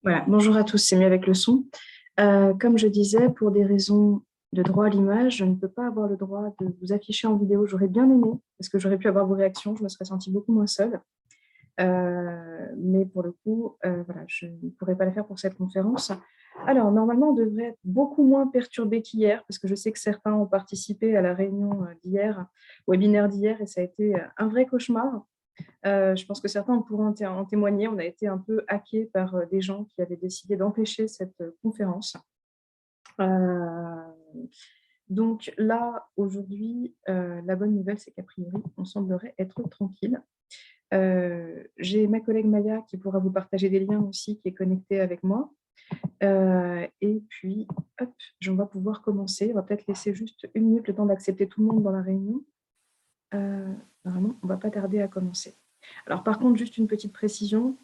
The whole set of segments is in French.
Voilà, bonjour à tous, c'est mieux avec le son. Comme je disais, pour des raisons de droit à l'image, je ne peux pas avoir le droit de vous afficher en vidéo. J'aurais bien aimé, parce que j'aurais pu avoir vos réactions, je me serais sentie beaucoup moins seule. Mais pour le coup, voilà, je ne pourrais pas le faire pour cette conférence. Alors, normalement, on devrait être beaucoup moins perturbé qu'hier, parce que je sais que certains ont participé à la réunion d'hier, au webinaire d'hier, et ça a été un vrai cauchemar. Je pense que certains pourront en témoigner. On a été un peu hackés par des gens qui avaient décidé d'empêcher cette conférence. Donc là, aujourd'hui, la bonne nouvelle, c'est qu'a priori, on semblerait être tranquille. J'ai ma collègue Maya qui pourra vous partager des liens aussi, qui est connectée avec moi. Et puis, hop, on va pouvoir commencer. On va peut-être laisser juste une minute le temps d'accepter tout le monde dans la réunion. Normalement, on ne va pas tarder à commencer. Alors par contre, juste une petite précision,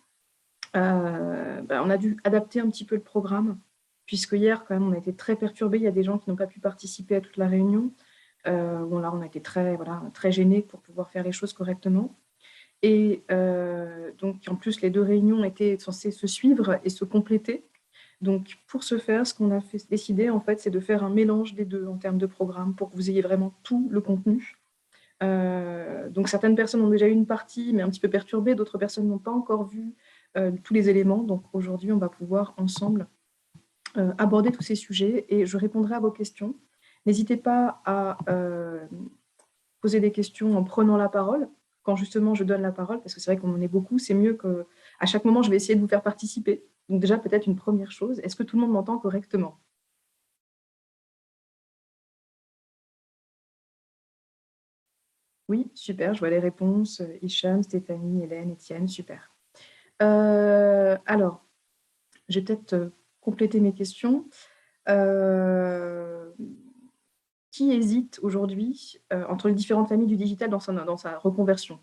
on a dû adapter un petit peu le programme, puisque hier, quand même, on a été très perturbés. Il y a des gens qui n'ont pas pu participer à toute la réunion. Bon, là, on a été très gênés pour pouvoir faire les choses correctement. Et donc, en plus, les deux réunions étaient censées se suivre et se compléter. Donc, pour ce faire, ce qu'on a décidé, en fait, c'est de faire un mélange des deux en termes de programme pour que vous ayez vraiment tout le contenu. Donc, certaines personnes ont déjà eu une partie, mais un petit peu perturbée. D'autres personnes n'ont pas encore vu tous les éléments. Donc, aujourd'hui, on va pouvoir ensemble aborder tous ces sujets et je répondrai à vos questions. N'hésitez pas à poser des questions en prenant la parole. Quand justement je donne la parole, parce que c'est vrai qu'on en est beaucoup, c'est mieux qu'à chaque moment, je vais essayer de vous faire participer. Donc déjà, peut-être une première chose, est-ce que tout le monde m'entend correctement? Oui, super, je vois les réponses. Hicham, Stéphanie, Hélène, Étienne, super. Alors, je vais peut-être compléter mes questions. Qui hésite aujourd'hui entre les différentes familles du digital dans sa reconversion?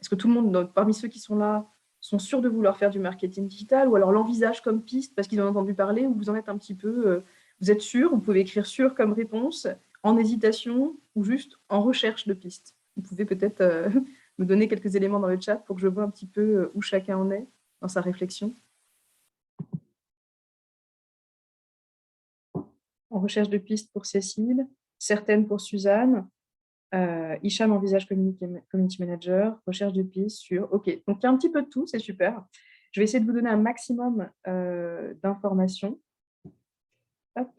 Est-ce que tout le monde, parmi ceux qui sont là, sont sûrs de vouloir faire du marketing digital ou alors l'envisagent comme piste parce qu'ils en ont entendu parler ou vous en êtes un petit peu, vous êtes sûr, vous pouvez écrire sûr comme réponse, en hésitation ou juste en recherche de piste. Vous pouvez peut-être me donner quelques éléments dans le chat pour que je vois un petit peu où chacun en est dans sa réflexion. En recherche de pistes pour Cécile, certaines pour Suzanne, Hicham envisage community manager, recherche de pistes sur... OK, donc il y a un petit peu de tout, c'est super. Je vais essayer de vous donner un maximum d'informations. Hop.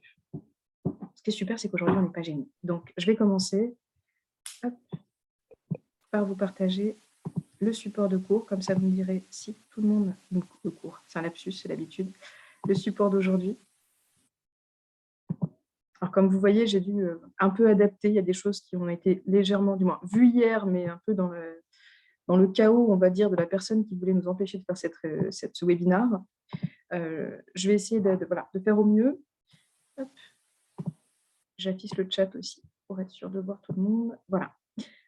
Ce qui est super, c'est qu'aujourd'hui, on n'est pas gêné. Donc, je vais commencer hop, par vous partager le support de cours. Comme ça, vous me direz si tout le monde... Donc, le cours, c'est un lapsus, c'est l'habitude. Le support d'aujourd'hui. Alors, comme vous voyez, j'ai dû un peu adapter. Il y a des choses qui ont été légèrement, du moins, vues hier, mais un peu dans le chaos, on va dire, de la personne qui voulait nous empêcher de faire ce webinaire. Je vais essayer de faire au mieux. Hop. J'affiche le chat aussi pour être sûr de voir tout le monde. Voilà.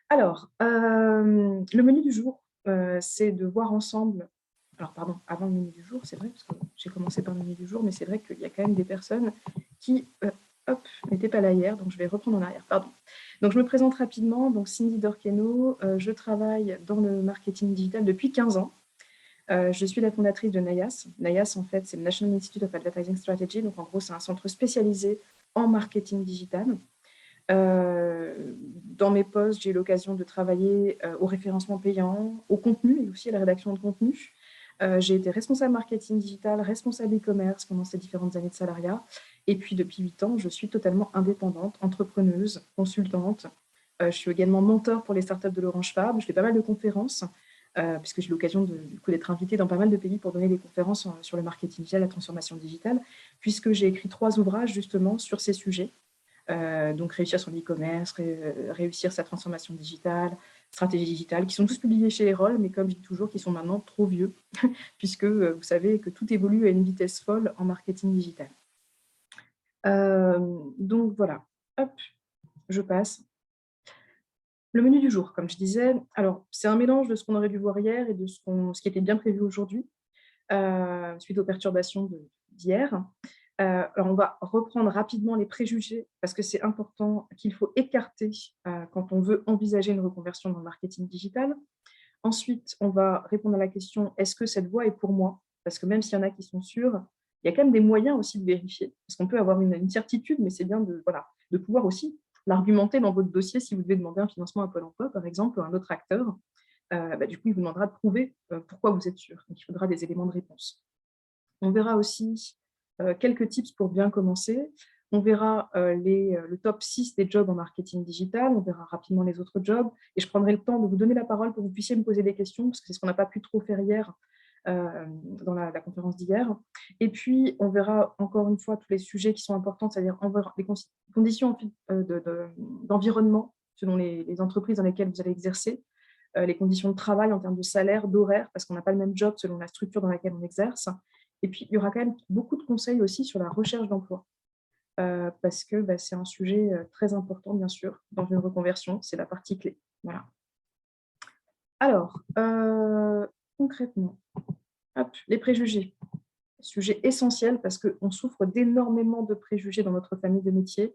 Alors, le menu du jour, c'est de voir ensemble... Alors, pardon, avant le menu du jour, c'est vrai, parce que j'ai commencé par le menu du jour, mais c'est vrai qu'il y a quand même des personnes qui n'étaient pas là hier, donc je vais reprendre en arrière, pardon. Donc, je me présente rapidement. Donc, Cindy Dorkeno, je travaille dans le marketing digital depuis 15 ans. Je suis la fondatrice de NAIAS. NAIAS, en fait, c'est le National Institute of Advertising Strategy. Donc, en gros, c'est un centre spécialisé en marketing digital. Dans mes postes, j'ai eu l'occasion de travailler au référencement payant, au contenu et aussi à la rédaction de contenu. J'ai été responsable marketing digital, responsable e-commerce pendant ces différentes années de salariat. Et puis, depuis 8 ans, je suis totalement indépendante, entrepreneuse, consultante. Je suis également mentor pour les startups de l'Orange Fab. Je fais pas mal de conférences, puisque j'ai eu l'occasion d'être invitée dans pas mal de pays pour donner des conférences sur le marketing digital, la transformation digitale, puisque j'ai écrit 3 ouvrages justement sur ces sujets. Donc, réussir son e-commerce, réussir sa transformation digitale, stratégie digitale, qui sont tous publiés chez Erol, mais comme je dis toujours, qui sont maintenant trop vieux, puisque vous savez que tout évolue à une vitesse folle en marketing digital. Donc, voilà. Hop, je passe. Le menu du jour, comme je disais, alors c'est un mélange de ce qu'on aurait dû voir hier et de ce qui était bien prévu aujourd'hui, suite aux perturbations d'hier. Alors on va reprendre rapidement les préjugés parce que c'est important, qu'il faut écarter quand on veut envisager une reconversion dans le marketing digital. Ensuite, on va répondre à la question, est-ce que cette voie est pour moi? parce que même s'il y en a qui sont sûrs, il y a quand même des moyens aussi de vérifier. Parce qu'on peut avoir une certitude, mais c'est bien de, voilà, de pouvoir aussi l'argumenter dans votre dossier si vous devez demander un financement à Pôle emploi, par exemple, ou à un autre acteur. Du coup, il vous demandera de prouver pourquoi vous êtes sûr. Donc, il faudra des éléments de réponse. On verra aussi quelques tips pour bien commencer. On verra le top 6 des jobs en marketing digital. On verra rapidement les autres jobs. Et je prendrai le temps de vous donner la parole pour que vous puissiez me poser des questions, parce que c'est ce qu'on n'a pas pu trop faire hier dans la conférence d'hier. Et puis, on verra encore une fois tous les sujets qui sont importants, c'est-à-dire on verra les conditions d'environnement selon les entreprises dans lesquelles vous allez exercer, les conditions de travail en termes de salaire, d'horaire, parce qu'on n'a pas le même job selon la structure dans laquelle on exerce. Et puis, il y aura quand même beaucoup de conseils aussi sur la recherche d'emploi, parce que c'est un sujet très important, bien sûr, dans une reconversion. C'est la partie clé. Voilà. Alors, concrètement, hop, les préjugés. Sujet essentiel parce qu'on souffre d'énormément de préjugés dans notre famille de métiers.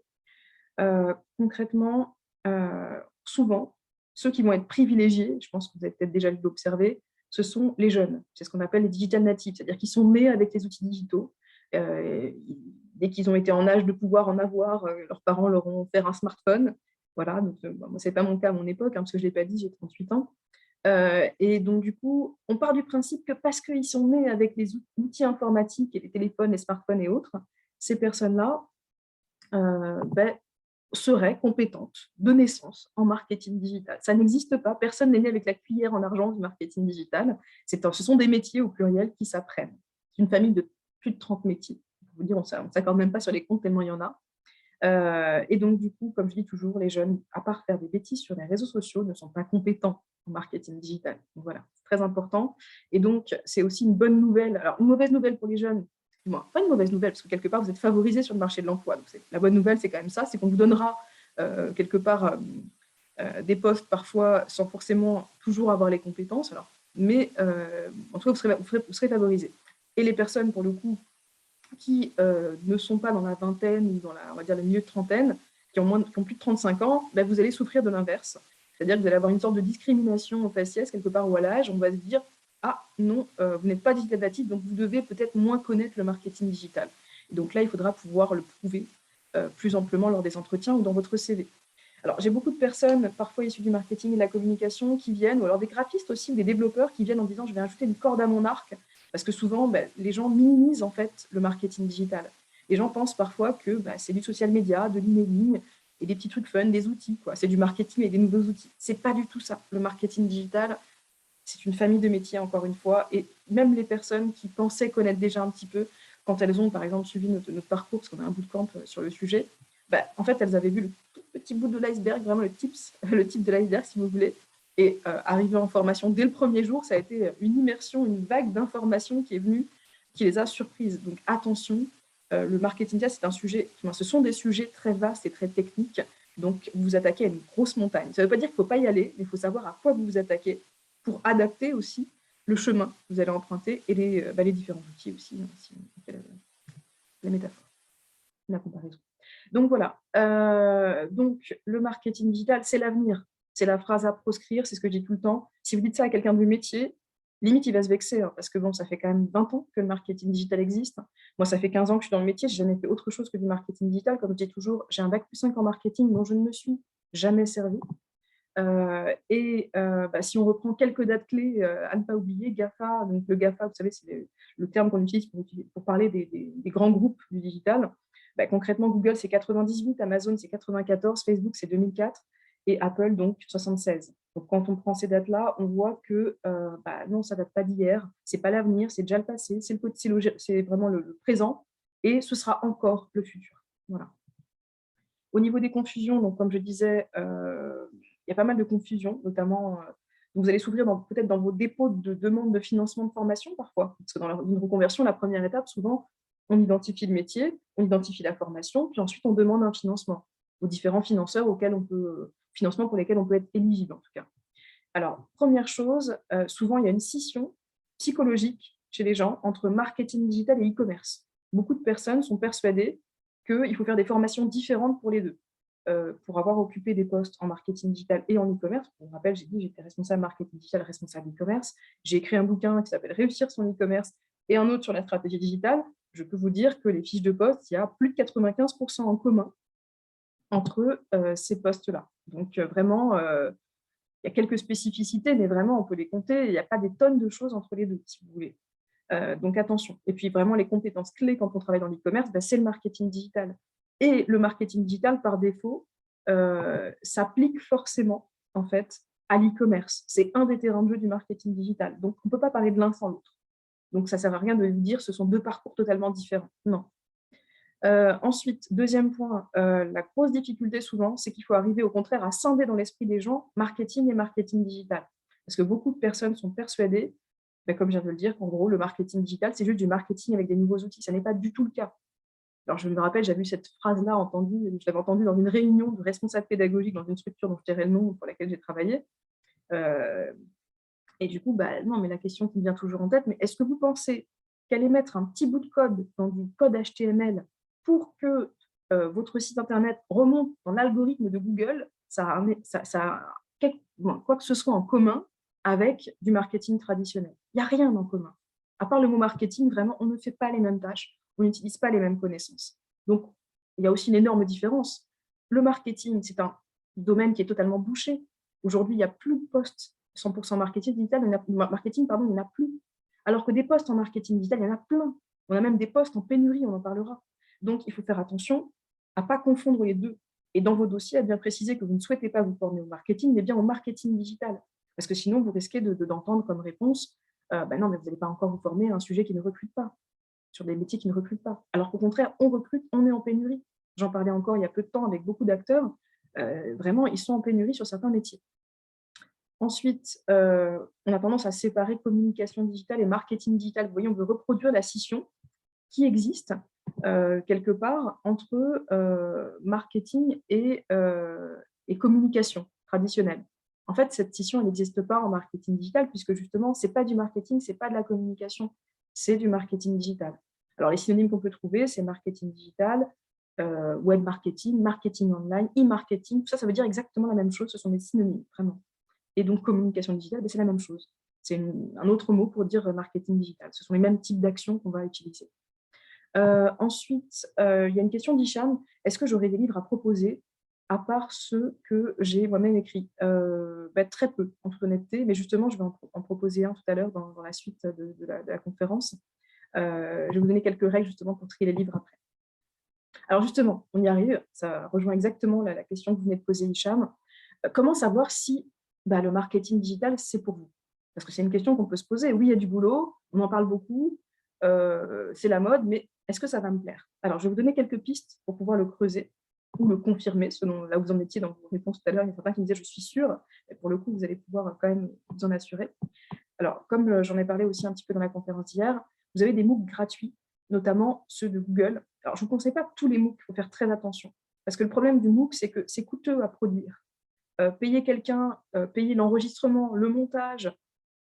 Concrètement, souvent, ceux qui vont être privilégiés, je pense que vous avez peut-être déjà dû l'observer, ce sont les jeunes. C'est ce qu'on appelle les digital natives, c'est-à-dire qu'ils sont nés avec les outils digitaux. Dès qu'ils ont été en âge de pouvoir en avoir, leurs parents leur ont offert un smartphone. Voilà, donc moi, ce n'est pas mon cas à mon époque, parce que je ne l'ai pas dit, j'ai 38 ans. Et donc, du coup, on part du principe que parce qu'ils sont nés avec les outils informatiques et les téléphones, les smartphones et autres, ces personnes-là seraient compétentes de naissance en marketing digital. Ça n'existe pas. Personne n'est né avec la cuillère en argent du marketing digital. Ce sont des métiers au pluriel qui s'apprennent. C'est une famille de plus de 30 métiers. Je vous dire, on ne s'accorde même pas sur les comptes tellement il y en a. Et donc, du coup, comme je dis toujours, les jeunes, à part faire des bêtises sur les réseaux sociaux, ne sont pas compétents en marketing digital. Donc, voilà, c'est très important. Et donc, c'est aussi une bonne nouvelle. Alors, une mauvaise nouvelle pour les jeunes, pas une mauvaise nouvelle, parce que quelque part, vous êtes favorisés sur le marché de l'emploi. Donc, la bonne nouvelle, c'est quand même ça, c'est qu'on vous donnera quelque part des postes parfois sans forcément toujours avoir les compétences. Alors, mais en tout cas, vous serez favorisés. Et les personnes, pour le coup, qui ne sont pas dans la vingtaine ou dans on va dire, le milieu de trentaine, qui ont plus de 35 ans, vous allez souffrir de l'inverse. C'est-à-dire que vous allez avoir une sorte de discrimination au faciès, quelque part, ou à l'âge. On va se dire, ah non, vous n'êtes pas digital native, donc vous devez peut-être moins connaître le marketing digital. Et donc là, il faudra pouvoir le prouver plus amplement lors des entretiens ou dans votre CV. Alors, j'ai beaucoup de personnes, parfois issues du marketing et de la communication, qui viennent, ou alors des graphistes aussi, ou des développeurs qui viennent en disant, je vais ajouter une corde à mon arc, parce que souvent, les gens minimisent en fait le marketing digital. Les gens pensent parfois que c'est du social media, de l'emailing, et des petits trucs fun, des outils. C'est du marketing et des nouveaux outils. C'est pas du tout ça. Le marketing digital, c'est une famille de métiers, encore une fois, et même les personnes qui pensaient connaître déjà un petit peu, quand elles ont, par exemple, suivi notre parcours, parce qu'on a un bootcamp sur le sujet, en fait, elles avaient vu le tout petit bout de l'iceberg, vraiment le type de l'iceberg, si vous voulez. Et arrivé en formation, dès le premier jour, ça a été une immersion, une vague d'informations qui est venue, qui les a surprises. Donc, attention, le marketing digital, c'est un sujet, ce sont des sujets très vastes et très techniques. Donc, vous vous attaquez à une grosse montagne. Ça ne veut pas dire qu'il ne faut pas y aller, mais il faut savoir à quoi vous vous attaquez pour adapter aussi le chemin que vous allez emprunter et les différents outils aussi, si on fait la métaphore, la comparaison. Donc voilà, donc le marketing digital, c'est l'avenir. C'est la phrase à proscrire, c'est ce que je dis tout le temps. Si vous dites ça à quelqu'un du métier, limite, il va se vexer, parce que bon, ça fait quand même 20 ans que le marketing digital existe. Moi, ça fait 15 ans que je suis dans le métier, je n'ai jamais fait autre chose que du marketing digital. Comme je dis toujours, j'ai un bac+5 en marketing dont je ne me suis jamais servi. Si on reprend quelques dates clés à ne pas oublier, GAFA, donc le GAFA, vous savez, c'est le terme qu'on utilise pour parler des grands groupes du digital. Concrètement, Google, c'est 98, Amazon, c'est 94, Facebook, c'est 2004, et Apple, donc 76. Donc, quand on prend ces dates-là, on voit que non, ça ne date pas d'hier, ce n'est pas l'avenir, c'est déjà le passé, c'est vraiment le présent, et ce sera encore le futur. Voilà. Au niveau des confusions, donc, comme je disais, il y a pas mal de confusions, notamment, vous allez s'ouvrir peut-être dans vos dépôts de demande de financement de formation parfois, parce que dans une reconversion, la première étape, souvent, on identifie le métier, on identifie la formation, puis ensuite on demande un financement aux différents financeurs financements pour lesquels on peut être éligible en tout cas. Alors, première chose, souvent il y a une scission psychologique chez les gens entre marketing digital et e-commerce. Beaucoup de personnes sont persuadées qu'il faut faire des formations différentes pour les deux. Pour avoir occupé des postes en marketing digital et en e-commerce, pour rappel, j'ai dit j'étais responsable marketing digital, responsable e-commerce. J'ai écrit un bouquin qui s'appelle Réussir son e-commerce, et un autre sur la stratégie digitale, je peux vous dire que les fiches de poste, il y a plus de 95% en commun entre ces postes-là. Donc, vraiment, il y a quelques spécificités, mais vraiment, on peut les compter. Il n'y a pas des tonnes de choses entre les deux, si vous voulez. Donc, attention. Et puis, vraiment, les compétences clés quand on travaille dans l'e-commerce, c'est le marketing digital. Et le marketing digital, par défaut, s'applique forcément, en fait, à l'e-commerce. C'est un des terrains de jeu du marketing digital. Donc, on ne peut pas parler de l'un sans l'autre. Donc, ça ne sert à rien de vous dire que ce sont deux parcours totalement différents. Non. Ensuite, deuxième point, la grosse difficulté souvent, c'est qu'il faut arriver au contraire à scinder dans l'esprit des gens marketing et marketing digital. Parce que beaucoup de personnes sont persuadées, comme je viens de le dire, qu'en gros, le marketing digital, c'est juste du marketing avec des nouveaux outils. Ça n'est pas du tout le cas. Alors, je me rappelle, j'avais vu cette phrase-là je l'avais entendue dans une réunion de responsables pédagogiques dans une structure dont je dirais le nom pour laquelle j'ai travaillé. Et du coup, non, mais la question qui me vient toujours en tête, mais est-ce que vous pensez qu'aller mettre un petit bout de code dans du code HTML pour que votre site internet remonte dans l'algorithme de Google, ça a quoi que ce soit en commun avec du marketing traditionnel? Il n'y a rien en commun. À part le mot marketing, vraiment, on ne fait pas les mêmes tâches, on n'utilise pas les mêmes connaissances. Donc, il y a aussi une énorme différence. Le marketing, c'est un domaine qui est totalement bouché. Aujourd'hui, il n'y a plus de postes 100% marketing digital, il n'y en a plus. Alors que des postes en marketing digital, il y en a plein. On a même des postes en pénurie, on en parlera. Donc, il faut faire attention à ne pas confondre les deux. Et dans vos dossiers, à bien préciser que vous ne souhaitez pas vous former au marketing, mais bien au marketing digital. Parce que sinon, vous risquez d'entendre comme réponse non, mais vous n'allez pas encore vous former à un sujet qui ne recrute pas, sur des métiers qui ne recrutent pas. Alors qu'au contraire, on recrute, on est en pénurie. J'en parlais encore il y a peu de temps avec beaucoup d'acteurs. Vraiment, ils sont en pénurie sur certains métiers. Ensuite, on a tendance à séparer communication digitale et marketing digital. Vous voyez, on veut reproduire la scission qui existe quelque part entre marketing et communication traditionnelle. En fait, cette scission, elle n'existe pas en marketing digital puisque justement, ce n'est pas du marketing, ce n'est pas de la communication, c'est du marketing digital. Alors, les synonymes qu'on peut trouver, c'est marketing digital, web marketing, marketing online, e-marketing. Tout ça, ça veut dire exactement la même chose. Ce sont des synonymes, vraiment. Et donc, communication digitale, c'est la même chose. C'est un autre mot pour dire marketing digital. Ce sont les mêmes types d'actions qu'on va utiliser. Ensuite, il y a une question d'Hicham. Est-ce que j'aurais des livres à proposer, à part ceux que j'ai moi-même écrits? Très peu, en toute honnêteté, mais justement, je vais en proposer un tout à l'heure dans la suite de la conférence. Je vais vous donner quelques règles justement pour trier les livres après. Alors justement, on y arrive, ça rejoint exactement la question que vous venez de poser, Hicham. Comment savoir si le marketing digital, c'est pour vous? Parce que c'est une question qu'on peut se poser. Oui, il y a du boulot, on en parle beaucoup, c'est la mode, mais est-ce que ça va me plaire? Alors, je vais vous donner quelques pistes pour pouvoir le creuser ou le confirmer, selon là où vous en étiez dans vos réponses tout à l'heure. Il y a certains qui me disaient « je suis sûre », et pour le coup, vous allez pouvoir quand même vous en assurer. Alors, comme j'en ai parlé aussi un petit peu dans la conférence d'hier, vous avez des MOOC gratuits, notamment ceux de Google. Alors, je ne vous conseille pas tous les MOOC, il faut faire très attention. Parce que le problème du MOOC, c'est que c'est coûteux à produire. Payer quelqu'un, payer l'enregistrement, le montage,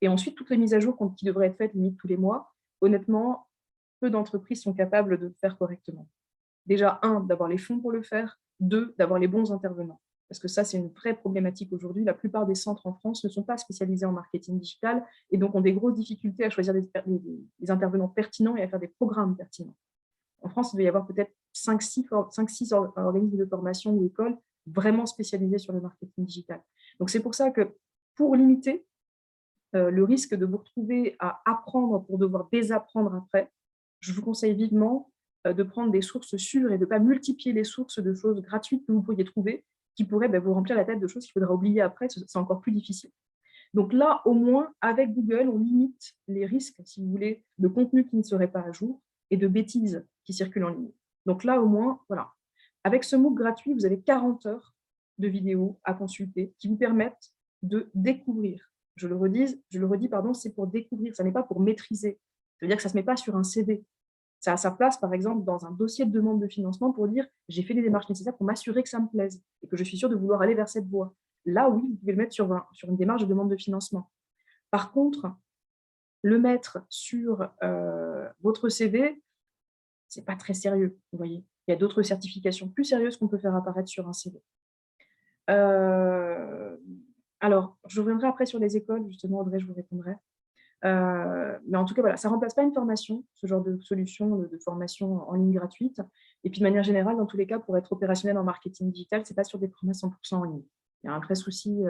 et ensuite toutes les mises à jour qui devraient être faites limite tous les mois, honnêtement, peu d'entreprises sont capables de le faire correctement. Déjà, d'avoir les fonds pour le faire, d'avoir les bons intervenants. Parce que ça, c'est une vraie problématique aujourd'hui. La plupart des centres en France ne sont pas spécialisés en marketing digital et donc ont des grosses difficultés à choisir des intervenants pertinents et à faire des programmes pertinents. En France, il doit y avoir peut-être 5-6 organismes de formation ou écoles vraiment spécialisés sur le marketing digital. Donc, c'est pour ça que pour limiter le risque de vous retrouver à apprendre pour devoir désapprendre après, je vous conseille vivement de prendre des sources sûres et de ne pas multiplier les sources de choses gratuites que vous pourriez trouver qui pourraient vous remplir la tête de choses qu'il faudra oublier après, c'est encore plus difficile. Donc là, au moins, avec Google, on limite les risques, si vous voulez, de contenu qui ne serait pas à jour et de bêtises qui circulent en ligne. Donc là, au moins, voilà. Avec ce MOOC gratuit, vous avez 40 heures de vidéos à consulter qui vous permettent de découvrir. Je le redis, c'est pour découvrir, ça n'est pas pour maîtriser. C'est-à-dire que ça ne se met pas sur un CV. Ça a sa place, par exemple, dans un dossier de demande de financement pour dire « j'ai fait les démarches nécessaires pour m'assurer que ça me plaise et que je suis sûre de vouloir aller vers cette voie ». Là, oui, vous pouvez le mettre sur une démarche de demande de financement. Par contre, le mettre sur votre CV, ce n'est pas très sérieux, vous voyez. Il y a d'autres certifications plus sérieuses qu'on peut faire apparaître sur un CV. Alors, je reviendrai après sur les écoles, justement, Audrey, je vous répondrai. Mais en tout cas, voilà, ça ne remplace pas une formation, ce genre de solution de formation en ligne gratuite. Et puis, de manière générale, dans tous les cas, pour être opérationnel en marketing digital, ce n'est pas sur des formats 100% en ligne. Il y a un vrai souci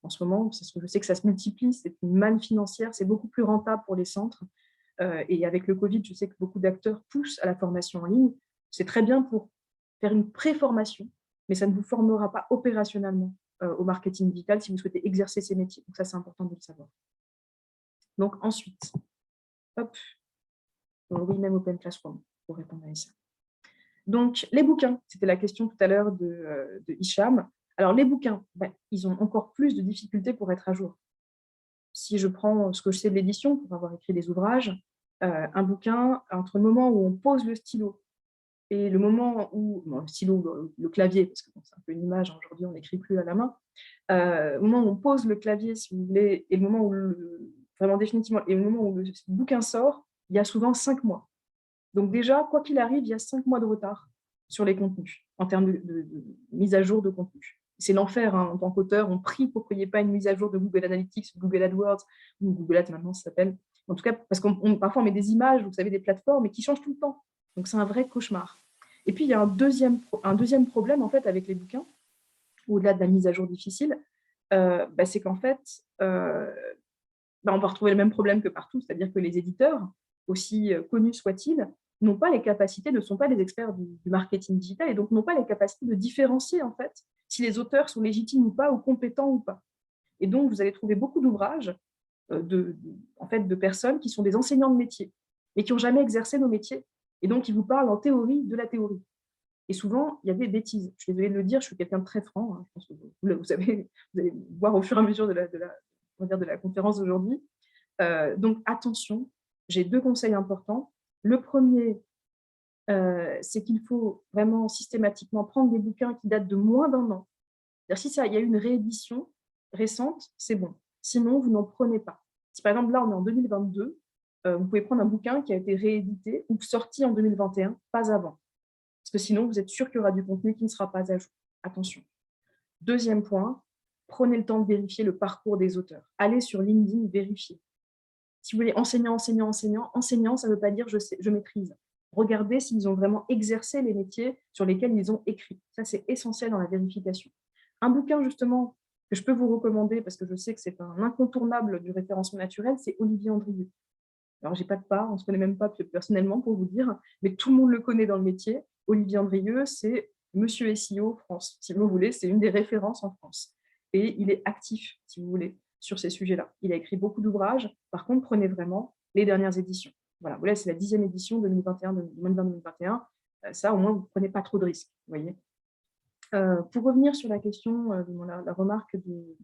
en ce moment, parce que je sais que ça se multiplie, c'est une manne financière, c'est beaucoup plus rentable pour les centres. Et avec le Covid, je sais que beaucoup d'acteurs poussent à la formation en ligne. C'est très bien pour faire une pré-formation, mais ça ne vous formera pas opérationnellement au marketing digital si vous souhaitez exercer ces métiers. Donc ça, c'est important de le savoir. Donc ensuite, hop, oui, même Open Classroom, pour répondre à ça. Donc, les bouquins, c'était la question tout à l'heure de Hicham. Alors, les bouquins, ils ont encore plus de difficultés pour être à jour. Si je prends ce que je sais de l'édition, pour avoir écrit des ouvrages, un bouquin, entre le moment où on pose le stylo et le moment où, le stylo, le clavier, parce que c'est un peu une image, aujourd'hui on n'écrit plus à la main, au moment où on pose le clavier, si vous voulez, et le moment où, vraiment définitivement, et le moment où le bouquin sort, il y a souvent 5 mois. Donc déjà, quoi qu'il arrive, il y a 5 mois de retard sur les contenus, en termes de mise à jour de contenu. C'est l'enfer, hein, en tant qu'auteur, on prie pour qu'il n'y ait pas une mise à jour de Google Analytics, Google AdWords, ou Google Ads maintenant ça s'appelle. En tout cas, parce qu'on parfois on met des images, vous savez, des plateformes, mais qui changent tout le temps. Donc c'est un vrai cauchemar. Et puis il y a un deuxième problème en fait avec les bouquins, au-delà de la mise à jour difficile, c'est qu'en fait, on va retrouver le même problème que partout, c'est-à-dire que les éditeurs, aussi connus soient-ils, n'ont pas les capacités, ne sont pas des experts du marketing digital et donc n'ont pas les capacités de différencier en fait si les auteurs sont légitimes ou pas, ou compétents ou pas. Et donc, vous allez trouver beaucoup d'ouvrages en fait, de personnes qui sont des enseignants de métier, mais qui n'ont jamais exercé nos métiers. Et donc, ils vous parlent en théorie de la théorie. Et souvent, il y a des bêtises. Je suis désolée de le dire, je suis quelqu'un de très franc. Hein, je pense que vous allez voir au fur et à mesure de la conférence d'aujourd'hui. Donc, attention, j'ai 2 conseils importants. Le premier, c'est qu'il faut vraiment systématiquement prendre des bouquins qui datent de moins d'1 an. C'est-à-dire, si il y a eu une réédition récente, c'est bon. Sinon, vous n'en prenez pas. Si par exemple, là, on est en 2022, vous pouvez prendre un bouquin qui a été réédité ou sorti en 2021, pas avant. Parce que sinon, vous êtes sûr qu'il y aura du contenu qui ne sera pas à jour. Attention. Deuxième point, prenez le temps de vérifier le parcours des auteurs. Allez sur LinkedIn, vérifiez. Si vous voulez enseignant, ça ne veut pas dire je maîtrise. Regardez s'ils ont vraiment exercé les métiers sur lesquels ils ont écrit. Ça, c'est essentiel dans la vérification. Un bouquin, justement, que je peux vous recommander, parce que je sais que c'est un incontournable du référencement naturel, c'est Olivier Andrieux. Alors, je n'ai pas de part, on ne se connaît même pas personnellement pour vous dire, mais tout le monde le connaît dans le métier. Olivier Andrieux, c'est Monsieur SEO France, si vous voulez, c'est une des références en France. Et il est actif, si vous voulez, sur ces sujets-là. Il a écrit beaucoup d'ouvrages. Par contre, prenez vraiment les dernières éditions. Voilà, c'est la 10e édition 2021-2021. Ça, au moins, vous ne prenez pas trop de risques, vous voyez. Pour revenir sur la question, la remarque de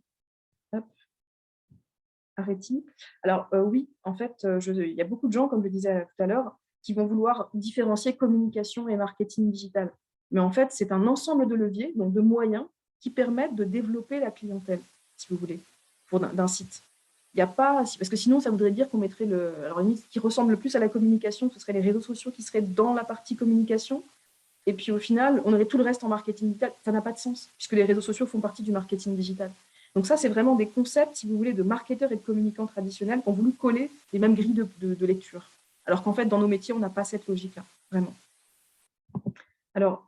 Arrêti. Alors oui, en fait, il y a beaucoup de gens, comme je le disais tout à l'heure, qui vont vouloir différencier communication et marketing digital. Mais en fait, c'est un ensemble de leviers, donc de moyens, qui permettent de développer la clientèle, si vous voulez, d'un site. Il n'y a pas, parce que sinon, ça voudrait dire qu'on mettrait alors limite, qui ressemble le plus à la communication, ce serait les réseaux sociaux qui seraient dans la partie communication. Et puis au final, on aurait tout le reste en marketing digital. Ça n'a pas de sens, puisque les réseaux sociaux font partie du marketing digital. Donc ça, c'est vraiment des concepts, si vous voulez, de marketeurs et de communicants traditionnels qui ont voulu coller les mêmes grilles de lecture. Alors qu'en fait, dans nos métiers, on n'a pas cette logique-là, vraiment. Alors,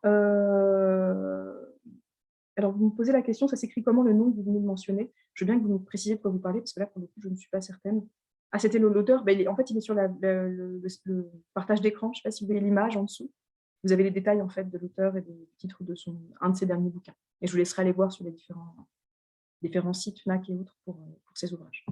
vous me posez la question, ça s'écrit comment le nom que vous venez de mentionner? Je veux bien que vous me précisiez de quoi vous parlez, parce que là, pour le coup, je ne suis pas certaine. Ah, c'était l'auteur. En fait, il est sur le partage d'écran. Je ne sais pas si vous voyez l'image en dessous. Vous avez les détails en fait, de l'auteur et du titre de un de ses derniers bouquins. Et je vous laisserai aller voir sur les différents sites FNAC et autres pour ces ouvrages.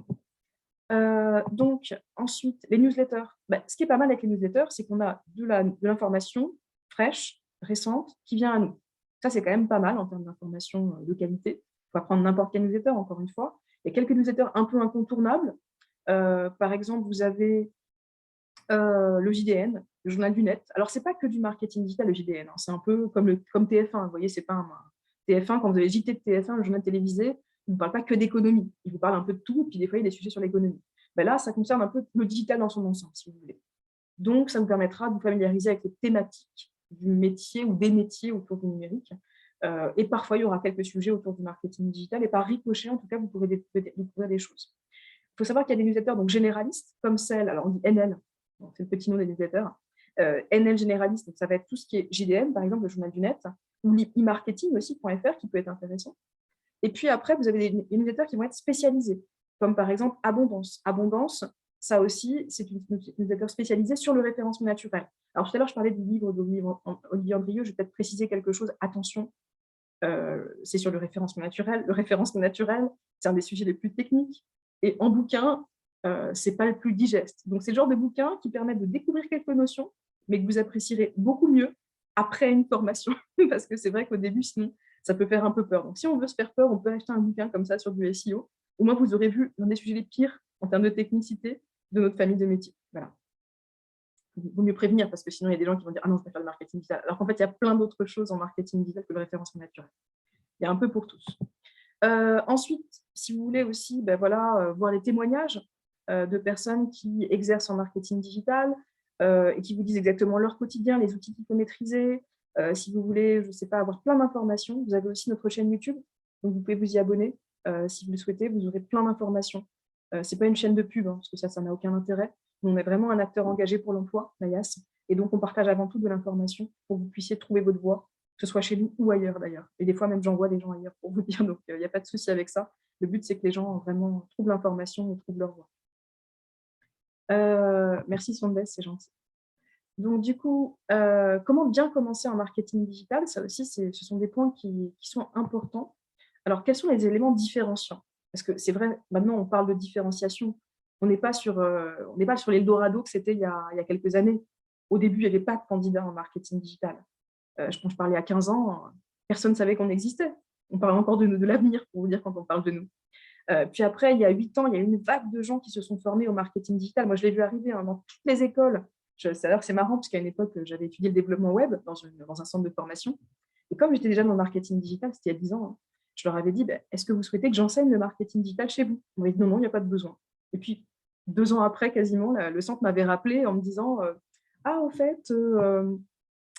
Donc, ensuite, les newsletters. Ce qui est pas mal avec les newsletters, c'est qu'on a de l'information fraîche, récente, qui vient à nous. Ça, c'est quand même pas mal en termes d'information de qualité. Il faut pas prendre n'importe quel newsletter, encore une fois. Il y a quelques newsletters un peu incontournables. Par exemple, vous avez le JDN, le journal du net. Alors, ce n'est pas que du marketing digital, le JDN. Hein. C'est un peu comme TF1. Vous voyez, c'est pas un TF1, quand vous avez JT de TF1, le journal télévisé, il ne vous parle pas que d'économie. Il vous parle un peu de tout, puis des fois, il y a des sujets sur l'économie. Là, ça concerne un peu le digital dans son ensemble, si vous voulez. Donc, ça vous permettra de vous familiariser avec les thématiques du métier ou des métiers autour du numérique. Et parfois, il y aura quelques sujets autour du marketing digital. Et par ricochet, en tout cas, vous pourrez découvrir des choses. faut savoir qu'il y a des newsletters donc, généralistes, comme celle, alors on dit NL, c'est le petit nom des newsletters, NL généraliste, donc ça va être tout ce qui est JDM, par exemple, le journal du net, ou e-marketing aussi, .fr, qui peut être intéressant. Et puis après, vous avez des newsletters qui vont être spécialisés, comme par exemple Abondance. Abondance, ça aussi, c'est une newsletter spécialisée sur le référencement naturel. Alors tout à l'heure, je parlais du livre d'Olivier Andrieux, je vais peut-être préciser quelque chose. Attention, c'est sur le référencement naturel. Le référencement naturel, c'est un des sujets les plus techniques. Et en bouquin, ce n'est pas le plus digeste. Donc, c'est le genre de bouquin qui permet de découvrir quelques notions, mais que vous apprécierez beaucoup mieux après une formation. Parce que c'est vrai qu'au début, sinon, ça peut faire un peu peur. Donc, si on veut se faire peur, on peut acheter un bouquin comme ça sur du SEO. Au moins, vous aurez vu l'un des sujets les pires en termes de technicité de notre famille de métiers. Voilà. Il vaut mieux prévenir parce que sinon, il y a des gens qui vont dire « Ah non, je préfère le marketing digital ». Alors qu'en fait, il y a plein d'autres choses en marketing digital que le référencement naturel. Il y a un peu pour tous. Ensuite, si vous voulez aussi voir les témoignages de personnes qui exercent en marketing digital et qui vous disent exactement leur quotidien, les outils qu'il faut maîtriser. Si vous voulez, je ne sais pas, avoir plein d'informations, vous avez aussi notre chaîne YouTube, donc vous pouvez vous y abonner. Si vous le souhaitez, vous aurez plein d'informations. Ce n'est pas une chaîne de pub, parce que ça n'a aucun intérêt. On est vraiment un acteur engagé pour l'emploi, Mayas, et donc on partage avant tout de l'information pour que vous puissiez trouver votre voie, que ce soit chez nous ou ailleurs d'ailleurs. Et des fois même j'envoie des gens ailleurs pour vous dire, donc il n'y a pas de souci avec ça. Le but c'est que les gens vraiment trouvent l'information et trouvent leur voie. Merci Sondes, c'est gentil. Donc du coup, comment bien commencer en marketing digital? Ça aussi, ce sont des points qui sont importants. Alors quels sont les éléments différenciants? Parce que c'est vrai, maintenant on parle de différenciation. On n'est pas sur l'Eldorado que c'était il y a quelques années. Au début, il n'y avait pas de candidats en marketing digital. Je parlais à 15 ans, personne ne savait qu'on existait. On parlait encore de l'avenir, pour vous dire, quand on parle de nous. Puis après, il y a 8 ans, il y a une vague de gens qui se sont formés au marketing digital. Moi, je l'ai vu arriver dans toutes les écoles. C'est marrant, parce qu'à une époque, j'avais étudié le développement web dans un centre de formation. Et comme j'étais déjà dans le marketing digital, c'était il y a 10 ans, je leur avais dit, est-ce que vous souhaitez que j'enseigne le marketing digital chez vous? Ils m'ont dit, non, il n'y a pas de besoin. Et puis, 2 ans après, quasiment, le centre m'avait rappelé en me disant, ah, en fait,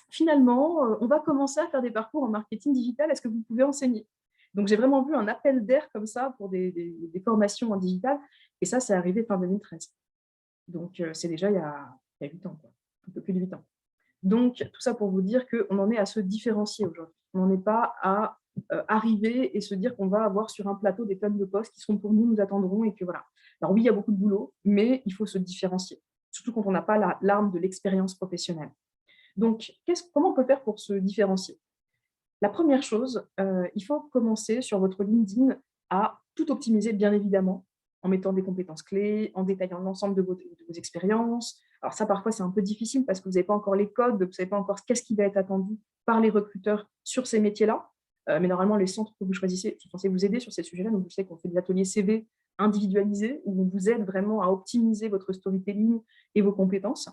finalement, on va commencer à faire des parcours en marketing digital. Est-ce que vous pouvez enseigner? Donc, j'ai vraiment vu un appel d'air comme ça pour des formations en digital. Et ça, c'est arrivé fin 2013. Donc, c'est déjà il y a 8 ans, quoi. Un peu plus de 8 ans. Donc, tout ça pour vous dire qu'on en est à se différencier aujourd'hui. On n'en est pas à arriver et se dire qu'on va avoir sur un plateau des tonnes de postes qui seront pour nous, nous attendrons et que voilà. Alors oui, il y a beaucoup de boulot, mais il faut se différencier, surtout quand on n'a pas l'arme de l'expérience professionnelle. Donc, comment on peut faire pour se différencier? La première chose, il faut commencer sur votre LinkedIn à tout optimiser, bien évidemment, en mettant des compétences clés, en détaillant l'ensemble de vos expériences. Alors ça, parfois, c'est un peu difficile parce que vous n'avez pas encore les codes, vous ne savez pas encore qu'est-ce qui va être attendu par les recruteurs sur ces métiers-là. Mais normalement, les centres que vous choisissez sont censés vous aider sur ces sujets-là. Donc, vous savez qu'on fait des ateliers CV individualisés où on vous aide vraiment à optimiser votre storytelling et vos compétences.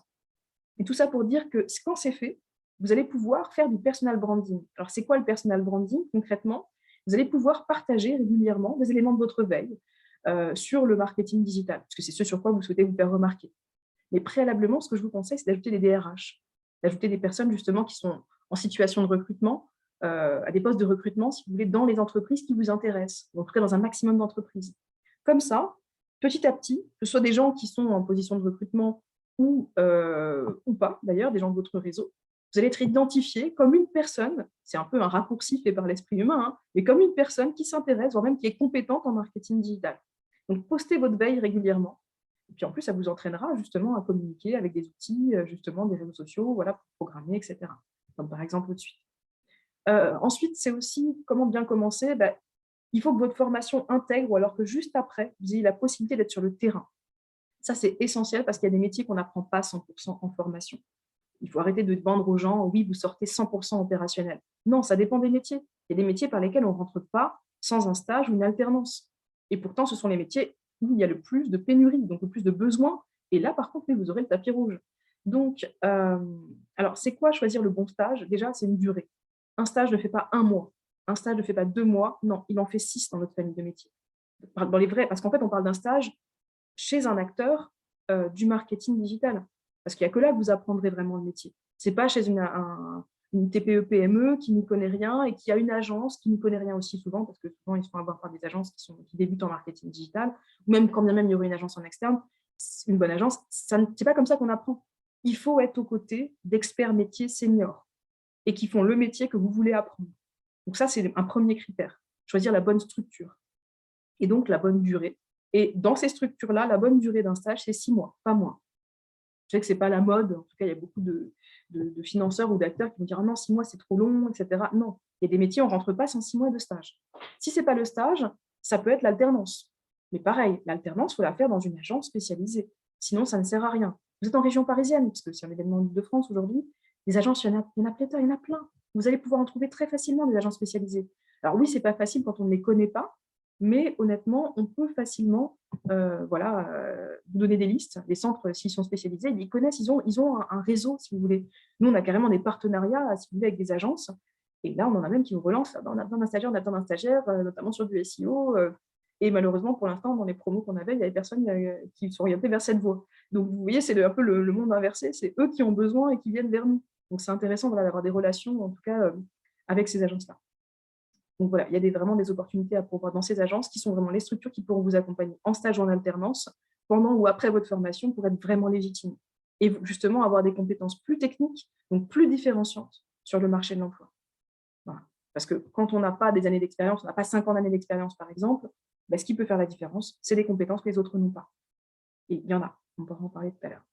Et tout ça pour dire que quand c'est fait, vous allez pouvoir faire du personal branding. Alors, c'est quoi le personal branding concrètement? Vous allez pouvoir partager régulièrement des éléments de votre veille sur le marketing digital, parce que c'est ce sur quoi vous souhaitez vous faire remarquer. Mais préalablement, ce que je vous conseille, c'est d'ajouter des DRH, d'ajouter des personnes justement qui sont en situation de recrutement, à des postes de recrutement, si vous voulez, dans les entreprises qui vous intéressent, en tout cas dans un maximum d'entreprises. Comme ça, petit à petit, que ce soit des gens qui sont en position de recrutement ou pas, d'ailleurs, des gens de votre réseau, vous allez être identifié comme une personne, c'est un peu un raccourci fait par l'esprit humain, hein, mais comme une personne qui s'intéresse, voire même qui est compétente en marketing digital. Donc, postez votre veille régulièrement. Et puis, en plus, ça vous entraînera justement à communiquer avec des outils, justement, des réseaux sociaux, voilà, pour programmer, etc. Comme par exemple au-dessus. Ensuite, c'est aussi comment bien commencer. Il faut que votre formation intègre, ou alors que juste après, vous ayez la possibilité d'être sur le terrain. Ça, c'est essentiel parce qu'il y a des métiers qu'on n'apprend pas 100% en formation. Il faut arrêter de vendre aux gens, oui, vous sortez 100% opérationnel. Non, ça dépend des métiers. Il y a des métiers par lesquels on ne rentre pas sans un stage ou une alternance. Et pourtant, ce sont les métiers où il y a le plus de pénurie, donc le plus de besoins. Et là, par contre, vous aurez le tapis rouge. Donc, alors, c'est quoi choisir le bon stage? Déjà, c'est une durée. Un stage ne fait pas 1 mois. Un stage ne fait pas 2 mois. Non, il en fait 6 dans notre famille de métiers. Dans les vrais, parce qu'en fait, on parle d'un stage chez un acteur du marketing digital. Parce qu'il n'y a que là que vous apprendrez vraiment le métier. Ce n'est pas chez une TPE-PME qui n'y connaît rien et qui a une agence qui n'y connaît rien aussi souvent, parce que souvent, ils sont avoir par des agences qui débutent en marketing digital, ou même quand bien même il y aurait une agence en externe, une bonne agence, ce n'est pas comme ça qu'on apprend. Il faut être aux côtés d'experts métiers seniors et qui font le métier que vous voulez apprendre. Donc ça, c'est un premier critère. Choisir la bonne structure et donc la bonne durée. Et dans ces structures-là, la bonne durée d'un stage, c'est 6 mois, pas moins. Je sais que ce n'est pas la mode. En tout cas, il y a beaucoup de financeurs ou d'acteurs qui vont dire « Ah non, 6 mois, c'est trop long, etc. » Non, il y a des métiers, on ne rentre pas sans 6 mois de stage. Si ce n'est pas le stage, ça peut être l'alternance. Mais pareil, l'alternance, il faut la faire dans une agence spécialisée. Sinon, ça ne sert à rien. Vous êtes en région parisienne, parce que c'est un événement en Île-de-France aujourd'hui, les agences, il y en a pléthore, il y en a plein. Vous allez pouvoir en trouver très facilement des agences spécialisées. Alors oui, ce n'est pas facile quand on ne les connaît pas, mais honnêtement, on peut facilement vous donner des listes. Les centres, s'ils sont spécialisés, ils connaissent, ils ont un réseau, si vous voulez. Nous, on a carrément des partenariats, si vous voulez, avec des agences. Et là, on en a même qui nous relancent. On a besoin d'un stagiaire, notamment sur du SEO. Et malheureusement, pour l'instant, dans les promos qu'on avait, il y avait personne qui s'orientait vers cette voie. Donc, vous voyez, c'est un peu le monde inversé. C'est eux qui ont besoin et qui viennent vers nous. Donc, c'est intéressant d'avoir des relations, en tout cas, avec ces agences-là. Donc voilà, il y a vraiment des opportunités à pourvoir dans ces agences qui sont vraiment les structures qui pourront vous accompagner en stage ou en alternance, pendant ou après votre formation, pour être vraiment légitime. Et justement, avoir des compétences plus techniques, donc plus différenciantes sur le marché de l'emploi. Voilà. Parce que quand on n'a pas des années d'expérience, on n'a pas 5 ans d'années d'expérience, par exemple, ce qui peut faire la différence, c'est des compétences que les autres n'ont pas. Et il y en a, on pourra en parler tout à l'heure.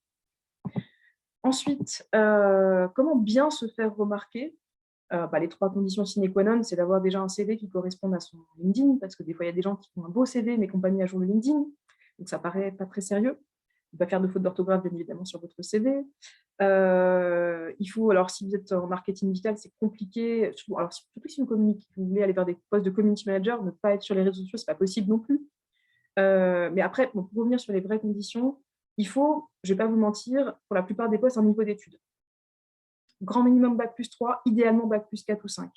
Ensuite, comment bien se faire remarquer? Les 3 conditions sine qua non, c'est d'avoir déjà un CV qui corresponde à son LinkedIn, parce que des fois, il y a des gens qui font un beau CV, mais qui n'ont pas mis à jour le LinkedIn, donc ça paraît pas très sérieux. Il ne faut pas faire de faute d'orthographe, bien évidemment, sur votre CV. Il faut, alors si vous êtes en marketing digital, c'est compliqué, alors surtout si vous voulez aller vers des postes de community manager, ne pas être sur les réseaux sociaux, ce n'est pas possible non plus. Mais après, pour revenir sur les vraies conditions, il faut, je ne vais pas vous mentir, pour la plupart des postes, un niveau d'études. Grand minimum Bac+3, idéalement Bac+4 ou 5.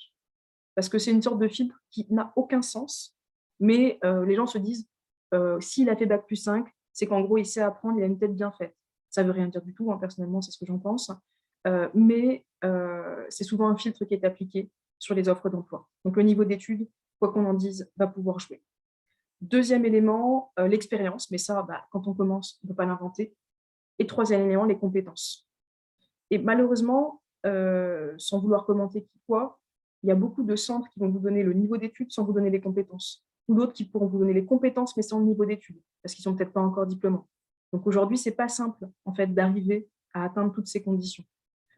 Parce que c'est une sorte de filtre qui n'a aucun sens, mais les gens se disent s'il a fait Bac+5, c'est qu'en gros, il sait apprendre, il a une tête bien faite. Ça ne veut rien dire du tout, hein, personnellement, c'est ce que j'en pense. Mais c'est souvent un filtre qui est appliqué sur les offres d'emploi. Donc, le niveau d'études, quoi qu'on en dise, va pouvoir jouer. Deuxième élément, l'expérience, mais ça, quand on commence, on ne peut pas l'inventer. Et troisième élément, les compétences. Et malheureusement, sans vouloir commenter qui quoi, il y a beaucoup de centres qui vont vous donner le niveau d'études sans vous donner les compétences, ou d'autres qui pourront vous donner les compétences mais sans le niveau d'études, parce qu'ils ne sont peut-être pas encore diplômants. Donc aujourd'hui, ce n'est pas simple en fait, d'arriver à atteindre toutes ces conditions.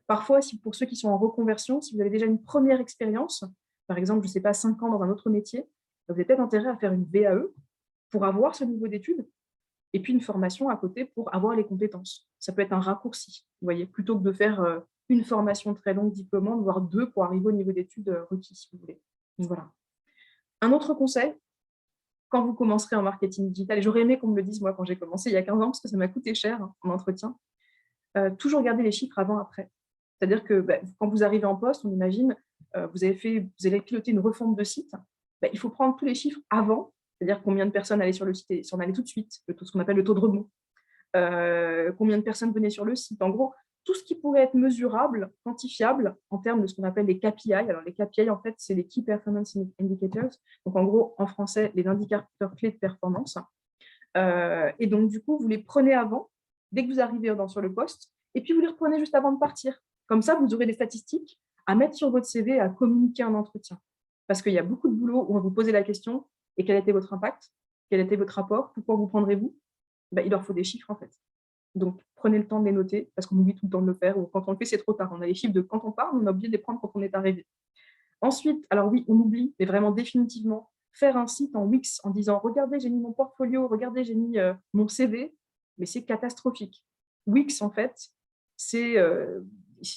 Parfois, pour ceux qui sont en reconversion, si vous avez déjà une première expérience, par exemple, je ne sais pas, 5 ans dans un autre métier, vous avez peut-être intérêt à faire une VAE pour avoir ce niveau d'études, et puis une formation à côté pour avoir les compétences. Ça peut être un raccourci, vous voyez, plutôt que de faire une formation très longue, diplômante, voire 2 pour arriver au niveau d'études requis, si vous voulez. Donc voilà. Un autre conseil, quand vous commencerez en marketing digital, et j'aurais aimé qu'on me le dise, moi, quand j'ai commencé il y a 15 ans, parce que ça m'a coûté cher en entretien, toujours garder les chiffres avant-après. C'est-à-dire que quand vous arrivez en poste, on imagine, vous allez piloter une refonte de site, il faut prendre tous les chiffres avant, c'est-à-dire combien de personnes allaient sur le site et s'en allaient tout de suite, ce qu'on appelle le taux de rebond. Combien de personnes venaient sur le site. En gros, tout ce qui pourrait être mesurable, quantifiable, en termes de ce qu'on appelle les KPI. Alors, les KPI, en fait, c'est les Key Performance Indicators. Donc, en gros, en français, les indicateurs clés de performance. Et donc, du coup, vous les prenez avant, dès que vous arrivez sur le poste, et puis vous les reprenez juste avant de partir. Comme ça, vous aurez des statistiques à mettre sur votre CV, à communiquer en entretien. Parce qu'il y a beaucoup de boulot où on va vous poser la question, et quel était votre impact? Quel était votre rapport? Pourquoi vous prendrez-vous? Il leur faut des chiffres, en fait. Donc, prenez le temps de les noter, parce qu'on oublie tout le temps de le faire, ou quand on le fait, c'est trop tard. On a les chiffres de quand on parle, on a oublié de les prendre quand on est arrivé. Ensuite, alors oui, on oublie, mais vraiment définitivement, faire un site en Wix en disant « Regardez, j'ai mis mon portfolio, regardez, j'ai mis mon CV », mais c'est catastrophique. Wix, en fait, c'est…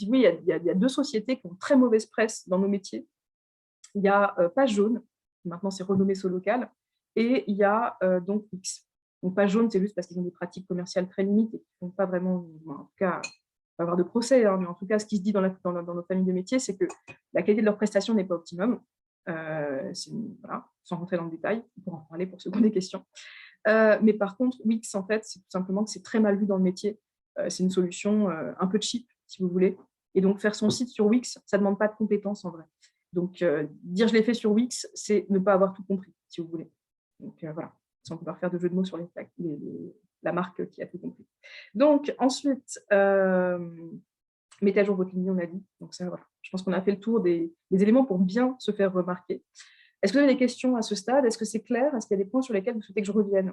oui, il y a 2 sociétés qui ont très mauvaise presse dans nos métiers. Il y a Page Jaune, maintenant c'est renommé Solocal, et il y a donc Wix. Donc, Page Jaune, c'est juste parce qu'ils ont des pratiques commerciales très limitées et qui ne font pas vraiment, en tout cas, pas avoir de procès, hein, mais en tout cas, ce qui se dit dans nos familles de métiers, c'est que la qualité de leur prestation n'est pas optimum. Voilà, sans rentrer dans le détail, on pourra en parler pour ceux qui ont des questions. Mais par contre, Wix, en fait, c'est tout simplement que c'est très mal vu dans le métier. C'est une solution un peu cheap, si vous voulez. Et donc, faire son site sur Wix, ça ne demande pas de compétences en vrai. Donc, dire je l'ai fait sur Wix, c'est ne pas avoir tout compris, si vous voulez. Donc, voilà, sans pouvoir faire de jeu de mots sur la marque qui a tout compris. Donc, ensuite, mettez à jour votre ligne, on a dit. Donc, ça, voilà. Je pense qu'on a fait le tour des éléments pour bien se faire remarquer. Est-ce que vous avez des questions à ce stade? Est-ce que c'est clair? Est-ce qu'il y a des points sur lesquels vous souhaitez que je revienne?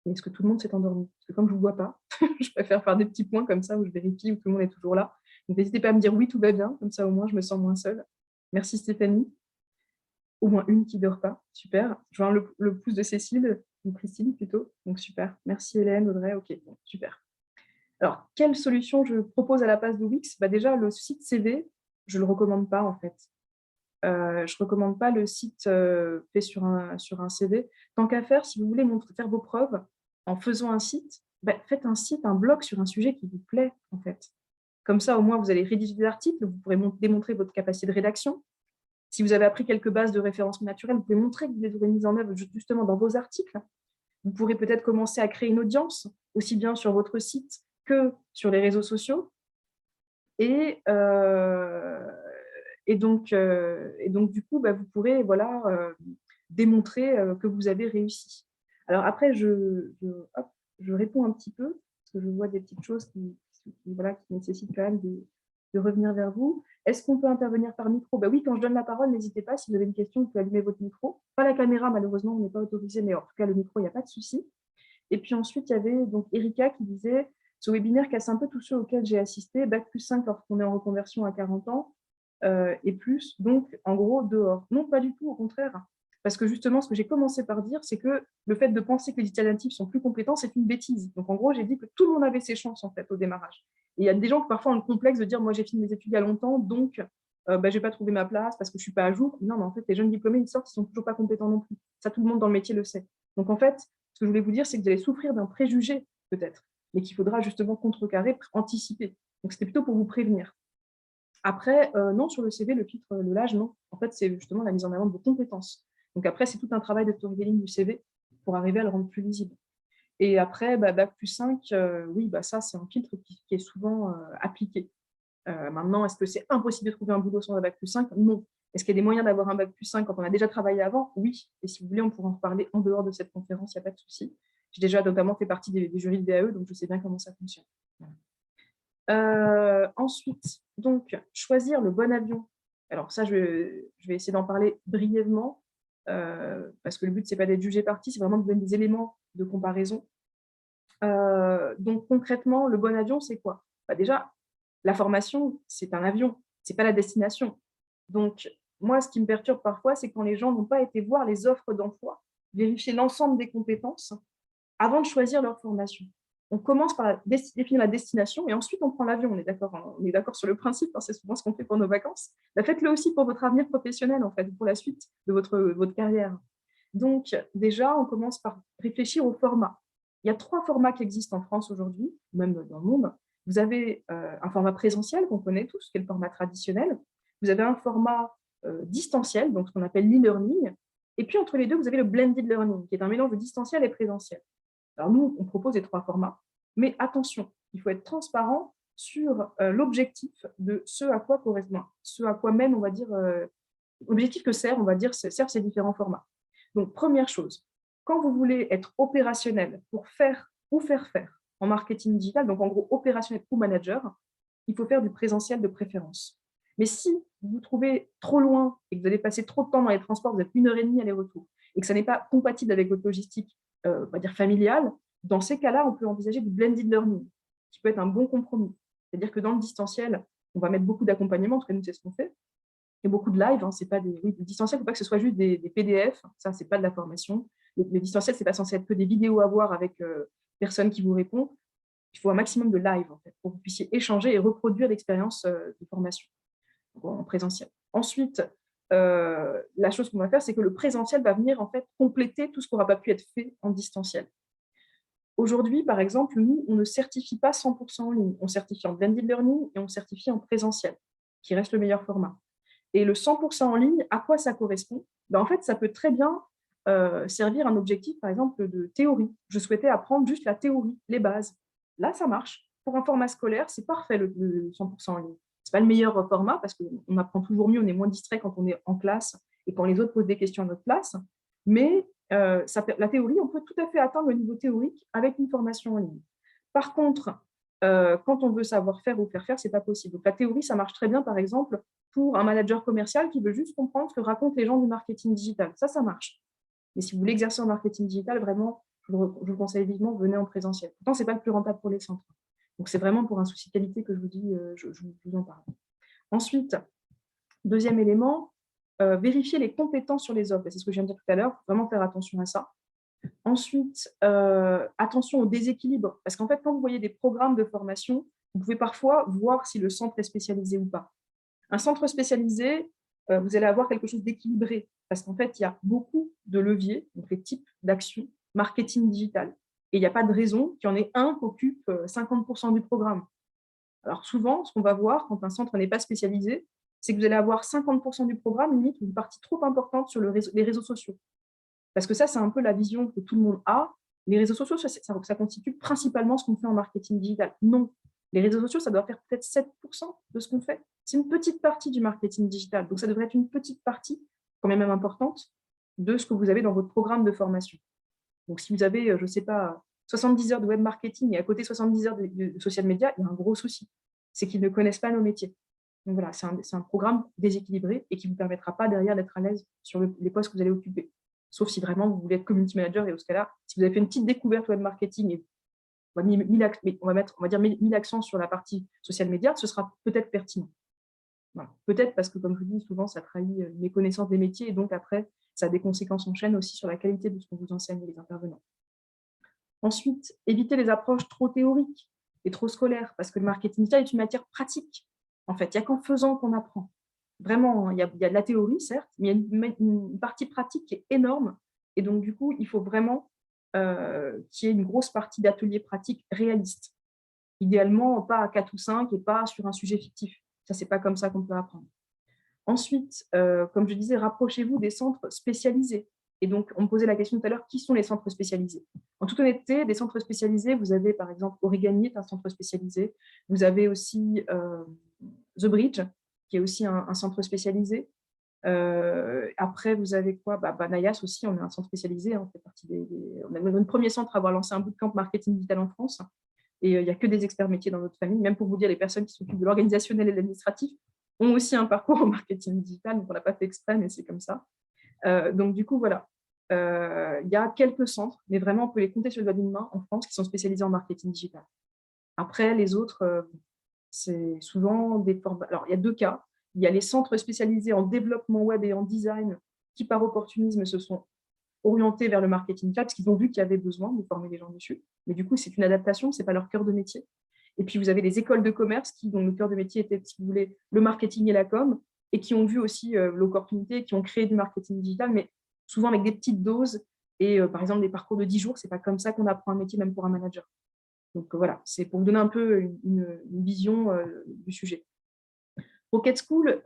Et est-ce que tout le monde s'est endormi? Parce que comme je ne vous vois pas, je préfère faire des petits points comme ça où je vérifie où tout le monde est toujours là. Donc, n'hésitez pas à me dire oui, tout va bien. Comme ça, au moins, je me sens moins seule. Merci Stéphanie. Au moins une qui ne dort pas. Super. Je vois le pouce de Cécile, ou Christine plutôt. Donc, super. Merci Hélène, Audrey. OK, bon, super. Alors, quelle solution je propose à la place de Wix? Déjà, le site CV, je ne le recommande pas en fait. Je ne recommande pas le site fait sur un CV. Tant qu'à faire, si vous voulez faire vos preuves en faisant un site, faites un blog sur un sujet qui vous plaît en fait. Comme ça, au moins, vous allez rédiger des articles, vous pourrez démontrer votre capacité de rédaction. Si vous avez appris quelques bases de référencement naturel, vous pouvez montrer que vous les aurez mises en œuvre justement dans vos articles. Vous pourrez peut-être commencer à créer une audience, aussi bien sur votre site que sur les réseaux sociaux. Et donc, du coup, vous pourrez démontrer que vous avez réussi. Alors après, je réponds un petit peu, parce que je vois des petites choses qui nécessitent quand même de revenir vers vous. Est-ce qu'on peut intervenir par micro? Oui, quand je donne la parole, n'hésitez pas. Si vous avez une question, vous pouvez allumer votre micro. Pas la caméra, malheureusement, on n'est pas autorisé, mais en tout cas, le micro, il n'y a pas de souci. Et puis ensuite, il y avait donc Erika qui disait « Ce webinaire casse un peu tous ceux auxquels j'ai assisté, Bac+5 lorsqu'on est en reconversion à 40 ans et plus, donc en gros dehors ». Non, pas du tout, au contraire. Parce que justement, ce que j'ai commencé par dire, c'est que le fait de penser que les digital natives sont plus compétents, c'est une bêtise. Donc en gros, j'ai dit que tout le monde avait ses chances en fait au démarrage. Et il y a des gens qui parfois ont le complexe de dire « Moi, j'ai fini mes études il y a longtemps, donc je n'ai pas trouvé ma place parce que je ne suis pas à jour ». Non, mais en fait, les jeunes diplômés, ils sortent, ils ne sont toujours pas compétents non plus. Ça, tout le monde dans le métier le sait. Donc en fait, ce que je voulais vous dire, c'est que vous allez souffrir d'un préjugé, peut-être, mais qu'il faudra justement contrecarrer, anticiper. Donc, c'était plutôt pour vous prévenir. Après, non, sur le CV, le titre, l'âge, non. En fait, c'est justement la mise en avant de vos compétences. Donc, après, c'est tout un travail de storytelling du CV pour arriver à le rendre plus lisible. Et après, Bac+5, oui, ça, c'est un filtre qui est souvent appliqué. Maintenant, est-ce que c'est impossible de trouver un boulot sans un Bac+5? Non. Est-ce qu'il y a des moyens d'avoir un Bac+5 quand on a déjà travaillé avant? Oui. Et si vous voulez, on pourra en reparler en dehors de cette conférence, il n'y a pas de souci. J'ai déjà notamment fait partie des jurys de BAE, donc je sais bien comment ça fonctionne. Ensuite, donc, choisir le bon avion. Alors ça, je vais essayer d'en parler brièvement, parce que le but, ce n'est pas d'être jugé parti, c'est vraiment de donner des éléments de comparaison. Donc, concrètement, le bon avion, c'est quoi? Déjà, la formation, c'est un avion, ce n'est pas la destination. Donc, moi, ce qui me perturbe parfois, c'est quand les gens n'ont pas été voir les offres d'emploi, vérifier l'ensemble des compétences avant de choisir leur formation. On commence par définir la destination et ensuite on prend l'avion. On est d'accord sur le principe, c'est souvent ce qu'on fait pour nos vacances. Faites-le aussi pour votre avenir professionnel, en fait, pour la suite de votre carrière. Donc, déjà, on commence par réfléchir au format. Il y a 3 formats qui existent en France aujourd'hui, même dans le monde. Vous avez un format présentiel qu'on connaît tous, qui est le format traditionnel. Vous avez un format distanciel, donc ce qu'on appelle l'e-learning. Et puis, entre les deux, vous avez le blended learning, qui est un mélange de distanciel et présentiel. Alors, nous, on propose les 3 formats. Mais attention, il faut être transparent sur l'objectif de ce à quoi correspond, ce à quoi mène, on va dire, l'objectif que servent, on va dire, servent ces différents formats. Donc, première chose, quand vous voulez être opérationnel pour faire ou faire faire en marketing digital, donc en gros opérationnel ou manager, il faut faire du présentiel de préférence. Mais si vous vous trouvez trop loin et que vous allez passer trop de temps dans les transports, vous êtes 1h30 aller-retour, et que ça n'est pas compatible avec votre logistique, on va dire familiale, dans ces cas-là, on peut envisager du blended learning, qui peut être un bon compromis. C'est-à-dire que dans le distanciel, on va mettre beaucoup d'accompagnement, en tout cas nous, c'est ce qu'on fait, et beaucoup de live, c'est pas le distanciel, il ne faut pas que ce soit juste des PDF, ça, c'est pas de la formation. Le distanciel, c'est pas censé être que des vidéos à voir avec personne qui vous répond. Il faut un maximum de live, en fait, pour que vous puissiez échanger et reproduire l'expérience de formation en présentiel. Ensuite, la chose qu'on va faire, c'est que le présentiel va venir, en fait, compléter tout ce qui n'aura pas pu être fait en distanciel. Aujourd'hui, par exemple, nous, on ne certifie pas 100% en ligne. On certifie en blended learning et on certifie en présentiel, qui reste le meilleur format. Et le 100% en ligne, à quoi ça correspond? En fait, ça peut très bien servir un objectif, par exemple, de théorie. Je souhaitais apprendre juste la théorie, les bases. Là, ça marche. pour un format scolaire, c'est parfait le 100% en ligne. Ce n'est pas le meilleur format parce qu'on apprend toujours mieux, on est moins distrait quand on est en classe et quand les autres posent des questions à notre place. Mais la théorie, on peut tout à fait atteindre le niveau théorique avec une formation en ligne. Par contre, quand on veut savoir faire ou faire faire, ce n'est pas possible. Donc, la théorie, ça marche très bien, par exemple, pour un manager commercial qui veut juste comprendre ce que racontent les gens du marketing digital. Ça marche. Mais si vous voulez exercer en marketing digital, vraiment, je vous conseille vivement, venez en présentiel. Pourtant, ce n'est pas le plus rentable pour les centres. Donc, c'est vraiment pour un souci de qualité que je vous dis, je vous en parle. Ensuite, deuxième élément, vérifier les compétences sur les offres. C'est ce que je viens de dire tout à l'heure, vraiment faire attention à ça. Ensuite, attention au déséquilibre, parce qu'en fait, quand vous voyez des programmes de formation, vous pouvez parfois voir si le centre est spécialisé ou pas. Un centre spécialisé, vous allez avoir quelque chose d'équilibré, parce qu'en fait, il y a beaucoup de leviers, donc les types d'actions marketing digital. Et il n'y a pas de raison qu'il y en ait un qui occupe 50% du programme. Alors souvent, ce qu'on va voir quand un centre n'est pas spécialisé, c'est que vous allez avoir 50% du programme, limite une partie trop importante sur les réseaux sociaux. Parce que ça, c'est un peu la vision que tout le monde a. Les réseaux sociaux, ça constitue principalement ce qu'on fait en marketing digital. Non, les réseaux sociaux, ça doit faire peut-être 7% de ce qu'on fait. C'est une petite partie du marketing digital. Donc, ça devrait être une petite partie, quand même importante, de ce que vous avez dans votre programme de formation. Donc, si vous avez, je ne sais pas, 70 heures de web marketing et à côté 70 heures de social media, il y a un gros souci. C'est qu'ils ne connaissent pas nos métiers. Donc, voilà, c'est un programme déséquilibré et qui ne vous permettra pas derrière d'être à l'aise sur les postes que vous allez occuper. Sauf si vraiment vous voulez être community manager et au ce cas-là, si vous avez fait une petite découverte web marketing et on va dire 1000 accents sur la partie social media, ce sera peut-être pertinent. Voilà. Peut-être parce que, comme je vous dis, souvent, ça trahit mes connaissances des métiers et donc après, ça a des conséquences en chaîne aussi sur la qualité de ce qu'on vous enseigne les intervenants. Ensuite, éviter les approches trop théoriques et trop scolaires parce que le marketing digital est une matière pratique. En fait, il n'y a qu'en faisant qu'on apprend. Vraiment, il y a de la théorie, certes, mais il y a une partie pratique qui est énorme. Et donc, du coup, il faut vraiment qu'il y ait une grosse partie d'ateliers pratiques réalistes. Idéalement, pas à 4 ou 5 et pas sur un sujet fictif. Ça, ce n'est pas comme ça qu'on peut apprendre. Ensuite, comme je disais, rapprochez-vous des centres spécialisés. Et donc, on me posait la question tout à l'heure, qui sont les centres spécialisés? En toute honnêteté, des centres spécialisés, vous avez par exemple Origami, est un centre spécialisé. Vous avez aussi The Bridge, qui est aussi un centre spécialisé. Après, vous avez quoi? Banayas aussi, on est un centre spécialisé. On fait partie on est le premier centre à avoir lancé un bootcamp marketing digital en France. Et il n'y a que des experts métiers dans notre famille. Même pour vous dire, les personnes qui s'occupent de l'organisationnel et de l'administratif ont aussi un parcours en marketing digital. Donc, on n'a pas fait exprès, mais c'est comme ça. Donc, du coup, voilà. Il y a quelques centres, mais vraiment, on peut les compter sur le doigt d'une main en France qui sont spécialisés en marketing digital. Après, les autres, c'est souvent des formes. Alors, il y a deux cas. Il y a les centres spécialisés en développement web et en design qui, par opportunisme, se sont orientés vers le marketing digital parce qu'ils ont vu qu'il y avait besoin de former les gens dessus. Mais du coup, c'est une adaptation, ce n'est pas leur cœur de métier. Et puis, vous avez les écoles de commerce dont le cœur de métier était, si vous voulez, le marketing et la com, et qui ont vu aussi l'opportunité, qui ont créé du marketing digital, mais souvent avec des petites doses. Et par exemple, des parcours de 10 jours, ce n'est pas comme ça qu'on apprend un métier, même pour un manager. Donc voilà, c'est pour vous donner un peu une vision du sujet. Rocket School,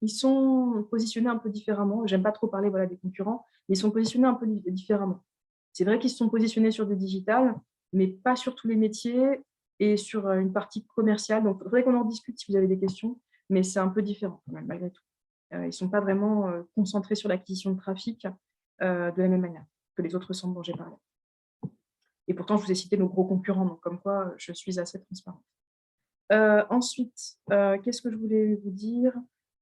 ils sont positionnés un peu différemment. J'aime pas trop parler des concurrents, mais ils sont positionnés un peu différemment. C'est vrai qu'ils se sont positionnés sur du digital, mais pas sur tous les métiers et sur une partie commerciale. Donc, il faudrait qu'on en discute si vous avez des questions, mais c'est un peu différent quand même, malgré tout. Ils ne sont pas vraiment concentrés sur l'acquisition de trafic de la même manière que les autres centres dont j'ai parlé. Et pourtant, je vous ai cité nos gros concurrents, donc comme quoi je suis assez transparente. Ensuite, qu'est-ce que je voulais vous dire?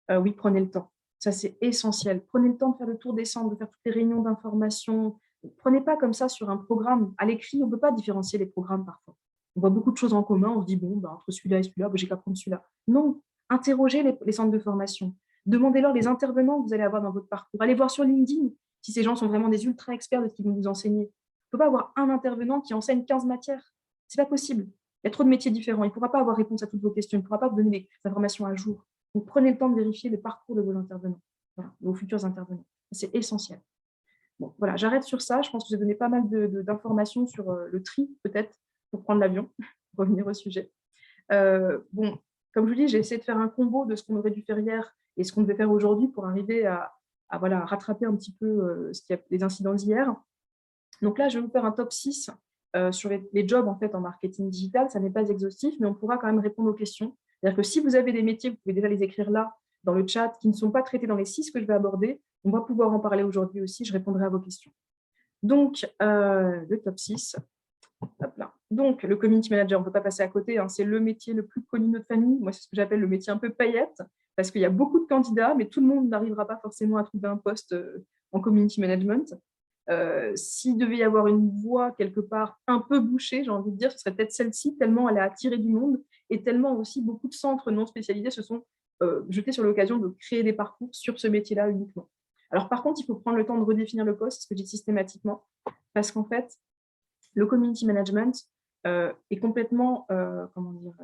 Oui, prenez le temps. Ça, c'est essentiel. Prenez le temps de faire le tour des centres, de faire toutes les réunions d'information. Prenez pas comme ça sur un programme. À l'écrit, on ne peut pas différencier les programmes parfois. On voit beaucoup de choses en commun. On se dit, bon, entre celui-là et celui-là, j'ai qu'à prendre celui-là. Non, interrogez les centres de formation. Demandez-leur les intervenants que vous allez avoir dans votre parcours. Allez voir sur LinkedIn si ces gens sont vraiment des ultra experts de ce qu'ils vont vous enseigner. On ne peut pas avoir un intervenant qui enseigne 15 matières. Ce n'est pas possible. Il y a trop de métiers différents. Il ne pourra pas avoir réponse à toutes vos questions. Il ne pourra pas vous donner des informations à jour. Donc, prenez le temps de vérifier le parcours de vos intervenants, de vos futurs intervenants. C'est essentiel. Bon, voilà, j'arrête sur ça. Je pense que je vous ai donné pas mal d'informations sur le tri, peut-être, pour prendre l'avion, pour revenir au sujet. Bon, comme je vous dis, j'ai essayé de faire un combo de ce qu'on aurait dû faire hier et ce qu'on devait faire aujourd'hui pour arriver à rattraper un petit peu les incidents d'hier. Donc là, je vais vous faire un top 6 sur les jobs en fait en marketing digital, ça n'est pas exhaustif, mais on pourra quand même répondre aux questions. C'est-à-dire que si vous avez des métiers, vous pouvez déjà les écrire là, dans le chat, qui ne sont pas traités dans les 6 que je vais aborder. On va pouvoir en parler aujourd'hui aussi, je répondrai à vos questions. Donc, le top 6. Hop là. Donc, le community manager, on ne peut pas passer à côté, hein, c'est le métier le plus connu de notre famille. Moi, c'est ce que j'appelle le métier un peu paillette, parce qu'il y a beaucoup de candidats, mais tout le monde n'arrivera pas forcément à trouver un poste en community management. S'il devait y avoir une voie quelque part un peu bouchée, j'ai envie de dire, ce serait peut-être celle-ci, tellement elle a attiré du monde et tellement aussi beaucoup de centres non spécialisés se sont jetés sur l'occasion de créer des parcours sur ce métier-là uniquement. Alors par contre, il faut prendre le temps de redéfinir le poste, ce que je dis systématiquement, parce qu'en fait, le community management est complètement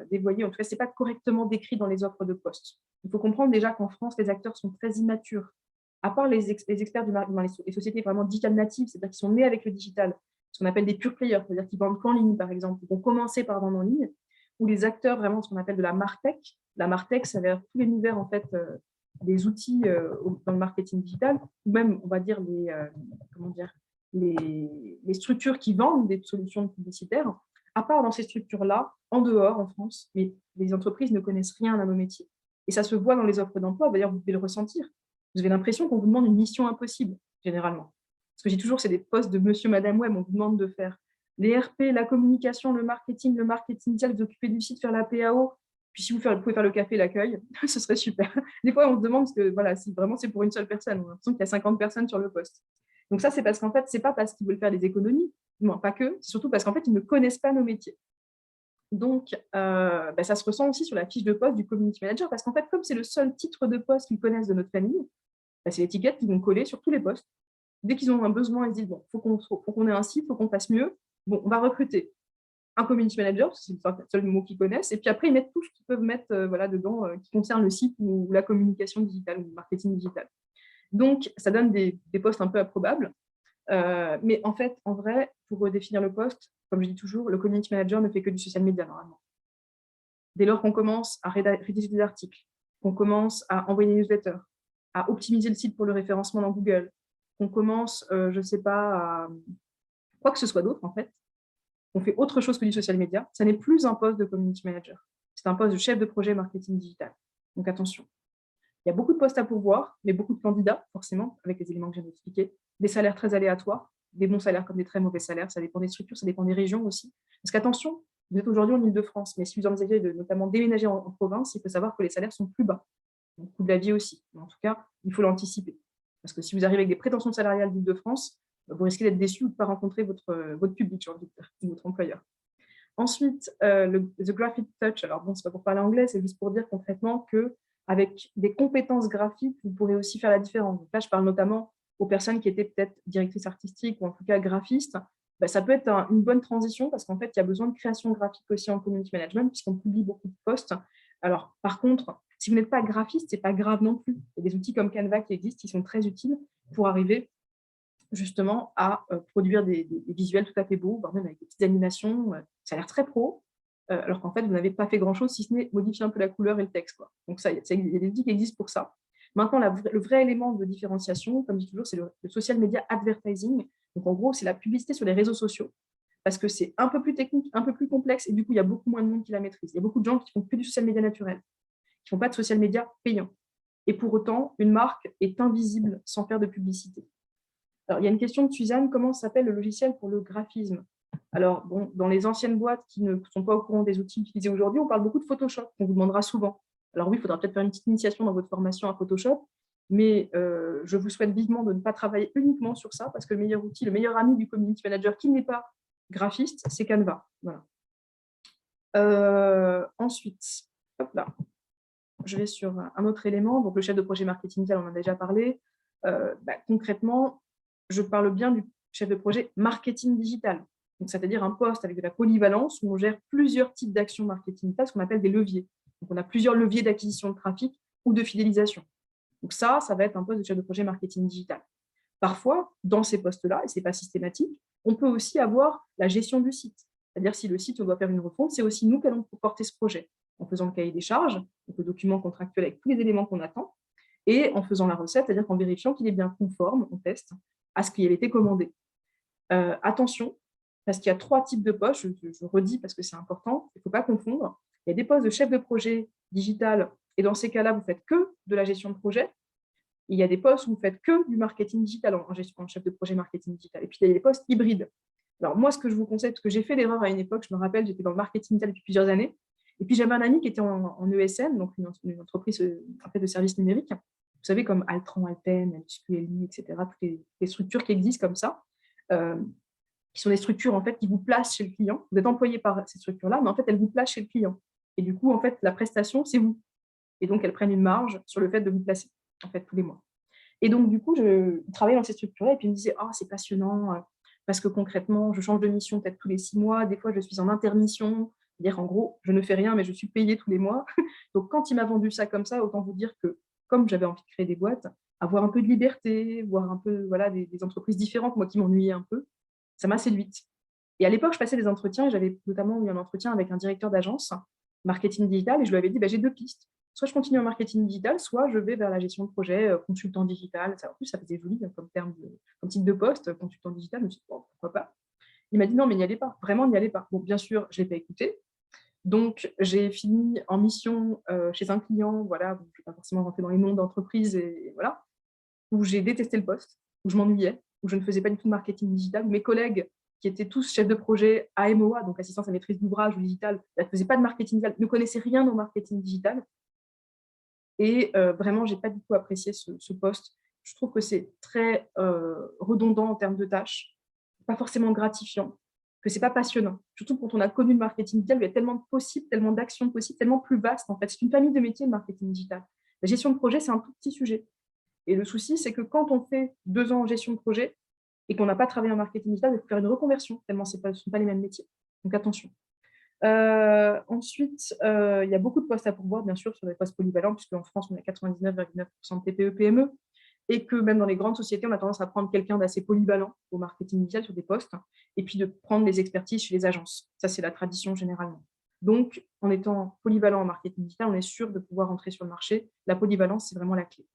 dévoyé, en tout cas, ce n'est pas correctement décrit dans les offres de poste. Il faut comprendre déjà qu'en France, les acteurs sont très immatures. À part les experts dans les sociétés vraiment digital natives, c'est-à-dire qui sont nés avec le digital, ce qu'on appelle des pure players, c'est-à-dire qui vendent qu'en ligne, par exemple, qui vont commencer par vendre en ligne, ou les acteurs vraiment ce qu'on appelle de la martech. La martech, ça va être tout l'univers en fait, des outils dans le marketing digital, ou même, on va dire, les structures qui vendent des solutions publicitaires. À part dans ces structures-là, en dehors, en France, mais les entreprises ne connaissent rien à nos métiers. Et ça se voit dans les offres d'emploi, d'ailleurs, vous pouvez le ressentir. Vous avez l'impression qu'on vous demande une mission impossible, généralement. Ce que j'ai toujours, c'est des postes de monsieur, madame web, on vous demande de faire les RP, la communication, le marketing digital, vous occuper du site, faire la PAO, puis si vous pouvez faire le café, l'accueil, ce serait super. Des fois, on se demande, parce que voilà, si vraiment c'est pour une seule personne, on a l'impression qu'il y a 50 personnes sur le poste. Donc ça, c'est parce qu'en fait, ce n'est pas parce qu'ils veulent faire des économies, non, pas que, c'est surtout parce qu'en fait, ils ne connaissent pas nos métiers. Donc, ça se ressent aussi sur la fiche de poste du community manager, parce qu'en fait, comme c'est le seul titre de poste qu'ils connaissent de notre famille, c'est l'étiquette qu'ils vont coller sur tous les postes. Dès qu'ils ont un besoin, ils se disent, bon, faut qu'on ait un site, il faut qu'on fasse mieux. Bon, on va recruter un community manager, parce que c'est le seul mot qu'ils connaissent, et puis après, ils mettent tout ce qu'ils peuvent mettre dedans qui concerne le site ou la communication digitale ou le marketing digital. Donc, ça donne des postes un peu improbables. Mais en fait, en vrai, pour redéfinir le poste, comme je dis toujours, le community manager ne fait que du social media normalement. Dès lors qu'on commence à rédiger des articles, qu'on commence à envoyer des newsletters, à optimiser le site pour le référencement dans Google, qu'on commence, je ne sais pas, à quoi que ce soit d'autre en fait, on fait autre chose que du social media, ça n'est plus un poste de community manager. C'est un poste de chef de projet marketing digital. Donc attention. Il y a beaucoup de postes à pourvoir, mais beaucoup de candidats, forcément, avec les éléments que je viens d'expliquer, des salaires très aléatoires, des bons salaires comme des très mauvais salaires, ça dépend des structures, ça dépend des régions aussi. Parce qu'attention, vous êtes aujourd'hui en Île-de-France, mais si vous envisagez de notamment déménager en province, il faut savoir que les salaires sont plus bas. Le coût de la vie aussi. Mais en tout cas, il faut l'anticiper. Parce que si vous arrivez avec des prétentions salariales d'Île-de-France, vous risquez d'être déçu ou de ne pas rencontrer votre public, votre employeur. Ensuite, the graphic touch. Alors bon, ce n'est pas pour parler anglais, c'est juste pour dire concrètement qu'avec des compétences graphiques, vous pourrez aussi faire la différence. Donc là, je parle notamment aux personnes qui étaient peut-être directrices artistiques ou en tout cas graphistes. Ça peut être une bonne transition parce qu'en fait, il y a besoin de création graphique aussi en community management puisqu'on publie beaucoup de posts. Alors, par contre, si vous n'êtes pas graphiste, ce n'est pas grave non plus. Il y a des outils comme Canva qui existent, qui sont très utiles pour arriver justement à produire des visuels tout à fait beaux, voire même avec des petites animations. Ça a l'air très pro, alors qu'en fait, vous n'avez pas fait grand-chose, si ce n'est modifier un peu la couleur et le texte, quoi. Donc, il y a des outils qui existent pour ça. Maintenant, le vrai élément de différenciation, comme je dis toujours, c'est le social media advertising. Donc, en gros, c'est la publicité sur les réseaux sociaux, parce que c'est un peu plus technique, un peu plus complexe, et du coup, il y a beaucoup moins de monde qui la maîtrise. Il y a beaucoup de gens qui font que du social media naturel, qui ne font pas de social media payant. Et pour autant, une marque est invisible sans faire de publicité. Alors, il y a une question de Suzanne, comment s'appelle le logiciel pour le graphisme? Alors, bon, dans les anciennes boîtes qui ne sont pas au courant des outils utilisés aujourd'hui, on parle beaucoup de Photoshop, qu'on vous demandera souvent. Alors oui, il faudra peut-être faire une petite initiation dans votre formation à Photoshop, mais je vous souhaite vivement de ne pas travailler uniquement sur ça, parce que le meilleur outil, le meilleur ami du community manager qui n'est pas graphiste, c'est Canva. Voilà. Ensuite, hop là, je vais sur un autre élément. Donc, le chef de projet marketing digital, on en a déjà parlé. Concrètement, je parle bien du chef de projet marketing digital. C'est-à-dire un poste avec de la polyvalence où on gère plusieurs types d'actions marketing digital, ce qu'on appelle des leviers. Donc, on a plusieurs leviers d'acquisition de trafic ou de fidélisation. Donc, ça va être un poste de chef de projet marketing digital. Parfois, dans ces postes-là, et ce n'est pas systématique, on peut aussi avoir la gestion du site. C'est-à-dire si le site, on doit faire une refonte, c'est aussi nous qui allons porter ce projet, en faisant le cahier des charges, donc le document contractuel avec tous les éléments qu'on attend, et en faisant la recette, c'est-à-dire qu'en vérifiant qu'il est bien conforme, on teste, à ce qui avait été commandé. Attention, parce qu'il y a 3 types de postes, je redis parce que c'est important, il ne faut pas confondre. Il y a des postes de chef de projet digital, et dans ces cas-là, vous ne faites que de la gestion de projet. Il y a des postes où vous ne faites que du marketing digital en chef de projet marketing digital. Et puis, il y a des postes hybrides. Alors, moi, ce que je vous conseille, parce que j'ai fait l'erreur à une époque, je me rappelle, j'étais dans le marketing digital depuis plusieurs années. Et puis, j'avais un ami qui était en ESN, donc une entreprise en fait, de services numériques. Vous savez, comme Altran, Alten, LQLI, etc., toutes les structures qui existent comme ça, qui sont des structures en fait, qui vous placent chez le client. Vous êtes employé par ces structures-là, mais en fait, elles vous placent chez le client. Et du coup, en fait, la prestation, c'est vous. Et donc, elles prennent une marge sur le fait de vous placer, en fait, tous les mois. Et donc, du coup, je travaillais dans ces structures-là et puis je me disais, oh, c'est passionnant parce que concrètement, je change de mission peut-être tous les 6 mois. Des fois, je suis en intermission. C'est-à-dire, en gros, je ne fais rien, mais je suis payée tous les mois. Donc, quand il m'a vendu ça comme ça, autant vous dire que, comme j'avais envie de créer des boîtes, avoir un peu de liberté, voir un peu voilà, des entreprises différentes, moi qui m'ennuyais un peu, ça m'a séduite. Et à l'époque, je passais des entretiens et j'avais notamment eu un entretien avec un directeur d'agence marketing digital et je lui avais dit, bah, j'ai 2 pistes. Soit je continue en marketing digital, soit je vais vers la gestion de projet, consultant digital. Ça, en plus, ça faisait joli comme type de poste, consultant digital. Je me suis dit, bon, pourquoi pas. Il m'a dit non, mais n'y allez pas. Vraiment, n'y allez pas. Bon, bien sûr, je ne l'ai pas écouté. Donc, j'ai fini en mission chez un client, voilà, je ne vais pas forcément rentrer dans les noms d'entreprises, et voilà, où j'ai détesté le poste, où je m'ennuyais, où je ne faisais pas du tout de marketing digital. Mes collègues, qui étaient tous chefs de projet AMOA, donc assistance à maîtrise d'ouvrage ou digital, ne faisaient pas de marketing digital, ne connaissaient rien au marketing digital. Et vraiment, je n'ai pas du tout apprécié ce poste. Je trouve que c'est très redondant en termes de tâches, pas forcément gratifiant, que ce n'est pas passionnant. Surtout quand on a connu le marketing digital, il y a tellement de possibles, tellement d'actions possibles, tellement plus vaste. En fait, c'est une famille de métiers, le marketing digital. La gestion de projet, c'est un tout petit sujet. Et le souci, c'est que quand on fait 2 ans en gestion de projet et qu'on n'a pas travaillé en marketing digital, il faut faire une reconversion, tellement ce ne sont pas les mêmes métiers. Donc attention. Ensuite, il y a beaucoup de postes à pourvoir, bien sûr, sur des postes polyvalents, puisqu'en France, on est à 99,9% de TPE, PME, et que même dans les grandes sociétés, on a tendance à prendre quelqu'un d'assez polyvalent au marketing digital sur des postes, et puis de prendre des expertises chez les agences. Ça, c'est la tradition généralement. Donc, en étant polyvalent en marketing digital, on est sûr de pouvoir entrer sur le marché. La polyvalence, c'est vraiment la clé.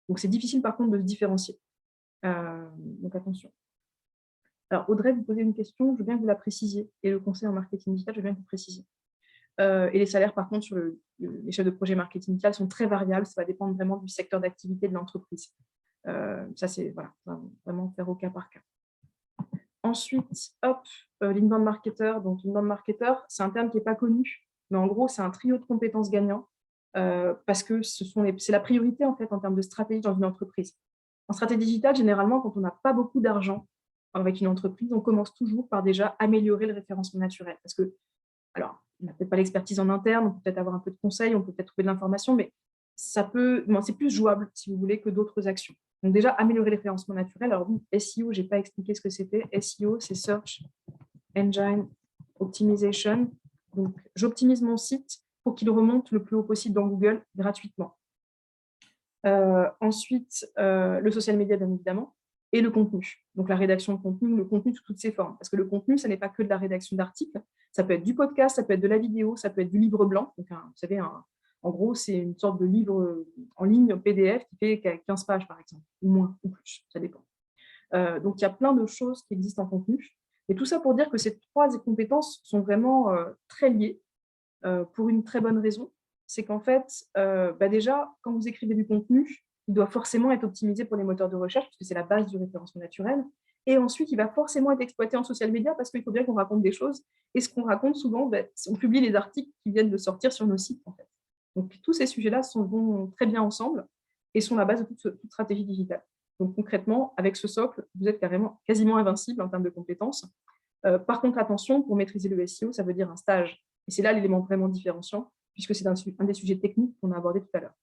Donc, c'est difficile, par contre, de se différencier. Donc, attention. Alors, Audrey, vous posez une question, je veux bien que vous la précisiez. Et le conseil en marketing digital, je veux bien que vous précisiez. Et les salaires, par contre, sur les chefs de projet marketing digital sont très variables. Ça va dépendre vraiment du secteur d'activité de l'entreprise. Ça, c'est voilà, vraiment faire au cas par cas. Ensuite, hop, l'inbound marketer. Donc, l'inbound marketer, c'est un terme qui n'est pas connu, mais en gros, c'est un trio de compétences gagnants parce que c'est la priorité en fait en termes de stratégie dans une entreprise. En stratégie digitale, généralement, quand on n'a pas beaucoup d'argent avec une entreprise, on commence toujours par déjà améliorer le référencement naturel. Parce que, alors, on n'a peut-être pas l'expertise en interne, on peut peut-être avoir un peu de conseils, on peut peut-être trouver de l'information, mais c'est plus jouable, si vous voulez, que d'autres actions. Donc déjà, améliorer le référencement naturel. Alors oui, SEO, je n'ai pas expliqué ce que c'était. SEO, c'est Search Engine Optimization. Donc, j'optimise mon site pour qu'il remonte le plus haut possible dans Google gratuitement. Ensuite, le social media, bien évidemment, et le contenu. Donc, la rédaction de contenu, le contenu sous toutes ses formes. Parce que le contenu, ça n'est pas que de la rédaction d'articles. Ça peut être du podcast, ça peut être de la vidéo, ça peut être du livre blanc. Donc, vous savez, en gros, c'est une sorte de livre en ligne PDF qui fait 15 pages, par exemple, ou moins, ou plus, ça dépend. Donc, il y a plein de choses qui existent en contenu. Et tout ça pour dire que ces 3 compétences sont vraiment très liées pour une très bonne raison. C'est qu'en fait, déjà, quand vous écrivez du contenu, il doit forcément être optimisé pour les moteurs de recherche, parce que c'est la base du référencement naturel. Et ensuite, il va forcément être exploité en social media, parce qu'il faut bien qu'on raconte des choses. Et ce qu'on raconte souvent, on publie les articles qui viennent de sortir sur nos sites, en fait. Donc, tous ces sujets-là vont très bien ensemble et sont la base de toute stratégie digitale. Donc, concrètement, avec ce socle, vous êtes quasiment invincible en termes de compétences. Par contre, attention, pour maîtriser le SEO, ça veut dire un stage. Et c'est là l'élément vraiment différenciant, puisque c'est un des sujets techniques qu'on a abordé tout à l'heure.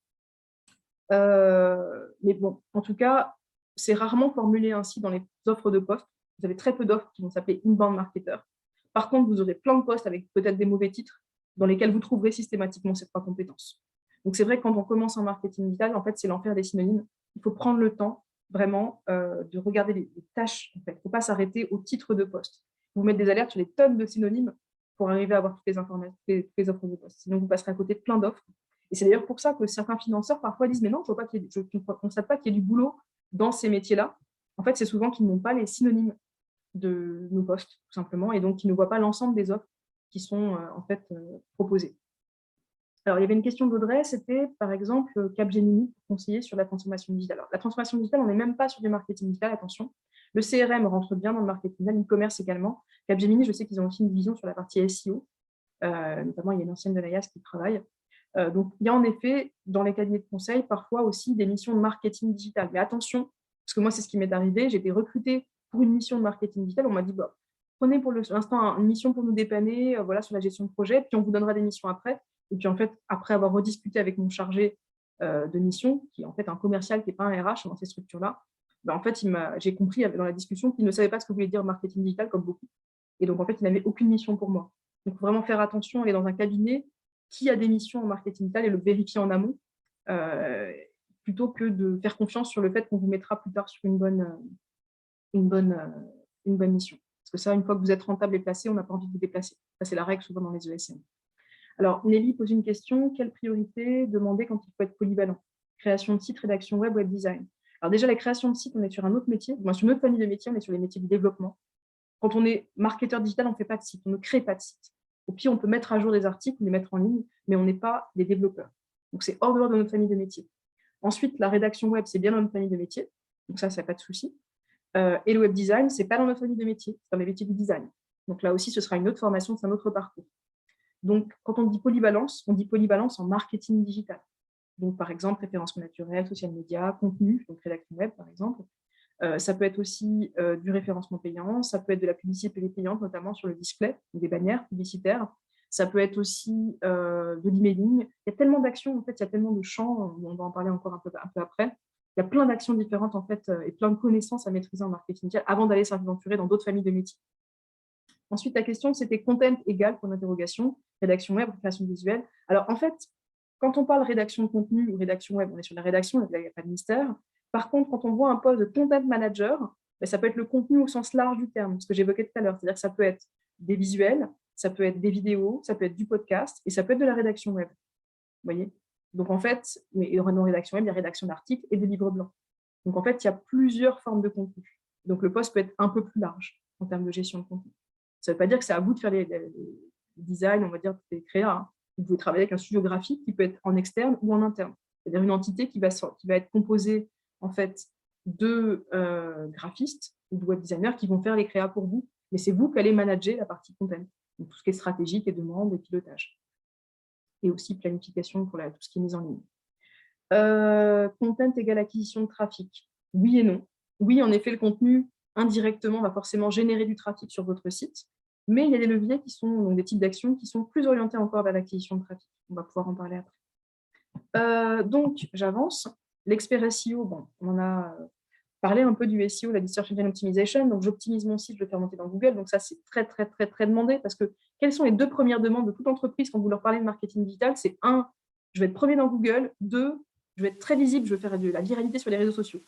Mais bon, en tout cas, c'est rarement formulé ainsi dans les offres de poste. Vous avez très peu d'offres qui vont s'appeler inbound marketer. Par contre, vous aurez plein de postes avec peut-être des mauvais titres dans lesquels vous trouverez systématiquement ces 3 compétences. Donc, c'est vrai que quand on commence en marketing digital, en fait, c'est l'enfer des synonymes. Il faut prendre le temps vraiment de regarder les tâches. En fait. Il ne faut pas s'arrêter au titre de poste. Vous mettre des alertes sur les tonnes de synonymes pour arriver à avoir toutes les informations, toutes les offres de poste. Sinon, vous passerez à côté de plein d'offres. Et c'est d'ailleurs pour ça que certains financeurs parfois disent « Mais non, je ne constate pas qu'il y ait du boulot dans ces métiers-là. » En fait, c'est souvent qu'ils n'ont pas les synonymes. de nos postes, tout simplement, et donc qui ne voient pas l'ensemble des offres qui sont en fait proposées. Alors, il y avait une question d'Audrey, c'était par exemple Capgemini pour conseiller sur la transformation digitale. Alors, la transformation digitale, on n'est même pas sur du marketing digital, attention. Le CRM rentre bien dans le marketing digital, l'e-commerce également. Capgemini, je sais qu'ils ont aussi une vision sur la partie SEO, notamment il y a une ancienne de l'AIAS qui travaille. Donc, il y a en effet, dans les cabinets de conseil, parfois aussi des missions de marketing digital. Mais attention, parce que moi, c'est ce qui m'est arrivé, j'ai été recrutée pour une mission de marketing digital. On m'a dit, bah, prenez pour l'instant une mission pour nous dépanner voilà, sur la gestion de projet, puis on vous donnera des missions après. Et puis, en fait, après avoir rediscuté avec mon chargé de mission, qui est en fait un commercial qui n'est pas un RH dans ces structures-là, ben, en fait, j'ai compris dans la discussion qu'il ne savait pas ce que voulait dire marketing digital, comme beaucoup. Et donc, en fait, il n'avait aucune mission pour moi. Donc, il faut vraiment faire attention, aller dans un cabinet qui a des missions en marketing digital et le vérifier en amont, plutôt que de faire confiance sur le fait qu'on vous mettra plus tard sur une bonne mission. Parce que ça, une fois que vous êtes rentable et placé, on n'a pas envie de vous déplacer. Ça, c'est la règle souvent dans les ESN. Alors, Nelly pose une question. Quelle priorité demander quand il faut être polyvalent? Création de site, rédaction web, web design. Alors déjà, la création de site, on est sur un autre métier. Sur une autre famille de métiers, on est sur les métiers du développement. Quand on est marketeur digital, on ne fait pas de site, on ne crée pas de site. Au pire, on peut mettre à jour des articles, les mettre en ligne, mais on n'est pas des développeurs. Donc, c'est hors dehors de notre famille de métiers. Ensuite, la rédaction web, c'est bien dans notre famille de métiers. Donc ça n'a pas de souci. Et le web design, ce n'est pas dans notre famille de métiers, c'est dans les métiers du design. Donc là aussi, ce sera une autre formation, c'est un autre parcours. Donc, quand on dit polyvalence en marketing digital. Donc, par exemple, référencement naturel, social media, contenu, donc rédaction web, par exemple. Ça peut être aussi du référencement payant, ça peut être de la publicité payante, notamment sur le display, des bannières publicitaires. Ça peut être aussi de l'emailing. Il y a tellement d'actions, en fait, il y a tellement de champs, on va en parler encore un peu après. Il y a plein d'actions différentes, en fait, et plein de connaissances à maîtriser en marketing digital avant d'aller s'aventurer dans d'autres familles de métiers. Ensuite, la question, c'était content égal pour l'interrogation, rédaction web, création visuelle. Alors, en fait, quand on parle rédaction de contenu ou rédaction web, on est sur la rédaction, il n'y a pas de mystère. Par contre, quand on voit un poste de content manager, ça peut être le contenu au sens large du terme, ce que j'évoquais tout à l'heure. C'est-à-dire que ça peut être des visuels, ça peut être des vidéos, ça peut être du podcast et ça peut être de la rédaction web. Vous voyez? Donc, en fait, dans rédaction web, il y a rédaction d'articles et de livres blancs. Donc, en fait, il y a plusieurs formes de contenu. Donc, le poste peut être un peu plus large en termes de gestion de contenu. Ça ne veut pas dire que c'est à vous de faire les designs, on va dire, des créas. Hein. Vous pouvez travailler avec un studio graphique qui peut être en externe ou en interne. C'est-à-dire une entité qui va être composée en fait de graphistes ou de web designers qui vont faire les créas pour vous, mais c'est vous qui allez manager la partie content, donc tout ce qui est stratégique et demande et pilotage, et aussi planification pour tout ce qui est mise en ligne. Content égale acquisition de trafic. Oui et non. Oui, en effet, le contenu indirectement va forcément générer du trafic sur votre site, mais il y a des leviers qui sont, donc des types d'actions qui sont plus orientés encore vers l'acquisition de trafic. On va pouvoir en parler après. Donc, j'avance. L'expert SEO, bon, on en a parlé un peu du SEO, la Search Engine Optimization. Donc, j'optimise mon site, je le fais monter dans Google. Donc, ça, c'est très, très, très, très demandé parce que quelles sont les deux premières demandes de toute entreprise quand vous leur parlez de marketing digital? C'est 1, je vais être premier dans Google. 2, je vais être très visible, je vais faire de la viralité sur les réseaux sociaux.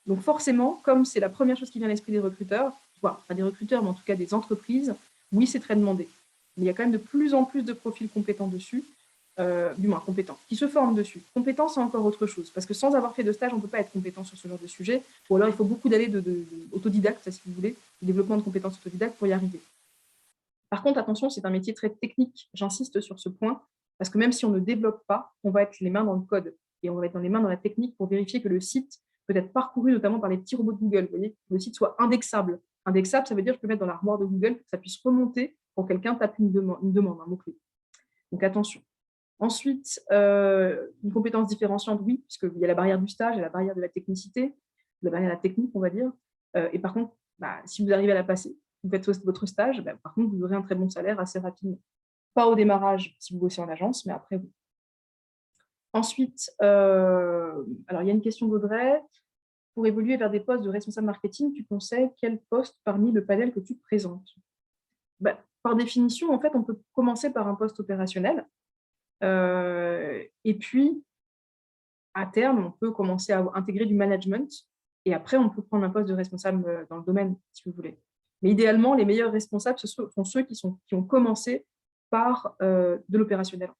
Donc, forcément, comme c'est la première chose qui vient à l'esprit des recruteurs, pas des recruteurs, mais en tout cas des entreprises, oui, c'est très demandé. Mais il y a quand même de plus en plus de profils compétents dessus. Du moins compétents, qui se forment dessus. Compétent, c'est encore autre chose, parce que sans avoir fait de stage, on ne peut pas être compétent sur ce genre de sujet, ou alors il faut beaucoup d'aller d'autodidacte, si vous voulez, du développement de compétences autodidactes pour y arriver. Par contre, attention, c'est un métier très technique, j'insiste sur ce point, parce que même si on ne développe pas, on va être les mains dans le code, et on va être les mains dans la technique pour vérifier que le site peut être parcouru notamment par les petits robots de Google, vous voyez, que le site soit indexable. Indexable, ça veut dire que je peux mettre dans l'armoire de Google pour que ça puisse remonter pour que quelqu'un tape une demande, un mot-clé. Donc attention. Ensuite, une compétence différenciante, oui, puisqu'il y a la barrière du stage et la barrière de la technicité, la barrière de la technique, on va dire. Et par contre, si vous arrivez à la passer, vous faites votre stage, par contre, vous aurez un très bon salaire assez rapidement. Pas au démarrage si vous bossez en agence, mais après, oui. Ensuite, alors il y a une question d'Audrey. Pour évoluer vers des postes de responsable marketing, tu conseilles quel poste parmi le panel que tu présentes? Par définition, en fait, on peut commencer par un poste opérationnel. Et puis, à terme, on peut commencer à intégrer du management et après, on peut prendre un poste de responsable dans le domaine, si vous voulez. Mais idéalement, les meilleurs responsables sont ceux qui ont commencé par de l'opérationnel.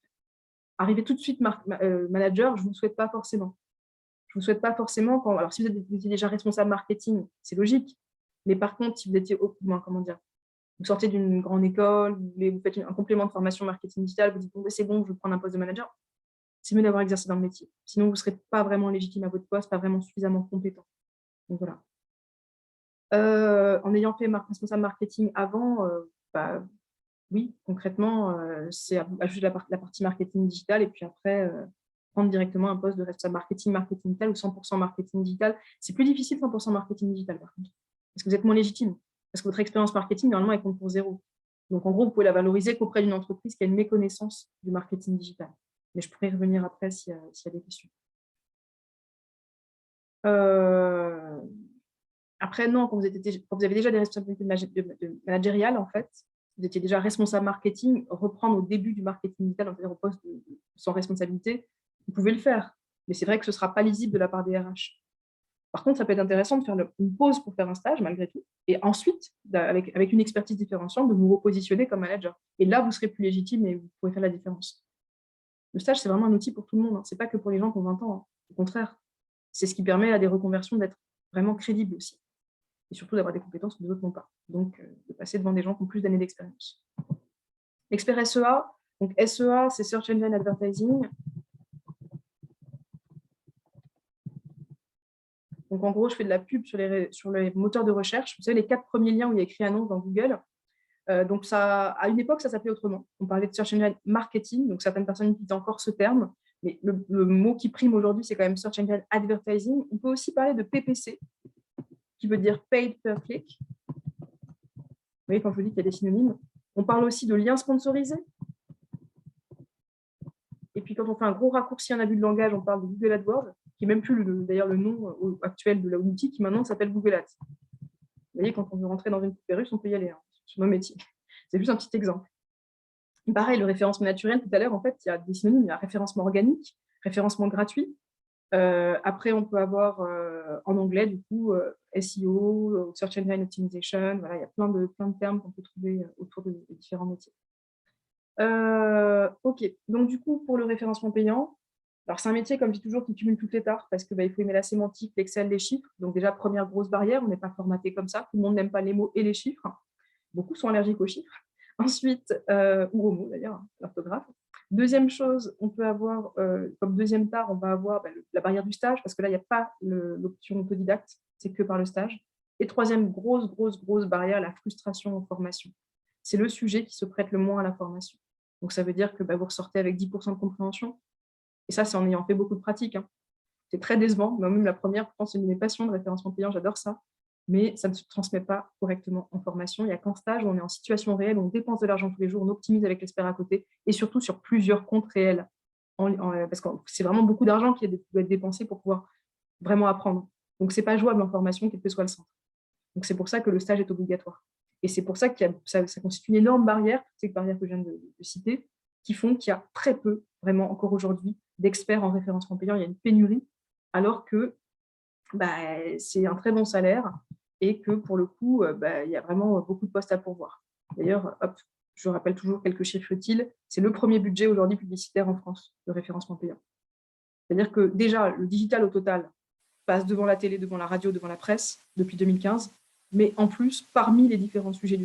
Arriver tout de suite manager, je ne vous le souhaite pas forcément. Je ne vous souhaite pas forcément. Alors, si vous êtes déjà responsable marketing, c'est logique. Mais par contre, si vous étiez comment dire, vous sortez d'une grande école, vous faites un complément de formation marketing digital, vous dites bon, c'est bon, je veux prendre un poste de manager, c'est mieux d'avoir exercé dans le métier. Sinon, vous ne serez pas vraiment légitime à votre poste, pas vraiment suffisamment compétent. Donc voilà. En ayant fait responsable marketing avant, bah, oui, concrètement, c'est ajouter la partie marketing digital et puis après, prendre directement un poste de responsable marketing digital ou 100% marketing digital. C'est plus difficile 100% marketing digital par contre, parce que vous êtes moins légitime, parce que votre expérience marketing, normalement, elle compte pour 0. Donc en gros, vous pouvez la valoriser qu'auprès d'une entreprise qui a une méconnaissance du marketing digital. Mais je pourrais y revenir après s'il y a des questions. Après, non, quand vous avez déjà des responsabilités managériales, en fait, vous étiez déjà responsable marketing, reprendre au début du marketing digital, c'est-à-dire au poste sans responsabilité, vous pouvez le faire. Mais c'est vrai que ce ne sera pas lisible de la part des RH. Par contre, ça peut être intéressant de faire une pause pour faire un stage, malgré tout, et ensuite, avec une expertise différenciante, de vous repositionner comme manager. Et là, vous serez plus légitime et vous pourrez faire la différence. Le stage, c'est vraiment un outil pour tout le monde. Ce n'est pas que pour les gens qui ont 20 ans. Au contraire, c'est ce qui permet à des reconversions d'être vraiment crédibles aussi. Et surtout d'avoir des compétences que les autres n'ont pas. Donc, de passer devant des gens qui ont plus d'années d'expérience. Expert SEA. Donc, SEA, c'est Search Engine Advertising. Donc, en gros, je fais de la pub sur les moteurs de recherche. Vous savez, les 4 premiers liens où il y a écrit annonce dans Google. Donc, à une époque, ça s'appelait autrement. On parlait de Search Engine Marketing. Donc, certaines personnes utilisent encore ce terme. Mais le mot qui prime aujourd'hui, c'est quand même Search Engine Advertising. On peut aussi parler de PPC, qui veut dire Paid Per Click. Vous voyez, quand je vous dis qu'il y a des synonymes. On parle aussi de liens sponsorisés. Et puis, quand on fait un gros raccourci en abus de langage, on parle de Google AdWords, qui n'est même plus d'ailleurs le nom actuel de l'outil, qui maintenant s'appelle Google Ads. Vous voyez, quand on veut rentrer dans une poupée russe, on peut y aller, sur nos métiers. C'est juste un petit exemple. Et pareil, le référencement naturel, tout à l'heure, en fait, il y a des synonymes. Il y a référencement organique, référencement gratuit. Après, on peut avoir en anglais, du coup, SEO, Search Engine Optimization. Voilà, il y a plein de termes qu'on peut trouver autour des différents métiers. OK. Donc, du coup, pour le référencement payant, alors c'est un métier, comme je dis toujours, qui cumule toutes les tares parce qu'il faut aimer la sémantique, l'Excel, les chiffres. Donc, déjà, première grosse barrière, on n'est pas formaté comme ça. Tout le monde n'aime pas les mots et les chiffres. Beaucoup sont allergiques aux chiffres. Ensuite, ou aux mots d'ailleurs, l'orthographe. Deuxième chose, on peut avoir, comme deuxième tare, on va avoir la barrière du stage, parce que là, il n'y a pas l'option autodidacte, c'est que par le stage. Et troisième grosse barrière, la frustration en formation. C'est le sujet qui se prête le moins à la formation. Donc, ça veut dire que vous ressortez avec 10% de compréhension. Et ça, c'est en ayant fait beaucoup de pratiques. C'est très décevant. Même la première, je pense, c'est une de mes passions de référencement payant, j'adore ça. Mais ça ne se transmet pas correctement en formation. Il n'y a qu'en stage où on est en situation réelle, on dépense de l'argent tous les jours, on optimise avec l'expert à côté, et surtout sur plusieurs comptes réels. Parce que c'est vraiment beaucoup d'argent qui doit être dépensé pour pouvoir vraiment apprendre. Donc, ce n'est pas jouable en formation, quel que soit le centre. Donc, c'est pour ça que le stage est obligatoire. Et c'est pour ça que ça constitue une énorme barrière, toutes ces barrières que je viens de citer, qui font qu'il y a très peu, vraiment encore aujourd'hui, d'experts en référencement payant. Il y a une pénurie, alors que c'est un très bon salaire et que pour le coup, il y a vraiment beaucoup de postes à pourvoir. D'ailleurs, je rappelle toujours quelques chiffres utiles. C'est le premier budget aujourd'hui publicitaire en France, le référencement payant. C'est-à-dire que déjà, le digital au total passe devant la télé, devant la radio, devant la presse depuis 2015. Mais en plus, parmi les différents sujets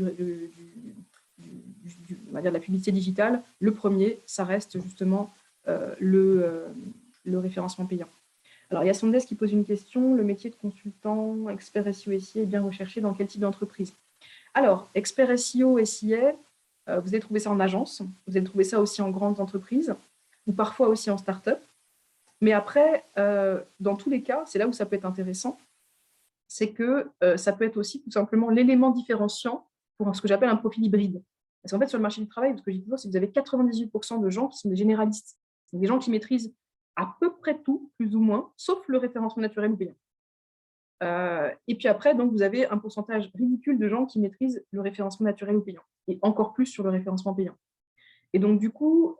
on va dire de la publicité digitale, le premier, ça reste justement le référencement payant. Alors, il y a Sondes qui pose une question. Le métier de consultant, expert SEO SIA est bien recherché dans quel type d'entreprise? Alors, expert SEO SIA, vous allez trouver ça en agence, vous allez trouver ça aussi en grandes entreprises, ou parfois aussi en start-up. Mais après, dans tous les cas, c'est là où ça peut être intéressant, c'est que ça peut être aussi tout simplement l'élément différenciant pour ce que j'appelle un profil hybride. Parce qu'en fait, sur le marché du travail, ce que je dis toujours, c'est que vous avez 98% de gens qui sont des généralistes. C'est des gens qui maîtrisent à peu près tout, plus ou moins, sauf le référencement naturel ou payant. Et puis après, donc, vous avez un pourcentage ridicule de gens qui maîtrisent le référencement naturel ou payant, et encore plus sur le référencement payant. Et donc, du coup,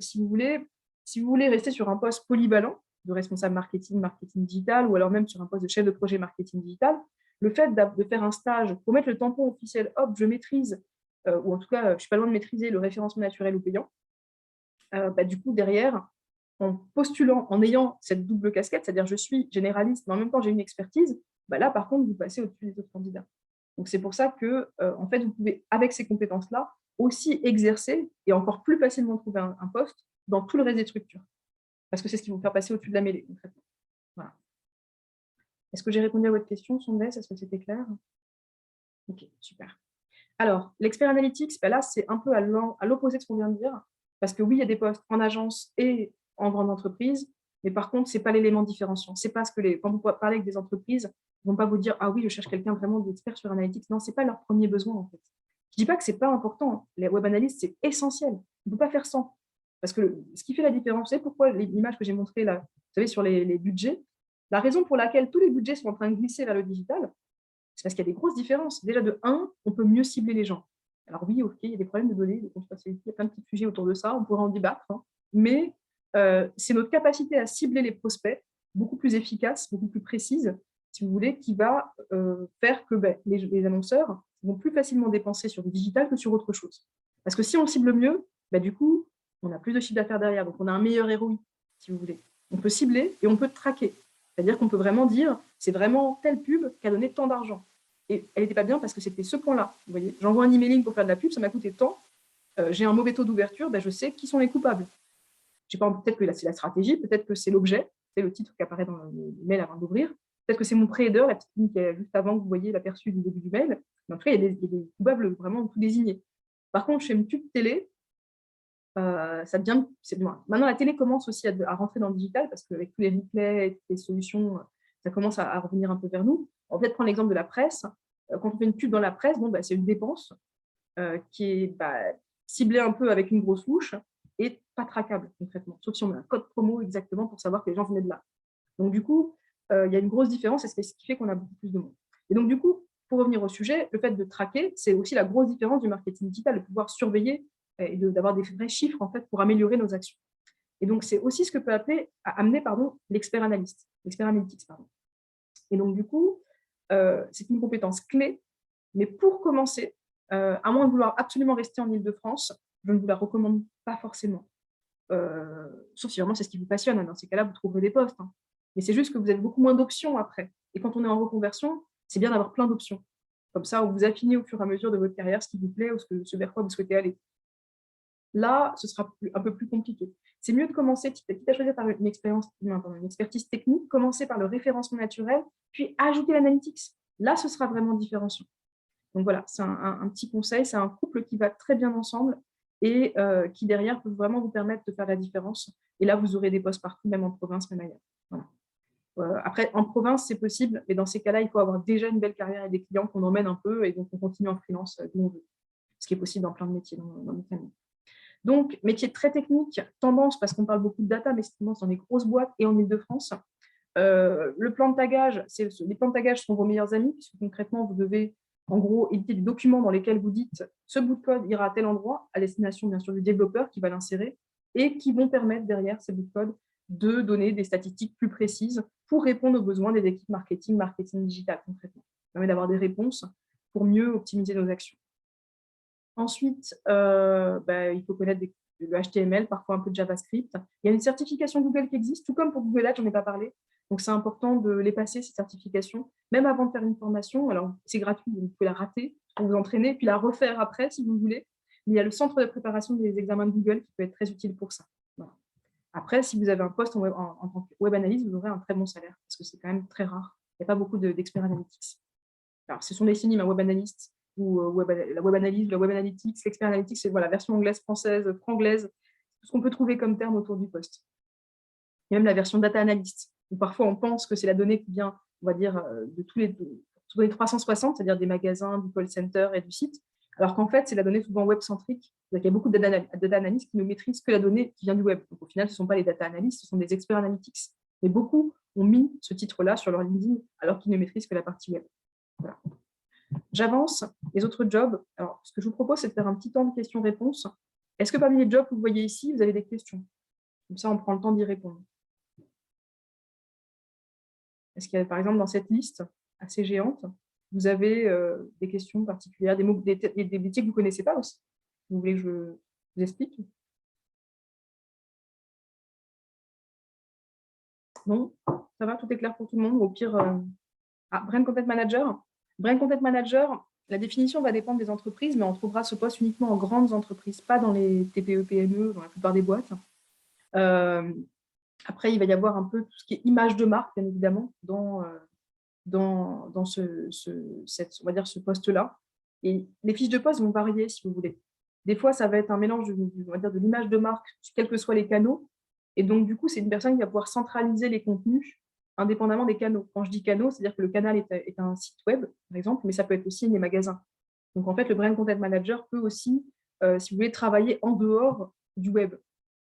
si vous voulez rester sur un poste polyvalent de responsable marketing digital, ou alors même sur un poste de chef de projet marketing digital, le fait de faire un stage pour mettre le tampon officiel, hop, je maîtrise, ou en tout cas, je ne suis pas loin de maîtriser le référencement naturel ou payant, du coup, derrière, en postulant, en ayant cette double casquette, c'est-à-dire je suis généraliste, mais en même temps, j'ai une expertise, bah là, par contre, vous passez au-dessus des autres candidats. Donc, c'est pour ça que, en fait, vous pouvez, avec ces compétences-là, aussi exercer et encore plus facilement trouver un poste dans tout le reste des structures. Parce que c'est ce qui va vous faire passer au-dessus de la mêlée, concrètement. Voilà. Est-ce que j'ai répondu à votre question, Sondès? Est-ce que c'était clair? Ok, super. Alors, l'expert analytics, ben là, c'est un peu à l'opposé de ce qu'on vient de dire, parce que oui, il y a des postes en agence et en grande entreprise, mais par contre, ce n'est pas l'élément différenciant. C'est pas ce que quand vous parlez avec des entreprises, ils ne vont pas vous dire « Ah oui, je cherche quelqu'un vraiment d'expert sur analytics ». Non, ce n'est pas leur premier besoin, en fait. Je ne dis pas que ce n'est pas important. Les web analystes, c'est essentiel. On ne peut pas faire sans. Parce que ce qui fait la différence, c'est pourquoi l'image que j'ai montrée là, vous savez, sur les budgets, la raison pour laquelle tous les budgets sont en train de glisser vers le digital, c'est parce qu'il y a des grosses différences. Déjà, de 1, on peut mieux cibler les gens. Alors oui, ok, il y a des problèmes de données, de confidentialité, il y a plein de petits sujets autour de ça, on pourrait en débattre, hein. Mais c'est notre capacité à cibler les prospects, beaucoup plus efficace, beaucoup plus précise, si vous voulez, qui va faire que les annonceurs vont plus facilement dépenser sur du digital que sur autre chose. Parce que si on cible mieux, du coup, on a plus de chiffre d'affaires derrière, donc on a un meilleur ROI, si vous voulez. On peut cibler et on peut traquer. C'est-à-dire qu'on peut vraiment dire, c'est vraiment telle pub qui a donné tant d'argent. Et elle n'était pas bien parce que c'était ce point-là. Vous voyez, j'envoie un emailing pour faire de la pub, ça m'a coûté tant. J'ai un mauvais taux d'ouverture, je sais qui sont les coupables. Peut-être que c'est la stratégie, peut-être que c'est l'objet, c'est le titre qui apparaît dans le mail avant d'ouvrir. Peut-être que c'est mon pré-header, la petite ligne qui est juste avant que vous voyez l'aperçu du début du mail. Mais en tout cas, il y a des coupables vraiment tout désignés. Par contre, chez une pub télé, ça devient, maintenant la télé commence aussi à rentrer dans le digital parce qu'avec tous les replays et toutes les solutions, ça commence à revenir un peu vers nous. On va peut-être prendre l'exemple de la presse. Quand on fait une pub dans la presse, c'est une dépense qui est ciblée un peu avec une grosse louche et pas traquable concrètement, sauf si on a un code promo exactement pour savoir que les gens venaient de là. Donc du coup, il y a une grosse différence et c'est ce qui fait qu'on a beaucoup plus de monde. Et donc du coup, pour revenir au sujet, le fait de traquer, c'est aussi la grosse différence du marketing digital, de pouvoir surveiller et d'avoir des vrais chiffres en fait, pour améliorer nos actions. Et donc, c'est aussi ce que peut amener l'expert analyste, l'expert analytics. Et donc, du coup, c'est une compétence clé, mais pour commencer, à moins de vouloir absolument rester en Île-de-France, je ne vous la recommande pas forcément. Sauf si vraiment c'est ce qui vous passionne. Dans ces cas-là, vous trouverez des postes. Hein. Mais c'est juste que vous avez beaucoup moins d'options après. Et quand on est en reconversion, c'est bien d'avoir plein d'options. Comme ça, vous affinez au fur et à mesure de votre carrière ce qui vous plaît ou ce vers quoi vous souhaitez aller. Là, ce sera un peu plus compliqué. C'est mieux de commencer, quitte à choisir par une expertise technique, commencer par le référencement naturel, puis ajouter l'analytics. Là, ce sera vraiment différenciant. Donc voilà, c'est un petit conseil, c'est un couple qui va très bien ensemble et qui derrière peut vraiment vous permettre de faire la différence. Et là, vous aurez des postes partout, même en province, même ailleurs. Voilà. Après, en province, c'est possible, mais dans ces cas-là, il faut avoir déjà une belle carrière et des clients qu'on emmène un peu et donc on continue en freelance d'où on veut. Ce qui est possible dans plein de métiers dans notre famille. Donc, métier très technique, tendance, parce qu'on parle beaucoup de data, mais c'est tendance dans les grosses boîtes et en Ile-de-France. Le plan de tagage, les plans de tagage sont vos meilleurs amis, puisque concrètement, vous devez, en gros, éditer des documents dans lesquels vous dites ce bout de code ira à tel endroit, à destination, bien sûr, du développeur qui va l'insérer, et qui vont permettre, derrière ces bouts de code, de donner des statistiques plus précises pour répondre aux besoins des équipes marketing digital, concrètement. Ça permet d'avoir des réponses pour mieux optimiser nos actions. Ensuite, il faut connaître le HTML, parfois un peu de JavaScript. Il y a une certification Google qui existe, tout comme pour Google Ads, j'en ai pas parlé. Donc, c'est important de les passer, ces certifications, même avant de faire une formation. Alors, c'est gratuit, vous pouvez la rater pour vous entraîner, puis la refaire après, si vous voulez. Mais il y a le centre de préparation des examens de Google qui peut être très utile pour ça. Voilà. Après, si vous avez un poste en tant que web analyste, vous aurez un très bon salaire, parce que c'est quand même très rare. Il n'y a pas beaucoup d'experts analytics. Alors, ce sont des synonymes, un web analyste, ou la web analyse, la web analytics, l'expert analytics, c'est la version anglaise, française, franglaise, tout ce qu'on peut trouver comme terme autour du poste. Il y a même la version data analyst, où parfois on pense que c'est la donnée qui vient, on va dire, de tous les 360, c'est-à-dire des magasins, du call center et du site, alors qu'en fait, c'est la donnée souvent web-centrique. Il y a beaucoup de data analystes qui ne maîtrisent que la donnée qui vient du web. Donc au final, ce ne sont pas les data analysts, ce sont des experts analytics. Mais beaucoup ont mis ce titre-là sur leur LinkedIn, alors qu'ils ne maîtrisent que la partie web. Voilà. J'avance. Les autres jobs, alors ce que je vous propose, c'est de faire un petit temps de questions-réponses. Est-ce que parmi les jobs que vous voyez ici, vous avez des questions? Comme ça, on prend le temps d'y répondre. Est-ce qu'il y a, par exemple, dans cette liste assez géante, vous avez des questions particulières, des métiers que vous ne connaissez pas aussi? Vous voulez que je vous explique? Non? Ça va? Tout est clair pour tout le monde? Au pire, Brand Content Manager. Brand Content Manager, la définition va dépendre des entreprises, mais on trouvera ce poste uniquement en grandes entreprises, pas dans les TPE, PME, dans la plupart des boîtes. Après, il va y avoir un peu tout ce qui est image de marque, bien évidemment, dans on va dire ce poste-là. Et les fiches de poste vont varier, si vous voulez. Des fois, ça va être un mélange on va dire, de l'image de marque, quels que soient les canaux. Et donc, du coup, c'est une personne qui va pouvoir centraliser les contenus indépendamment des canaux. Quand je dis canaux, c'est-à-dire que le canal est un site web, par exemple, mais ça peut être aussi des magasins. Donc, en fait, le Brand Content Manager peut aussi, si vous voulez, travailler en dehors du web.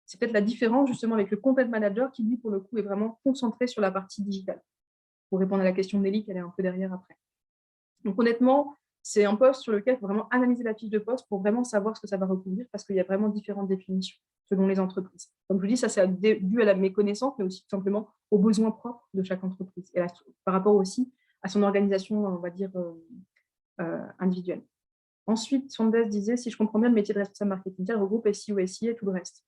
C'est peut-être la différence, justement, avec le Content Manager qui, lui, pour le coup, est vraiment concentré sur la partie digitale. Pour répondre à la question de Nelly, qui est un peu derrière après. Donc, honnêtement, c'est un poste sur lequel il faut vraiment analyser la fiche de poste pour vraiment savoir ce que ça va recouvrir, parce qu'il y a vraiment différentes définitions selon les entreprises. Comme je vous dis, ça c'est dû à mes connaissances, mais aussi tout simplement aux besoins propres de chaque entreprise, et par rapport aussi à son organisation, on va dire, individuelle. Ensuite, Sondez disait, si je comprends bien, le métier de responsable marketing regroupe SEO, SIA et tout le reste.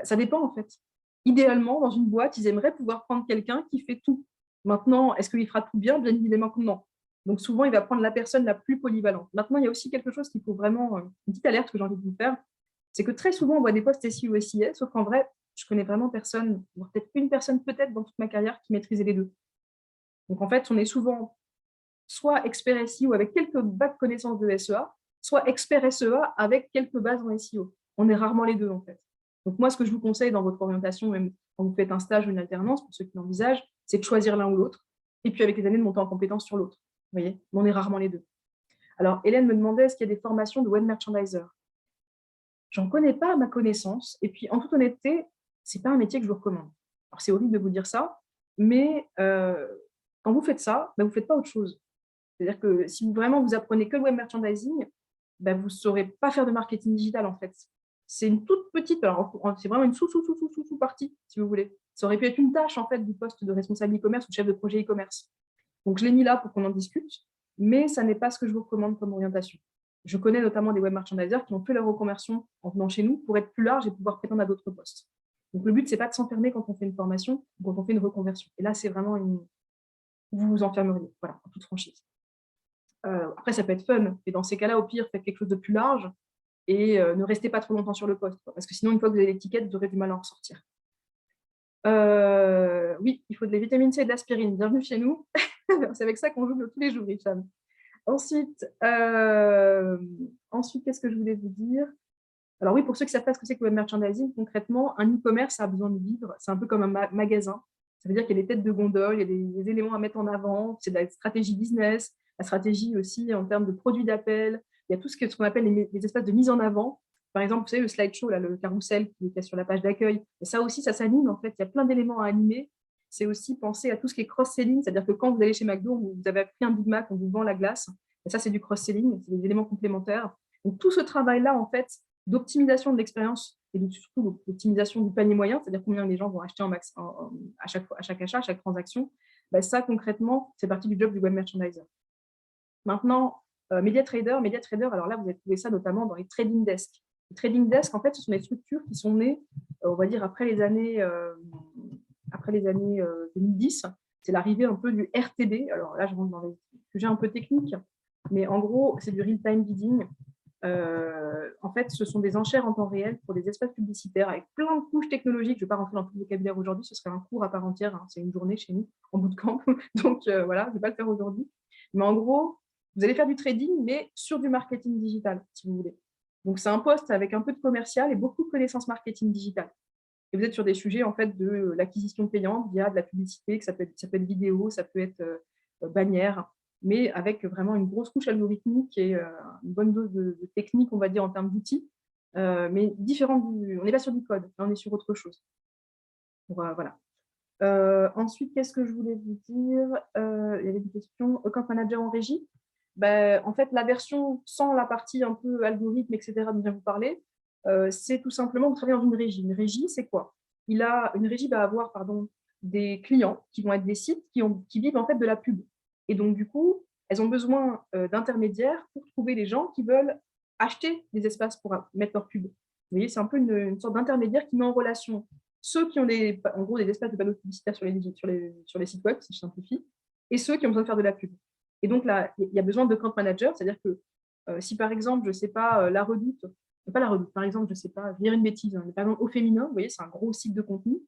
Ça dépend en fait. Idéalement, dans une boîte, ils aimeraient pouvoir prendre quelqu'un qui fait tout. Maintenant, est-ce qu'il fera tout bien? Bien évidemment que non. Donc souvent, il va prendre la personne la plus polyvalente. Maintenant, il y a aussi quelque chose qu'il faut vraiment, une petite alerte que j'ai envie de vous faire, c'est que très souvent, on voit des postes SEO, SIA, sauf qu'en vrai, je connais vraiment personne, voire peut-être une personne peut-être dans toute ma carrière qui maîtrisait les deux. Donc en fait, on est souvent soit expert SEO avec quelques vagues connaissances de SEA, soit expert SEA avec quelques bases en SEO. On est rarement les deux en fait. Donc moi, ce que je vous conseille dans votre orientation, même quand vous faites un stage ou une alternance, pour ceux qui l'envisagent, c'est de choisir l'un ou l'autre, et puis avec les années de monter en compétence sur l'autre. Vous voyez, on est rarement les deux. Alors, Hélène me demandait, est-ce qu'il y a des formations de web merchandiser? J'en connais pas à ma connaissance, et puis en toute honnêteté, c'est pas un métier que je vous recommande. Alors, c'est horrible de vous dire ça, mais quand vous faites ça, vous ne faites pas autre chose. C'est-à-dire que si vraiment vous apprenez que le web merchandising, vous ne saurez pas faire de marketing digital en fait. C'est une toute petite, alors c'est vraiment une sous-partie, si vous voulez. Ça aurait pu être une tâche en fait du poste de responsable e-commerce ou de chef de projet e-commerce. Donc je l'ai mis là pour qu'on en discute, mais ça n'est pas ce que je vous recommande comme orientation. Je connais notamment des web merchandisers qui ont fait leur reconversion en venant chez nous pour être plus large et pouvoir prétendre à d'autres postes. Donc le but, c'est pas de s'enfermer quand on fait une formation ou quand on fait une reconversion. Et là, c'est vraiment vous vous enfermeriez, voilà, en toute franchise. Après, ça peut être fun, mais dans ces cas-là, au pire, faites quelque chose de plus large et ne restez pas trop longtemps sur le poste, parce que sinon, une fois que vous avez l'étiquette, vous aurez du mal à en ressortir. Oui, il faut de la vitamine C et de l'aspirine. Bienvenue chez nous. C'est avec ça qu'on joue tous les jours, Hicham. Ensuite, qu'est-ce que je voulais vous dire? Alors oui, pour ceux qui ne savent pas ce que c'est que le web merchandising, concrètement, un e-commerce a besoin de vivre. C'est un peu comme un magasin. Ça veut dire qu'il y a des têtes de gondole, il y a des éléments à mettre en avant, c'est de la stratégie business, la stratégie aussi en termes de produits d'appel. Il y a tout ce qu'on appelle les espaces de mise en avant. Par exemple, vous savez, le slideshow, là, le carrousel qui est sur la page d'accueil. Et ça aussi, ça s'anime. En fait, il y a plein d'éléments à animer. C'est aussi penser à tout ce qui est cross-selling, c'est-à-dire que quand vous allez chez McDo, vous avez pris un Big Mac, on vous vend la glace. Et ça, c'est du cross-selling, c'est des éléments complémentaires. Donc, tout ce travail-là, en fait, d'optimisation de l'expérience et surtout d'optimisation du panier moyen, c'est-à-dire combien les gens vont acheter à chaque achat, à chaque transaction, ça, concrètement, c'est partie du job du web merchandiser. Maintenant, MediaTrader, alors là, vous allez trouver ça notamment dans les trading desks. Les trading desks, en fait, ce sont des structures qui sont nées, on va dire, après les années 2010. C'est l'arrivée un peu du RTB. Alors là, je rentre dans les sujets un peu techniques, mais en gros, c'est du real-time bidding. En fait, ce sont des enchères en temps réel pour des espaces publicitaires avec plein de couches technologiques. Je ne vais pas rentrer dans tout le vocabulaire aujourd'hui, ce serait un cours à part entière. Hein. C'est une journée chez nous en bootcamp. Donc voilà, je ne vais pas le faire aujourd'hui. Mais en gros, vous allez faire du trading, mais sur du marketing digital, si vous voulez. Donc c'est un poste avec un peu de commercial et beaucoup de connaissances marketing digital. Et vous êtes sur des sujets en fait de l'acquisition payante via de la publicité, que ça peut être vidéo, ça peut être bannière, mais avec vraiment une grosse couche algorithmique et une bonne dose de technique, on va dire, en termes d'outils, mais différente. On n'est pas sur du code, là, on est sur autre chose. Voilà. Ensuite, qu'est-ce que je voulais vous dire? Il y avait une question. Account manager en régie. En fait, la version sans la partie un peu algorithme, etc., dont je viens vous parler, c'est tout simplement vous travaillez dans une régie. Une régie, c'est quoi? Une régie va avoir des clients qui vont être des sites qui vivent en fait de la pub. Et donc, du coup, elles ont besoin d'intermédiaires pour trouver les gens qui veulent acheter des espaces pour mettre leur pub. Vous voyez, c'est un peu une sorte d'intermédiaire qui met en relation ceux qui ont en gros des espaces de panneaux publicitaires sur les sites web, si je simplifie, et ceux qui ont besoin de faire de la pub. Et donc là, il y a besoin de compte manager, c'est-à-dire que si par exemple, je ne sais pas, La Redoute, pas La Redoute, par exemple, je ne sais pas, je vais dire une bêtise, hein, mais par exemple, Au Féminin, vous voyez, c'est un gros site de contenu,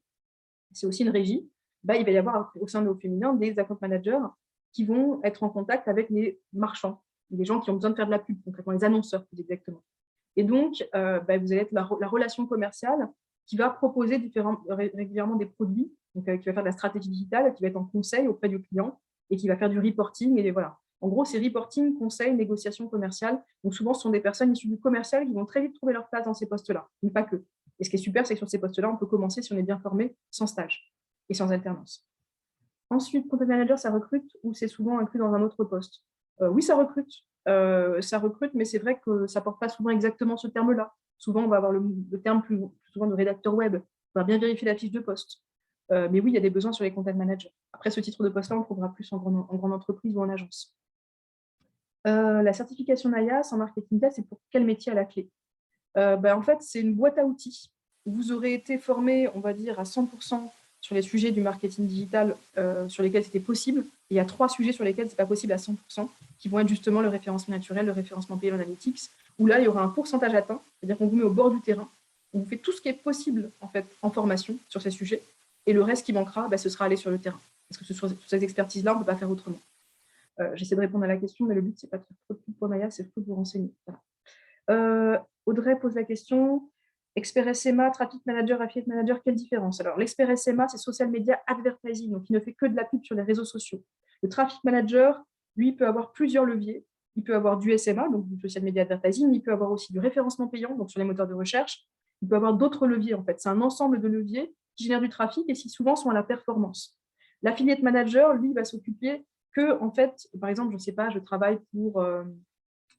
c'est aussi une régie, bah, il va y avoir au sein de Au Féminin des account managers qui vont être en contact avec les marchands, les gens qui ont besoin de faire de la pub, concrètement les annonceurs plus exactement. Et donc, bah, vous allez être la relation commerciale qui va proposer régulièrement des produits, donc, qui va faire de la stratégie digitale, qui va être en conseil auprès du client et qui va faire du reporting. Et voilà. En gros, c'est reporting, conseil, négociation commerciale. Donc, souvent, ce sont des personnes issues du commercial qui vont très vite trouver leur place dans ces postes-là, mais pas que. Et ce qui est super, c'est que sur ces postes-là, on peut commencer, si on est bien formé, sans stage et sans alternance. Ensuite, content manager, ça recrute ou c'est souvent inclus dans un autre poste? Oui, ça recrute. Mais c'est vrai que ça ne porte pas souvent exactement ce terme-là. Souvent, on va avoir le terme plus souvent de rédacteur web. On va bien vérifier la fiche de poste. Mais oui, il y a des besoins sur les content managers. Après, ce titre de poste-là, on le trouvera plus en grande entreprise ou en agence. La certification NAIAS en marketing digital, c'est pour quel métier à la clé? En fait, c'est une boîte à outils. Vous aurez été formé, on va dire, à 100% sur les sujets du marketing digital sur lesquels c'était possible. Et il y a 3 sujets sur lesquels ce n'est pas possible à 100%, qui vont être justement le référencement naturel, le référencement payé analytics, où là, il y aura un pourcentage atteint, c'est-à-dire qu'on vous met au bord du terrain, on vous fait tout ce qui est possible en fait en formation sur ces sujets, et le reste qui manquera, ce sera aller sur le terrain. Parce que sur ces expertises-là, on ne peut pas faire autrement. J'essaie de répondre à la question, mais le but, ce n'est pas de faire trop de pub pour Maya, c'est plutôt de vous renseigner. Voilà. Audrey pose la question, expert SMA, traffic manager, affiliate manager, quelle différence? Alors, l'expert SMA, c'est social media advertising, donc il ne fait que de la pub sur les réseaux sociaux. Le traffic manager, lui, peut avoir plusieurs leviers. Il peut avoir du SMA, donc du social media advertising, il peut avoir aussi du référencement payant, donc sur les moteurs de recherche. Il peut avoir d'autres leviers, en fait. C'est un ensemble de leviers qui génèrent du trafic et qui souvent sont à la performance. L'affiliate manager, lui, va s'occuper que, en fait, par exemple, je ne sais pas, je travaille pour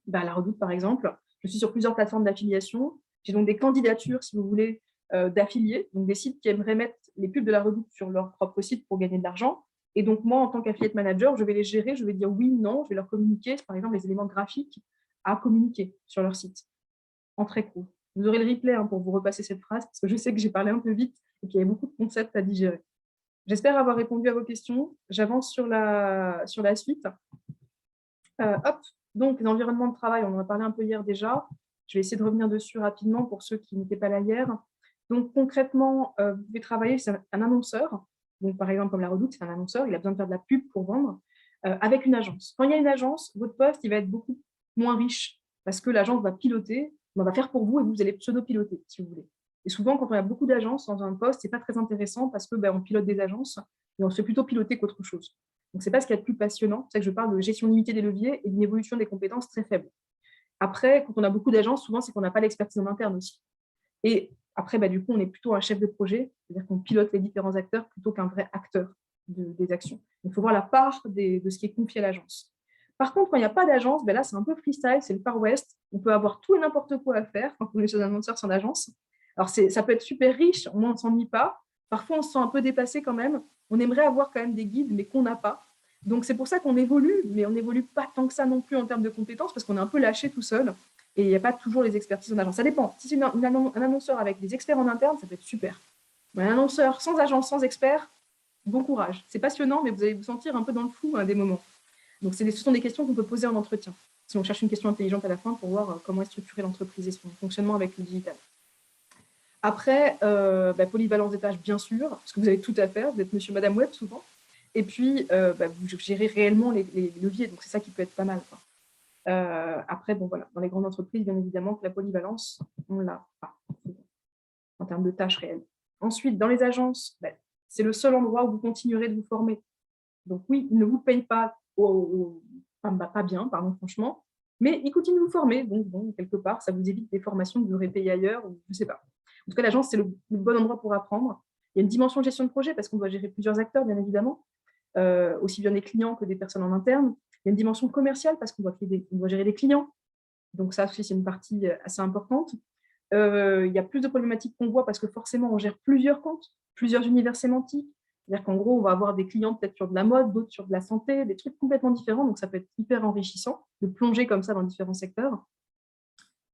La Redoute, par exemple. Je suis sur plusieurs plateformes d'affiliation. J'ai donc des candidatures, si vous voulez, d'affiliés, donc des sites qui aimeraient mettre les pubs de La Redoute sur leur propre site pour gagner de l'argent. Et donc, moi, en tant qu'affiliate manager, je vais les gérer, je vais dire oui, non, je vais leur communiquer, par exemple, les éléments graphiques à communiquer sur leur site, en très court. Vous aurez le replay pour vous repasser cette phrase, parce que je sais que j'ai parlé un peu vite et qu'il y avait beaucoup de concepts à digérer. J'espère avoir répondu à vos questions. J'avance sur la suite. Hop, donc l'environnement de travail, on en a parlé un peu hier déjà. Je vais essayer de revenir dessus rapidement pour ceux qui n'étaient pas là hier. Donc concrètement, vous pouvez travailler, c'est un annonceur. Donc par exemple, comme La Redoute, c'est un annonceur, il a besoin de faire de la pub pour vendre avec une agence. Quand il y a une agence, votre poste, il va être beaucoup moins riche parce que l'agence va piloter, on va faire pour vous et vous allez pseudo-piloter, si vous voulez. Et souvent, quand on a beaucoup d'agences dans un poste, ce n'est pas très intéressant parce que on pilote des agences et on se fait plutôt piloter qu'autre chose. Donc, ce n'est pas ce qu'il y a de plus passionnant. C'est pour ça que je parle de gestion limitée des leviers et d'une évolution des compétences très faible. Après, quand on a beaucoup d'agences, souvent, c'est qu'on n'a pas l'expertise en interne aussi. Et après, du coup, on est plutôt un chef de projet, c'est-à-dire qu'on pilote les différents acteurs plutôt qu'un vrai acteur des actions. Il faut voir la part de ce qui est confié à l'agence. Par contre, quand il n'y a pas d'agence, là, c'est un peu freestyle, c'est le Far West. On peut avoir tout et n'importe quoi à faire quand on est chez un annonceur sans agence. Alors, ça peut être super riche, au moins on ne s'ennuie pas. Parfois, on se sent un peu dépassé quand même. On aimerait avoir quand même des guides, mais qu'on n'a pas. Donc, c'est pour ça qu'on évolue, mais on n'évolue pas tant que ça non plus en termes de compétences, parce qu'on est un peu lâché tout seul. Et il n'y a pas toujours les expertises en agence. Ça dépend. Si c'est un annonceur avec des experts en interne, ça peut être super. Mais un annonceur sans agence, sans expert, bon courage. C'est passionnant, mais vous allez vous sentir un peu dans le flou à des moments. Donc, ce sont des questions qu'on peut poser en entretien. Si on cherche une question intelligente à la fin pour voir comment est structurée l'entreprise et son fonctionnement avec le digital. Après, polyvalence des tâches, bien sûr, parce que vous avez tout à faire. Vous êtes monsieur, madame web souvent. Et puis, vous gérez réellement les leviers. Donc, c'est ça qui peut être pas mal, quoi. Après, voilà, dans les grandes entreprises, bien évidemment, que la polyvalence, on l'a pas en termes de tâches réelles. Ensuite, dans les agences, c'est le seul endroit où vous continuerez de vous former. Donc oui, ils ne vous payent pas pas bien, pardon, franchement, mais ils continuent de vous former. Donc bon, quelque part, ça vous évite des formations que vous aurez payées ailleurs, ou je ne sais pas. En tout cas, l'agence, c'est le bon endroit pour apprendre. Il y a une dimension de gestion de projet parce qu'on doit gérer plusieurs acteurs, bien évidemment, aussi bien des clients que des personnes en interne. Il y a une dimension commerciale parce qu'on doit gérer des clients. Donc ça aussi, c'est une partie assez importante. Il y a plus de problématiques qu'on voit parce que forcément, on gère plusieurs comptes, plusieurs univers sémantiques. C'est-à-dire qu'en gros, on va avoir des clients peut-être sur de la mode, d'autres sur de la santé, des trucs complètement différents. Donc, ça peut être hyper enrichissant de plonger comme ça dans différents secteurs.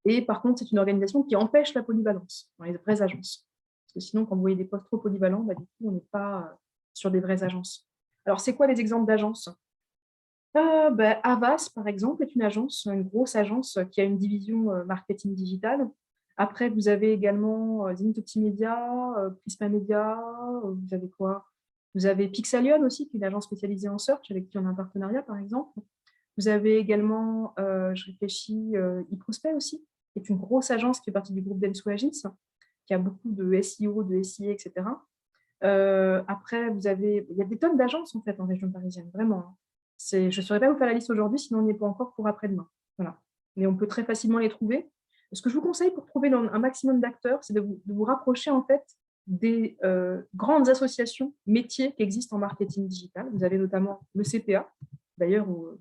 Et par contre, c'est une organisation qui empêche la polyvalence dans les vraies agences. Parce que sinon, quand vous voyez des postes trop polyvalents, du coup, on n'est pas sur des vraies agences. Alors, c'est quoi les exemples d'agences? Havas, par exemple, est une grosse agence qui a une division marketing digital. Après, vous avez également Zenith Optimedia, Prisma Media, vous avez quoi? Vous avez Pixalion aussi, qui est une agence spécialisée en search, avec qui on a un partenariat, par exemple. Vous avez également, je réfléchis, eProspect aussi, qui est une grosse agence qui fait partie du groupe Dentsu Agis, qui a beaucoup de SEO, de SIA, etc. Après, il y a des tonnes d'agences en fait en région parisienne, vraiment, hein. Je ne saurais pas vous faire la liste aujourd'hui, sinon on n'y est pas encore pour après-demain. Voilà. Mais on peut très facilement les trouver. Ce que je vous conseille pour trouver un maximum d'acteurs, c'est de vous rapprocher en fait des grandes associations métiers qui existent en marketing digital. Vous avez notamment le CPA, d'ailleurs, on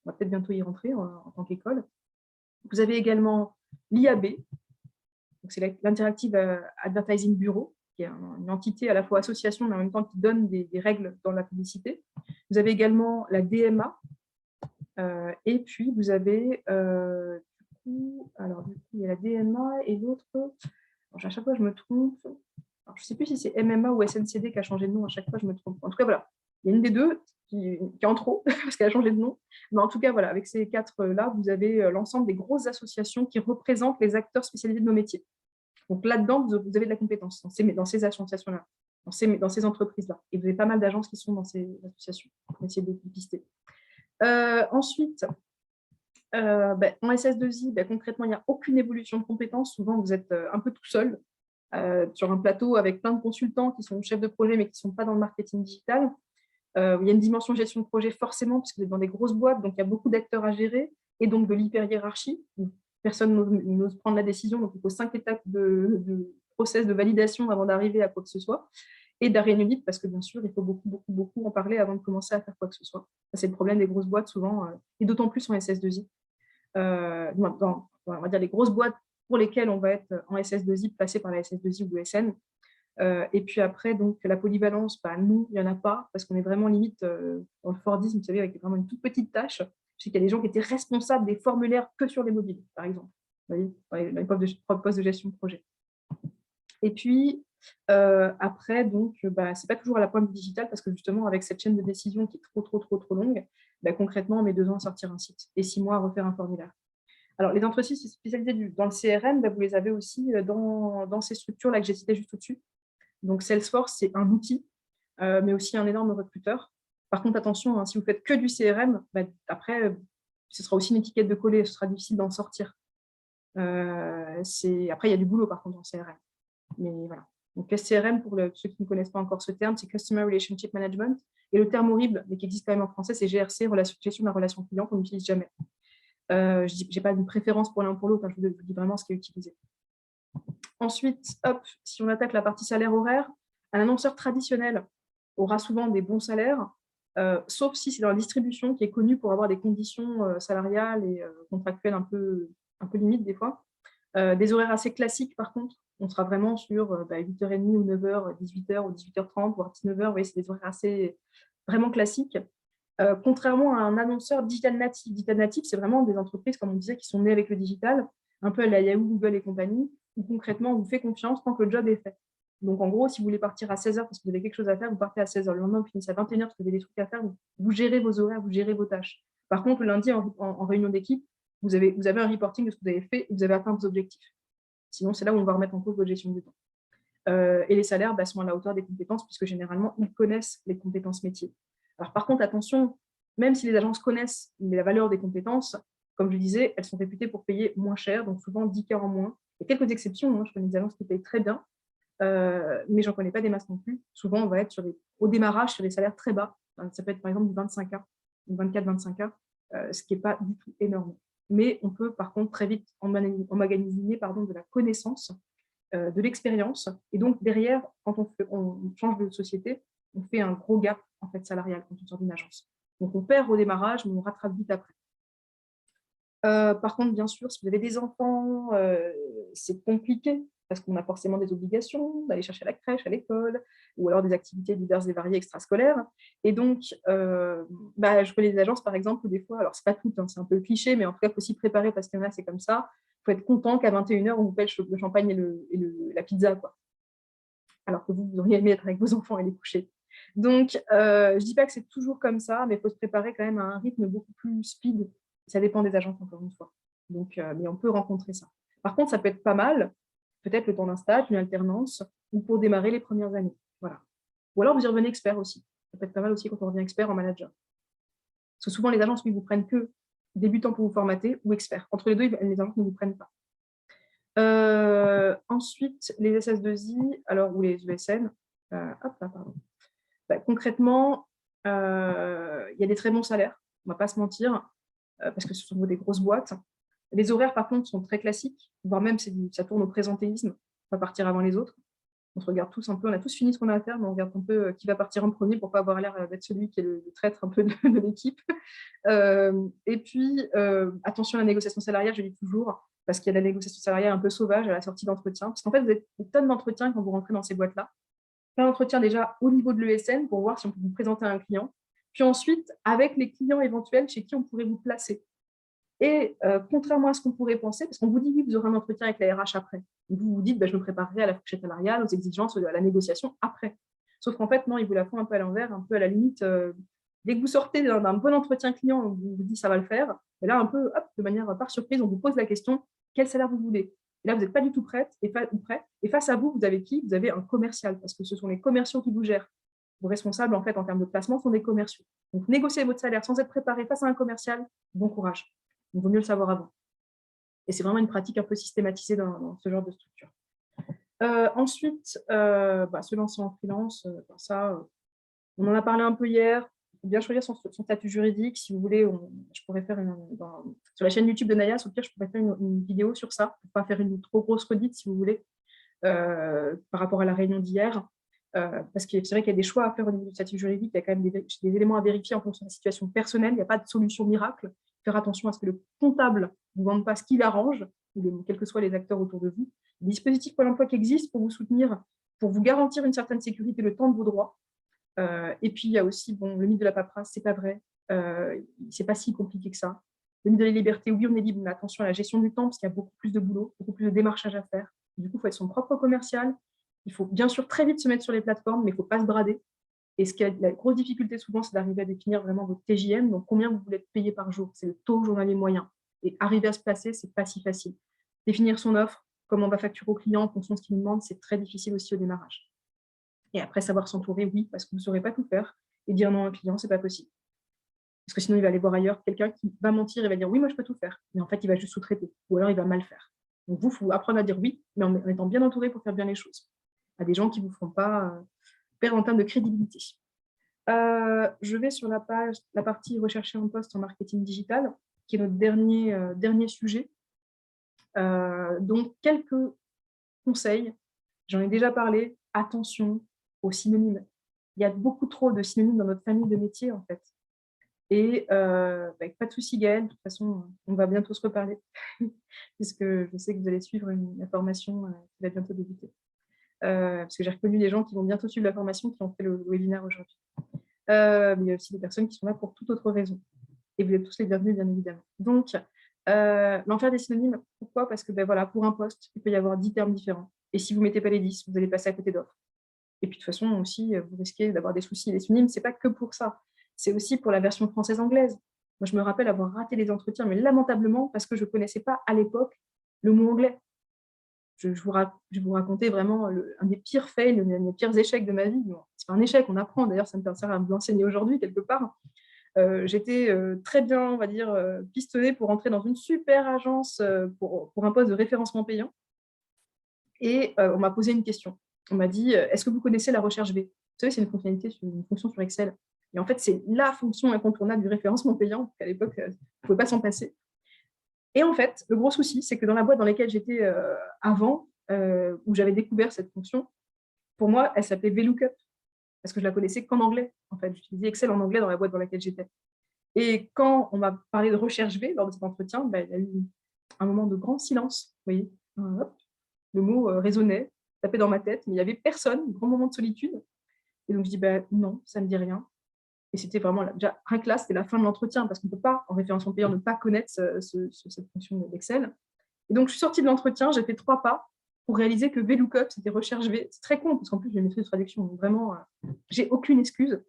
va peut-être bientôt y rentrer en tant qu'école. Vous avez également l'IAB, c'est l'Interactive Advertising Bureau, qui est une entité à la fois association, mais en même temps qui donne des règles dans la publicité. Vous avez également la DMA, et puis vous avez, il y a la DMA et l'autre, à chaque fois je me trompe, alors, je ne sais plus si c'est MMA ou SNCD qui a changé de nom, à chaque fois je me trompe. En tout cas, voilà, il y a une des deux qui est en trop, parce qu'elle a changé de nom. Mais en tout cas, voilà, avec ces quatre-là, vous avez l'ensemble des grosses associations qui représentent les acteurs spécialisés de nos métiers. Donc là-dedans, vous avez de la compétence dans ces associations-là, dans ces entreprises-là. Et vous avez pas mal d'agences qui sont dans ces associations. On va essayer de les pister. Ensuite, en SS2I, concrètement, il n'y a aucune évolution de compétences. Souvent, vous êtes un peu tout seul sur un plateau avec plein de consultants qui sont chefs de projet, mais qui ne sont pas dans le marketing digital. Il y a une dimension gestion de projet forcément, parce que vous êtes dans des grosses boîtes, donc il y a beaucoup d'acteurs à gérer, et donc de l'hyper-hiérarchie. Personne n'ose prendre la décision, donc il faut 5 étapes de process de validation avant d'arriver à quoi que ce soit, et d'arrêt unique, parce que bien sûr, il faut beaucoup en parler avant de commencer à faire quoi que ce soit. C'est le problème des grosses boîtes souvent, et d'autant plus en SS2I. On va dire les grosses boîtes pour lesquelles on va être en SS2I, passé par la SS2I ou l'ESN. Et puis après, donc, la polyvalence, nous, il n'y en a pas, parce qu'on est vraiment limite dans le Fordisme, vous savez, avec vraiment une toute petite tâche. Je sais qu'il y a des gens qui étaient responsables des formulaires que sur les mobiles, par exemple, vous voyez, dans les postes de gestion de projet. Et puis, après, donc, ce n'est pas toujours à la pointe du digital, parce que justement, avec cette chaîne de décision qui est trop longue, concrètement, on met 2 ans à sortir un site et 6 mois à refaire un formulaire. Alors, les entreprises spécialisées dans le CRM, vous les avez aussi dans ces structures-là que j'ai citées juste au-dessus. Donc, Salesforce, c'est un outil, mais aussi un énorme recruteur. Par contre, attention, hein, si vous faites que du CRM, après, ce sera aussi une étiquette de coller, ce sera difficile d'en sortir. Après, il y a du boulot, par contre, en CRM. Mais voilà. Donc, SCRM, pour ceux qui ne connaissent pas encore ce terme, c'est Customer Relationship Management. Et le terme horrible, mais qui existe quand même en français, c'est GRC, gestion de la relation client, qu'on n'utilise jamais. Je n'ai pas une préférence pour l'un ou pour l'autre, je vous dis vraiment ce qui est utilisé. Ensuite, hop, si on attaque la partie salaire horaire, un annonceur traditionnel aura souvent des bons salaires, sauf si c'est dans la distribution qui est connue pour avoir des conditions salariales et contractuelles un peu limites des fois. Des horaires assez classiques, par contre, on sera vraiment sur 8h30 ou 9h, 18h ou 18h30, voire 19h, oui, c'est des horaires assez vraiment classiques. Contrairement à un annonceur digital natif. Digital natif, c'est vraiment des entreprises, comme on disait, qui sont nées avec le digital, un peu à la Yahoo, Google et compagnie, où concrètement, on vous fait confiance tant que le job est fait. Donc, en gros, si vous voulez partir à 16h parce que vous avez quelque chose à faire, vous partez à 16h. Le lendemain, vous finissez à 21h parce que vous avez des trucs à faire, vous gérez vos horaires, vous gérez vos tâches. Par contre, le lundi, en réunion d'équipe, vous avez un reporting de ce que vous avez fait et vous avez atteint vos objectifs. Sinon, c'est là où on va remettre en cause votre gestion du temps. Et les salaires sont à la hauteur des compétences, puisque généralement, ils connaissent les compétences métiers. Alors, par contre, attention, même si les agences connaissent la valeur des compétences, comme je disais, elles sont réputées pour payer moins cher, donc souvent 10 cas en moins. Il y a quelques exceptions, hein, je connais des agences qui payent très bien, mais je n'en connais pas des masses non plus. Souvent, on va être au démarrage sur des salaires très bas. Ça peut être par exemple du 25K, du 24-25K, ce qui n'est pas du tout énorme. Mais on peut par contre très vite emmagasiner de la connaissance, de l'expérience. Et donc derrière, quand on change de société, on fait un gros gap en fait, salarial quand on sort d'une agence. Donc on perd au démarrage, mais on rattrape vite après. Par contre, bien sûr, si vous avez des enfants, c'est compliqué parce qu'on a forcément des obligations d'aller chercher à la crèche, à l'école, ou alors des activités diverses et variées extrascolaires. Et donc, je connais des agences, par exemple, où des fois, alors c'est pas tout, hein, c'est un peu cliché, mais en tout cas, il faut s'y préparer parce qu'il y en a, c'est comme ça. Il faut être content qu'à 21h, on vous paye le champagne et la pizza, quoi. Alors que vous auriez aimé être avec vos enfants et les coucher. Donc, je ne dis pas que c'est toujours comme ça, mais il faut se préparer quand même à un rythme beaucoup plus speed. Ça dépend des agences, encore une fois. Donc, mais on peut rencontrer ça. Par contre, ça peut être pas mal, peut-être le temps d'un stage, une alternance, ou pour démarrer les premières années. Voilà. Ou alors, vous y revenez expert aussi. Ça peut être pas mal aussi quand on revient expert en manager. Parce que souvent, les agences, oui, vous prennent que débutants pour vous formater ou expert. Entre les deux, les agences ne vous prennent pas. Ensuite, les SS2I, alors, ou les ESN. Hop là, pardon. Bah, concrètement, il y a des très bons salaires, on ne va pas se mentir, parce que ce sont des grosses boîtes. Les horaires, par contre, sont très classiques, voire même ça tourne au présentéisme, on va partir avant les autres. On se regarde tous un peu, on a tous fini ce qu'on a à faire, mais on regarde un peu qui va partir en premier pour ne pas avoir l'air d'être celui qui est le traître un peu de l'équipe. Et puis, attention à la négociation salariale, je dis toujours, parce qu'il y a la négociation salariale un peu sauvage à la sortie d'entretien, parce qu'en fait, vous avez des tonnes d'entretiens quand vous rentrez dans ces boîtes-là. Plein d'entretiens déjà au niveau de l'ESN pour voir si on peut vous présenter à un client. Puis ensuite, avec les clients éventuels chez qui on pourrait vous placer. Et contrairement à ce qu'on pourrait penser, parce qu'on vous dit oui, vous aurez un entretien avec la RH après. Vous vous dites, je me préparerai à la fourchette salariale, aux exigences, à la négociation après. Sauf qu'en fait, non, ils vous la font un peu à l'envers, un peu à la limite. Dès que vous sortez d'un bon entretien client, on vous dit ça va le faire. Et là, un peu, hop, de manière par surprise, on vous pose la question, quel salaire vous voulez? Et là, vous n'êtes pas du tout prête et prêt. Et face à vous, vous avez qui? Vous avez un commercial, parce que ce sont les commerciaux qui vous gèrent. Vos responsables, en fait, en termes de placement, sont des commerciaux. Donc, négocier votre salaire sans être préparé face à un commercial, bon courage. Il vaut mieux le savoir avant. Et c'est vraiment une pratique un peu systématisée dans ce genre de structure. Ensuite, se lancer en freelance, ça, on en a parlé un peu hier. Il faut bien choisir son statut juridique. Si vous voulez, je pourrais faire sur la chaîne YouTube de Nayas, au pire, je pourrais faire une vidéo sur ça, pour ne pas faire une trop grosse redite, si vous voulez, par rapport à la réunion d'hier. Parce que c'est vrai qu'il y a des choix à faire au niveau du statut juridique, il y a quand même des éléments à vérifier en fonction de la situation personnelle, il n'y a pas de solution miracle. Faire attention à ce que le comptable ne vous vende pas ce qu'il arrange, quels que soient les acteurs autour de vous. Des dispositifs Pôle emploi qui existent pour vous soutenir, pour vous garantir une certaine sécurité le temps de vos droits. Et puis, il y a aussi le mythe de la paperasse, c'est pas vrai. C'est pas si compliqué que ça. Le mythe de la liberté, oui, on est libre, mais attention à la gestion du temps, parce qu'il y a beaucoup plus de boulot, beaucoup plus de démarchage à faire. Du coup, il faut être son propre commercial. Il faut bien sûr très vite se mettre sur les plateformes, mais il ne faut pas se brader. Et la grosse difficulté souvent, c'est d'arriver à définir vraiment votre TJM, donc combien vous voulez être payé par jour. C'est le taux journalier moyen. Et arriver à se placer, ce n'est pas si facile. Définir son offre, comment on va facturer au client en fonction de ce qu'il nous demande, c'est très difficile aussi au démarrage. Et après, savoir s'entourer, oui, parce que vous ne saurez pas tout faire. Et dire non à un client, ce n'est pas possible. Parce que sinon, il va aller voir ailleurs quelqu'un qui va mentir et va dire oui, moi, je peux tout faire. Mais en fait, il va juste sous-traiter. Ou alors, il va mal faire. Donc, il faut apprendre à dire oui, mais en étant bien entouré pour faire bien les choses. À des gens qui ne vous feront pas perdre en termes de crédibilité. Je vais sur la partie rechercher un poste en marketing digital, qui est notre dernier sujet. Donc, quelques conseils. J'en ai déjà parlé. Attention aux synonymes. Il y a beaucoup trop de synonymes dans notre famille de métiers, en fait. Et pas de souci, Gaëlle. De toute façon, on va bientôt se reparler, puisque je sais que vous allez suivre la formation qui va bientôt débuter. Parce que j'ai reconnu des gens qui vont bientôt suivre la formation qui ont fait le webinaire aujourd'hui. Mais il y a aussi des personnes qui sont là pour toute autre raison. Et vous êtes tous les bienvenus, bien évidemment. Donc, l'enfer des synonymes, pourquoi? Parce que pour un poste, il peut y avoir 10 termes différents. Et si vous ne mettez pas les 10, vous allez passer à côté d'offres. Et puis, de toute façon, aussi, vous risquez d'avoir des soucis. Les synonymes, ce n'est pas que pour ça. C'est aussi pour la version française-anglaise. Moi, je me rappelle avoir raté les entretiens, mais lamentablement, parce que je ne connaissais pas à l'époque le mot anglais. Je vous racontais vraiment un des pires fails, un des pires échecs de ma vie. C'est pas un échec, on apprend. D'ailleurs, ça me sert à l'enseigner aujourd'hui, quelque part. J'étais très bien, on va dire, pistonnée pour entrer dans une super agence pour un poste de référencement payant. Et on m'a posé une question. On m'a dit, est-ce que vous connaissez la recherche V? Vous savez, c'est une fonction sur Excel. Et en fait, c'est la fonction incontournable du référencement payant, qu'à l'époque, on ne pouvait pas s'en passer. Et en fait, le gros souci, c'est que dans la boîte dans laquelle j'étais avant, où j'avais découvert cette fonction, pour moi, elle s'appelait VLOOKUP, parce que je la connaissais qu'en anglais. En fait, j'utilisais Excel en anglais dans la boîte dans laquelle j'étais. Et quand on m'a parlé de recherche V lors de cet entretien, il y a eu un moment de grand silence. Vous voyez, le mot résonnait, tapait dans ma tête, mais il n'y avait personne, un grand moment de solitude. Et donc, je dis, non, ça ne me dit rien. Et c'était vraiment, déjà, rien que là, c'était la fin de l'entretien, parce qu'on ne peut pas, en référencement payant, ne pas connaître cette fonction d'Excel. Et donc, je suis sortie de l'entretien, j'ai fait 3 pas, pour réaliser que VLOOKUP, c'était recherche V. C'est très con, parce qu'en plus, j'ai une maîtrise de traduction. Donc vraiment, j'ai aucune excuse.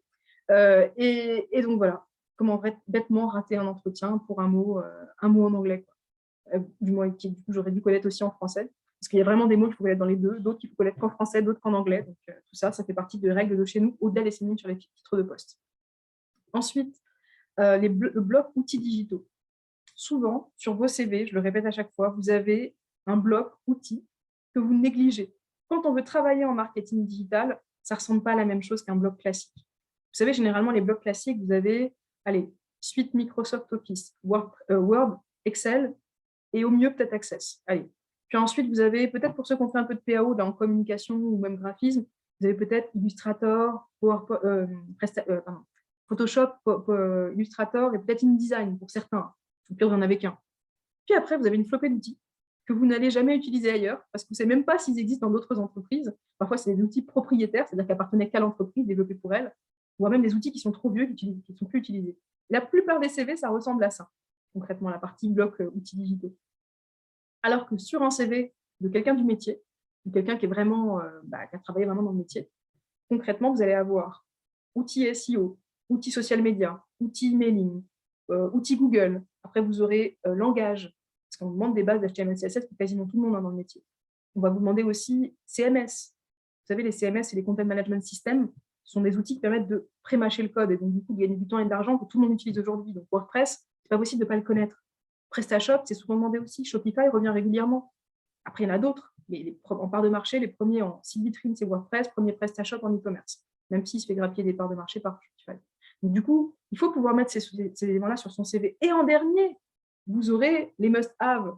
Et donc voilà, comment bêtement rater un entretien pour un mot en anglais, quoi. Du moins, du coup, j'aurais dû connaître aussi en français. Parce qu'il y a vraiment des mots qu'il faut connaître dans les deux, d'autres qu'il faut connaître qu'en français, d'autres qu'en anglais. Donc tout ça, ça fait partie des règles de chez nous, au-delà des séminaires sur les titres de poste. Ensuite, le bloc outils digitaux. Souvent, sur vos CV, je le répète à chaque fois, vous avez un bloc outils que vous négligez. Quand on veut travailler en marketing digital, ça ne ressemble pas à la même chose qu'un bloc classique. Vous savez, généralement, les blocs classiques, vous avez, allez, suite Microsoft Office, Word, Excel, et au mieux, peut-être Access. Allez. Puis ensuite, vous avez, peut-être pour ceux qui ont fait un peu de PAO là, en communication ou même graphisme, vous avez peut-être Illustrator, Photoshop, Illustrator et peut-être InDesign pour certains. Au pire, vous n'en avez qu'un. Puis après, vous avez une flopée d'outils que vous n'allez jamais utiliser ailleurs parce que vous ne savez même pas s'ils existent dans d'autres entreprises. Parfois, c'est des outils propriétaires, c'est-à-dire qui appartenaient qu'à l'entreprise, développés pour elle, ou même des outils qui sont trop vieux, qui ne sont plus utilisés. La plupart des CV, ça ressemble à ça, concrètement, la partie bloc outils digitaux. Alors que sur un CV de quelqu'un du métier, ou quelqu'un qui est vraiment, qui a travaillé vraiment dans le métier, concrètement, vous allez avoir outils SEO, outils social media, outils emailing, outils Google. Après, vous aurez langage, parce qu'on vous demande des bases d'HTML, CSS pour quasiment tout le monde dans le métier. On va vous demander aussi CMS. Vous savez, les CMS et les Content Management Systems sont des outils qui permettent de pré-mâcher le code et donc du coup de gagner du temps et de l'argent que tout le monde utilise aujourd'hui. Donc WordPress, c'est pas possible de ne pas le connaître. PrestaShop, c'est souvent demandé aussi. Shopify revient régulièrement. Après, il y en a d'autres. En part de marché, les premiers en site vitrine, c'est WordPress, premier PrestaShop en e-commerce, même s'il se fait grappiller des parts de marché par Shopify. Donc, du coup, il faut pouvoir mettre ces éléments-là sur son CV. Et en dernier, vous aurez les must-have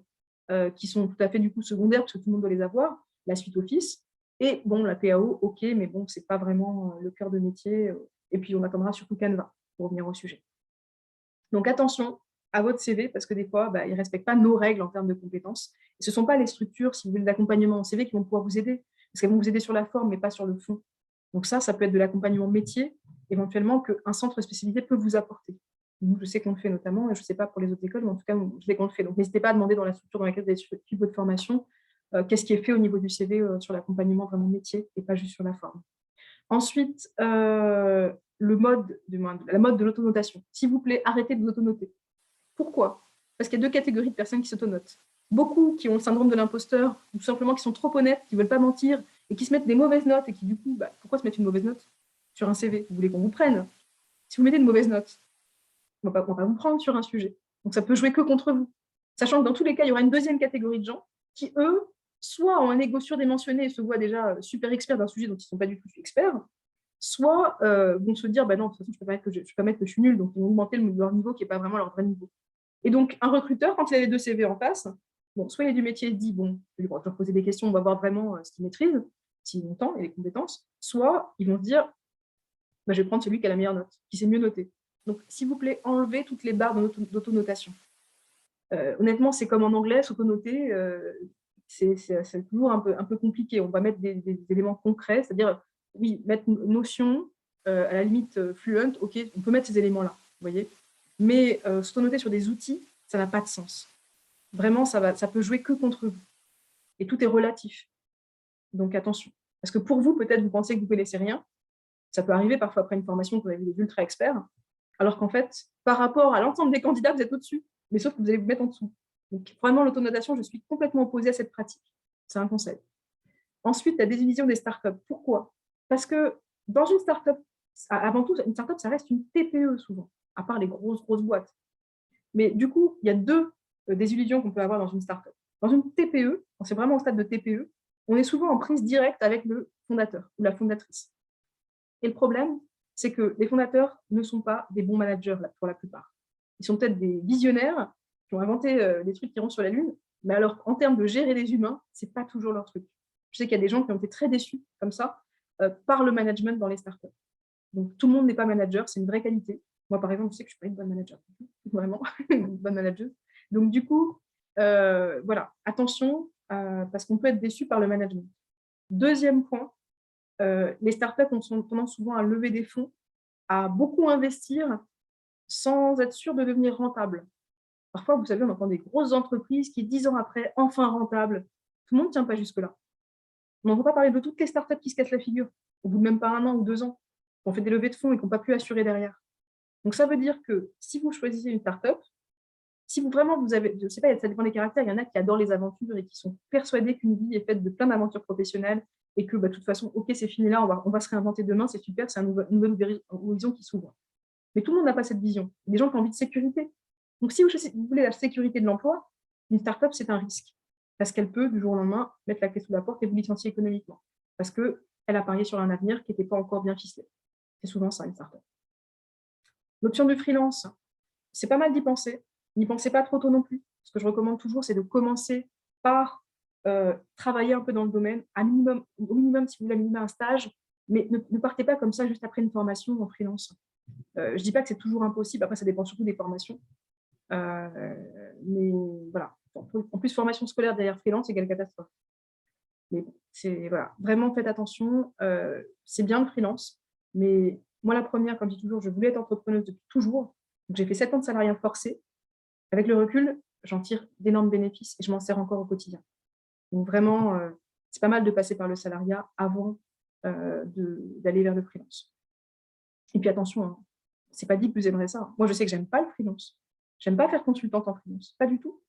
qui sont tout à fait du coup secondaires parce que tout le monde doit les avoir, la suite Office. Et bon, la PAO, ok, mais bon, ce n'est pas vraiment le cœur de métier. Et puis, on attendra surtout Canva pour revenir au sujet. Donc, attention à votre CV parce que des fois, il ne respecte pas nos règles en termes de compétences. Et ce ne sont pas les structures, si vous voulez, d'accompagnement en CV qui vont pouvoir vous aider parce qu'elles vont vous aider sur la forme, mais pas sur le fond. Donc ça peut être de l'accompagnement métier, éventuellement, qu'un centre spécialisé peut vous apporter. Nous, je sais qu'on le fait notamment, et je ne sais pas pour les autres écoles, mais en tout cas, je sais qu'on le fait. Donc, n'hésitez pas à demander dans la structure dans laquelle vous avez suivi votre formation, qu'est-ce qui est fait au niveau du CV sur l'accompagnement vraiment métier et pas juste sur la forme. Ensuite, la mode de l'autonotation. S'il vous plaît, arrêtez de vous autonoter. Pourquoi? Parce qu'il y a deux catégories de personnes qui s'autonotent. Beaucoup qui ont le syndrome de l'imposteur, ou tout simplement qui sont trop honnêtes, qui ne veulent pas mentir, et qui se mettent des mauvaises notes, et qui du coup, pourquoi se mettre une mauvaise note sur un CV? Vous voulez qu'on vous prenne? Si vous mettez une mauvaise note, on ne va pas vous prendre sur un sujet. Donc ça peut jouer que contre vous. Sachant que dans tous les cas, il y aura une deuxième catégorie de gens qui, eux, soit ont un ego surdimensionné et se voient déjà super experts d'un sujet dont ils ne sont pas du tout experts, soit vont se dire, non, de toute façon, je ne peux pas mettre que je suis nulle, donc ils vont augmenter leur niveau qui n'est pas vraiment leur vrai niveau. Et donc, un recruteur, quand il a les deux CV en face, soit il est du métier, il dit, je vais leur poser des questions, on va voir vraiment ce qu'il maîtrise, s'il ont le temps et les compétences, soit ils vont se dire, je vais prendre celui qui a la meilleure note, qui s'est mieux noté. Donc, s'il vous plaît, enlevez toutes les barres d'autonotation. Honnêtement, c'est comme en anglais, s'autonoter, c'est toujours un peu compliqué. On va mettre des éléments concrets, c'est-à-dire, oui, mettre notion, à la limite fluent, ok, on peut mettre ces éléments-là, vous voyez. Mais s'autonoter sur des outils, ça n'a pas de sens. Vraiment, ça peut jouer que contre vous. Et tout est relatif. Donc, attention. Parce que pour vous, peut-être, vous pensez que vous ne connaissez rien. Ça peut arriver parfois après une formation qu'on a vu des ultra experts, alors qu'en fait, par rapport à l'ensemble des candidats, vous êtes au-dessus, mais sauf que vous allez vous mettre en dessous. Donc, vraiment, l'autonotation, je suis complètement opposée à cette pratique. C'est un conseil. Ensuite, la dédivision des startups. Pourquoi? Parce que dans une startup, avant tout, une startup, ça reste une TPE souvent, à part les grosses boîtes. Mais du coup, il y a deux désillusions qu'on peut avoir dans une startup. Dans une TPE, quand c'est vraiment au stade de TPE, on est souvent en prise directe avec le fondateur ou la fondatrice. Et le problème, c'est que les fondateurs ne sont pas des bons managers pour la plupart. Ils sont peut-être des visionnaires qui ont inventé des trucs qui iront sur la Lune, mais alors en termes de gérer les humains, ce n'est pas toujours leur truc. Je sais qu'il y a des gens qui ont été très déçus comme ça par le management dans les startups. Donc tout le monde n'est pas manager, c'est une vraie qualité. Moi, par exemple, je sais que je ne suis pas une bonne manager, vraiment, une bonne manager. Donc du coup, voilà, attention, parce qu'on peut être déçu par le management. Deuxième point, les startups ont tendance souvent à lever des fonds, à beaucoup investir sans être sûr de devenir rentable. Parfois, vous savez, on entend des grosses entreprises qui, 10 ans après, enfin rentables. Tout le monde ne tient pas jusque-là. On n'entend pas parler de toutes les startups qui se cassent la figure, au bout de même pas 1 an ou 2 ans, qui ont fait des levées de fonds et qui n'ont pas pu assurer derrière. Donc, ça veut dire que si vous choisissez une startup, si vous vraiment vous avez, je ne sais pas, ça dépend des caractères, il y en a qui adorent les aventures et qui sont persuadés qu'une vie est faite de plein d'aventures professionnelles et que de toute façon, ok, c'est fini là, on va se réinventer demain, c'est super, c'est un nouvel horizon qui s'ouvre. Mais tout le monde n'a pas cette vision. Il y a des gens qui ont envie de sécurité. Donc, si vous voulez la sécurité de l'emploi, une startup, c'est un risque. Parce qu'elle peut, du jour au lendemain, mettre la clé sous la porte et vous licencier économiquement. Parce qu'elle a parié sur un avenir qui n'était pas encore bien ficelé. C'est souvent ça, une startup. L'option du freelance, c'est pas mal d'y penser. N'y pensez pas trop tôt non plus. Ce que je recommande toujours, c'est de commencer par travailler un peu dans le domaine, au minimum, si vous voulez, à minimum un stage, mais ne partez pas comme ça juste après une formation en freelance. Je ne dis pas que c'est toujours impossible, après ça dépend surtout des formations. Mais voilà, en plus, formation scolaire derrière freelance égale catastrophe. Mais bon, voilà, vraiment faites attention, c'est bien le freelance, mais moi la première, comme je dis toujours, je voulais être entrepreneuse depuis toujours. J'ai fait 7 ans de salariat forcé. Avec le recul, j'en tire d'énormes bénéfices et je m'en sers encore au quotidien. Donc vraiment, c'est pas mal de passer par le salariat avant d'aller vers le freelance. Et puis attention, hein, c'est pas dit que vous aimerez ça. Moi, je sais que j'aime pas le freelance. J'aime pas faire consultante en freelance, pas du tout.